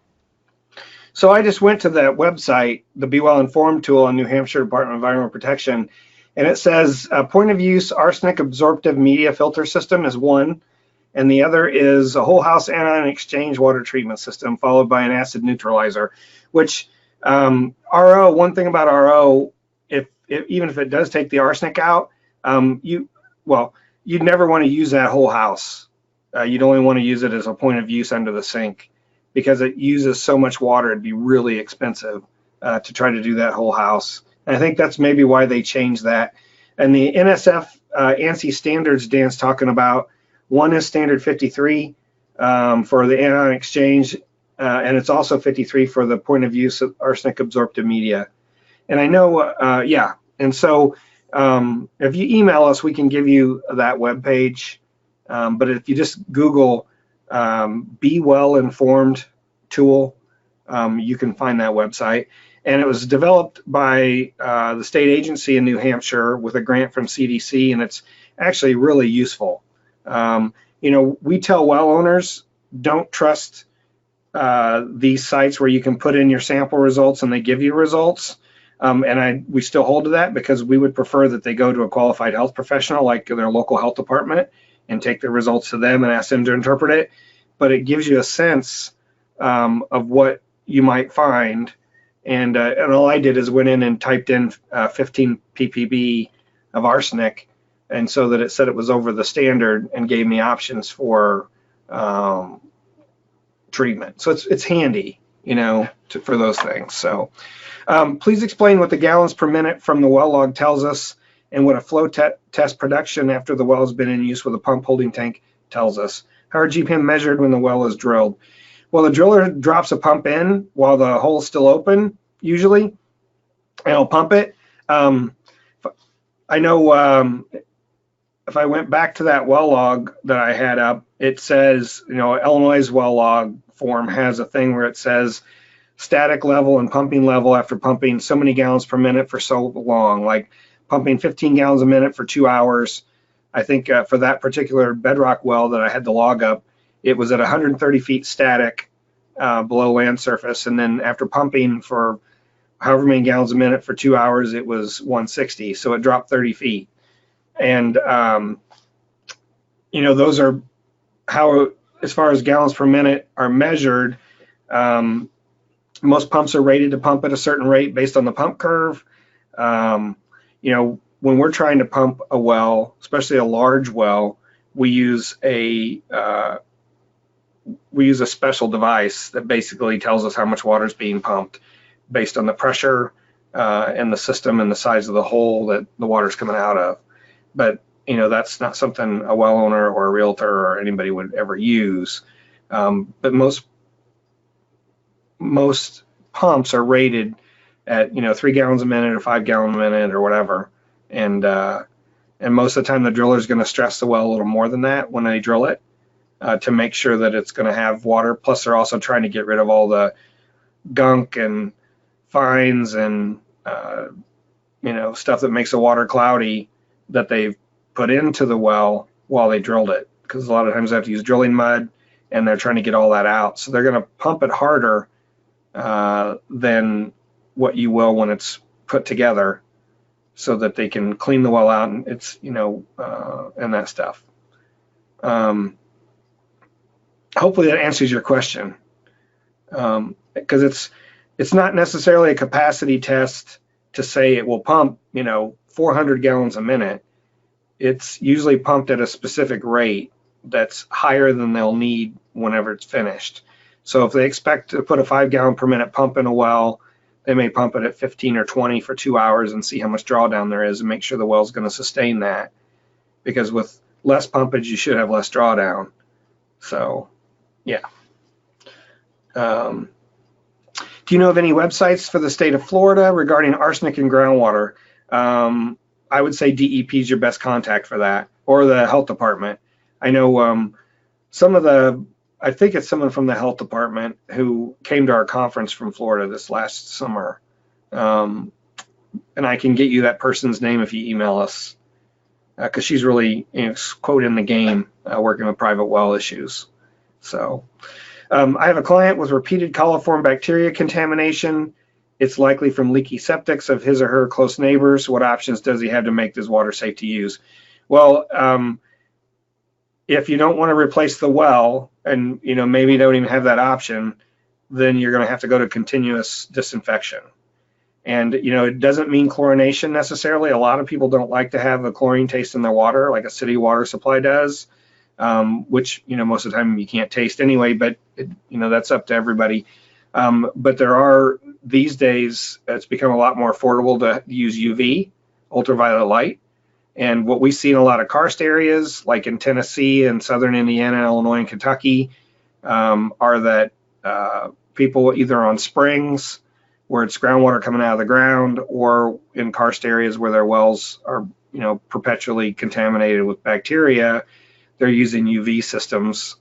So I just went to that website, the Be Well Informed tool on New Hampshire Department of Environmental Protection, and it says point of use arsenic absorptive media filter system is one, and the other is a whole house anion exchange water treatment system followed by an acid neutralizer, which RO, one thing about RO, even if it does take the arsenic out, you'd never want to use that whole house. You'd only want to use it as a point of use under the sink, because it uses so much water. It'd be really expensive to try to do that whole house. And I think that's maybe why they changed that. And the NSF ANSI standards Dan's talking about, one is standard 53 for the anion exchange, and it's also 53 for the point of use of arsenic absorptive media. And I know, and so if you email us, we can give you that webpage. But if you just Google Be Well Informed tool, you can find that website. And it was developed by the state agency in New Hampshire with a grant from CDC, and it's actually really useful. We tell well owners, don't trust these sites where you can put in your sample results and they give you results. We still hold to that, because we would prefer that they go to a qualified health professional like their local health department and take the results to them and ask them to interpret it. But it gives you a sense of what you might find. And all I did is went in and typed in 15 ppb of arsenic, and so that it said it was over the standard and gave me options for treatment. So it's handy, for those things. So please explain what the gallons per minute from the well log tells us, and what a flow test production after the well has been in use with a pump holding tank tells us. How are GPM measured when the well is drilled? Well, the driller drops a pump in while the hole's still open, usually, and it'll pump it. I know if I went back to that well log that I had up, it says, Illinois' well log form has a thing where it says static level and pumping level after pumping so many gallons per minute for so long, like pumping 15 gallons a minute for 2 hours. I think for that particular Bedrock well that I had the log up, it was at 130 feet static below land surface, and then after pumping for however many gallons a minute for 2 hours, it was 160. So it dropped 30 feet. And, those are how, as far as gallons per minute are measured. Most pumps are rated to pump at a certain rate based on the pump curve. When we're trying to pump a well, especially a large well, we use a special device that basically tells us how much water is being pumped based on the pressure and the system and the size of the hole that the water's coming out of. But that's not something a well owner or a realtor or anybody would ever use. But most pumps are rated at 3 gallons a minute or 5 gallons a minute or whatever, and most of the time the driller is going to stress the well a little more than that when they drill it to make sure that it's going to have water. Plus, they're also trying to get rid of all the gunk and fines and stuff that makes the water cloudy that they've put into the well while they drilled it, because a lot of times they have to use drilling mud and they're trying to get all that out. So they're going to pump it harder than what you will when it's put together, so that they can clean the well out and it's and that stuff. Hopefully that answers your question, because it's not necessarily a capacity test to say it will pump 400 gallons a minute. It's usually pumped at a specific rate that's higher than they'll need whenever it's finished. So if they expect to put a 5 gallon per minute pump in a well, they may pump it at 15 or 20 for 2 hours and see how much drawdown there is and make sure the well's going to sustain that. Because with less pumpage, you should have less drawdown. So, yeah. Do you know of any websites for the state of Florida regarding arsenic in groundwater? I would say DEP is your best contact for that, or the health department. I know I think it's someone from the health department who came to our conference from Florida this last summer. And I can get you that person's name if you email us, because she's really, quote, in the game, working with private well issues. So I have a client with repeated coliform bacteria contamination. It's likely from leaky septics of his or her close neighbors. What options does he have to make this water safe to use? Well, if you don't want to replace the well, and maybe you don't even have that option, then you're going to have to go to continuous disinfection. And it doesn't mean chlorination necessarily. A lot of people don't like to have a chlorine taste in their water, like a city water supply does, which most of the time you can't taste anyway. But that's up to everybody. But there are, these days, it's become a lot more affordable to use UV, ultraviolet light. And what we see in a lot of karst areas, like in Tennessee and southern Indiana, Illinois, and Kentucky, are that people either on springs where it's groundwater coming out of the ground, or in karst areas where their wells are perpetually contaminated with bacteria, they're using UV systems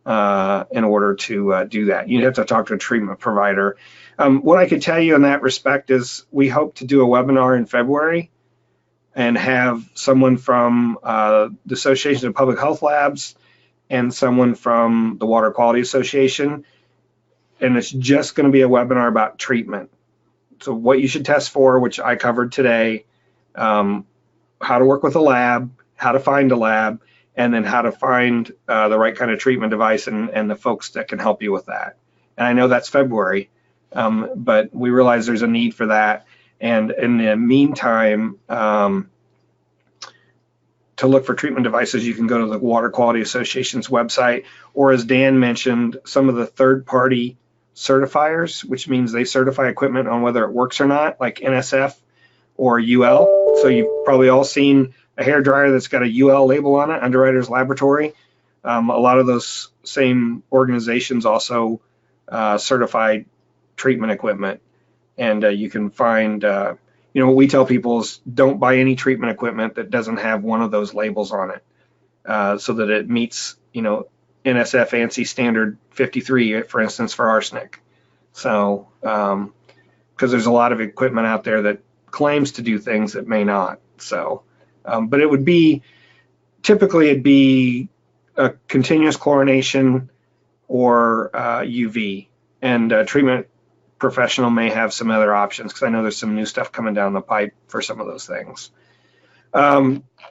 in order to do that. You'd have to talk to a treatment provider. What I could tell you in that respect is we hope to do a webinar in February and have someone from the Association of Public Health Labs and someone from the Water Quality Association. And it's just going to be a webinar about treatment. So what you should test for, which I covered today, how to work with a lab, how to find a lab, and then how to find the right kind of treatment device and the folks that can help you with that. And I know that's February, but we realize there's a need for that. And in the meantime, to look for treatment devices, you can go to the Water Quality Association's website, or as Dan mentioned, some of the third-party certifiers, which means they certify equipment on whether it works or not, like NSF or UL. So you've probably all seen a hairdryer that's got a UL label on it, Underwriters Laboratory. A lot of those same organizations also certify treatment equipment. And you can find, what we tell people is don't buy any treatment equipment that doesn't have one of those labels on it, so that it meets, NSF ANSI standard 53, for instance, for arsenic. So, because there's a lot of equipment out there that claims to do things that may not. So, but it would be, typically it'd be a continuous chlorination or UV and treatment professional may have some other options, because I know there's some new stuff coming down the pipe for some of those things.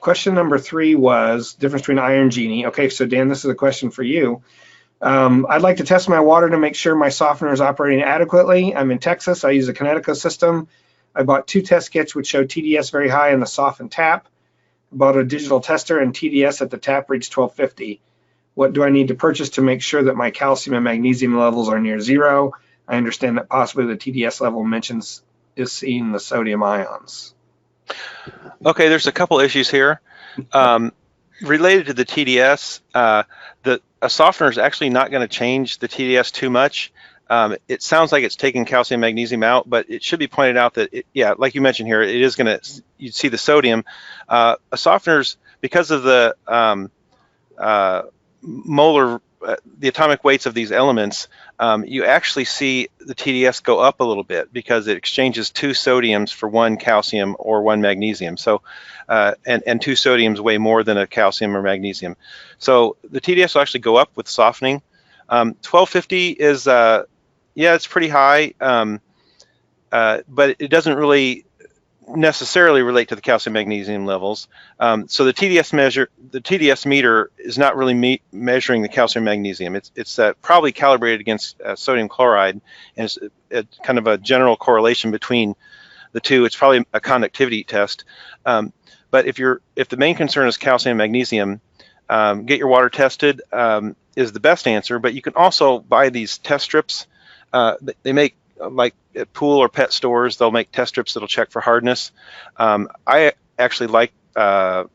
Question number 3 was difference between iron genie. Okay, so Dan, this is a question for you. I'd like to test my water to make sure my softener is operating adequately. I'm in Texas. I use a Connecticut system. I bought 2 test kits which showed TDS very high in the softened tap. I bought a digital tester and TDS at the tap reached 1250. What do I need to purchase to make sure that my calcium and magnesium levels are near 0? I understand that possibly the TDS level mentions is seeing the sodium ions. Okay, there's a couple issues here. Related to the TDS, a softener is actually not going to change the TDS too much. It sounds like it's taking calcium and magnesium out, but it should be pointed out that, yeah, like you mentioned here, it is going to, you see the sodium. A softener's, because of the molar, the atomic weights of these elements, you actually see the TDS go up a little bit because it exchanges 2 sodiums for 1 calcium or 1 magnesium. So, and 2 sodiums weigh more than a calcium or magnesium. So the TDS will actually go up with softening. 1250 is, yeah, it's pretty high, but it doesn't really necessarily relate to the calcium magnesium levels. So the TDS meter is not really measuring the calcium magnesium. It's probably calibrated against sodium chloride, and it's kind of a general correlation between the two. It's probably a conductivity test. But if the main concern is calcium and magnesium, get your water tested is the best answer. But you can also buy these test strips. They make, like at pool or pet stores, they'll make test strips that'll check for hardness. I actually like the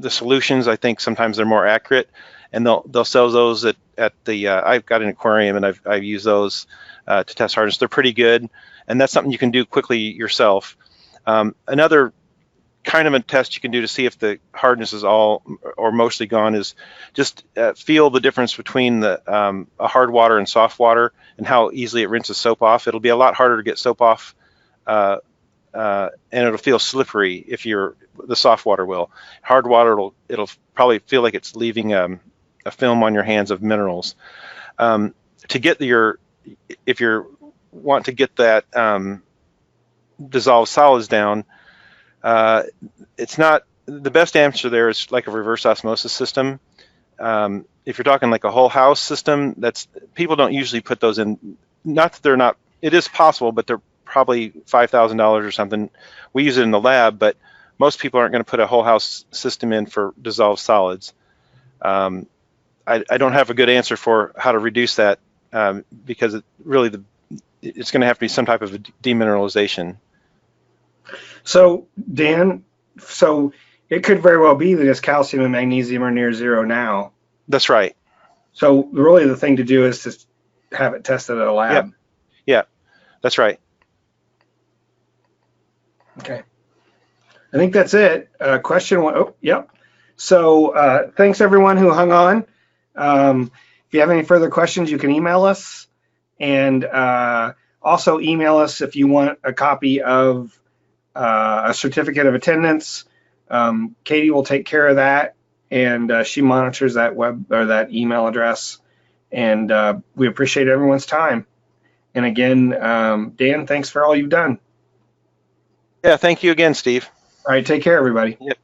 solutions. I think sometimes they're more accurate, and they'll sell those at the. I've got an aquarium, and I've used those to test hardness. They're pretty good, and that's something you can do quickly yourself. Another kind of a test you can do to see if the hardness is all or mostly gone is just feel the difference between the a hard water and soft water and how easily it rinses soap off. It'll be a lot harder to get soap off, and it'll feel slippery if the soft water will. Hard water, it'll probably feel like it's leaving a film on your hands of minerals. To get if you want to get that dissolved solids down, it's not the best answer. There is like a reverse osmosis system. If you're talking like a whole house system, people don't usually put those in. Not that they're not. It is possible, but they're probably $5,000 or something. We use it in the lab, but most people aren't going to put a whole house system in for dissolved solids. I don't have a good answer for how to reduce that because it's going to have to be some type of a demineralization. So Dan, it could very well be that his calcium and magnesium are near 0 now. That's right. So really the thing to do is to have it tested at a lab. Yeah, that's right. Okay. I think that's it. Question 1. Oh, yep. So thanks everyone who hung on. If you have any further questions, you can email us, and also email us if you want a copy of a certificate of attendance. Katie will take care of that, and she monitors that that email address. And we appreciate everyone's time. And again, Dan, thanks for all you've done. Yeah, thank you again, Steve. All right, take care, everybody. Yep.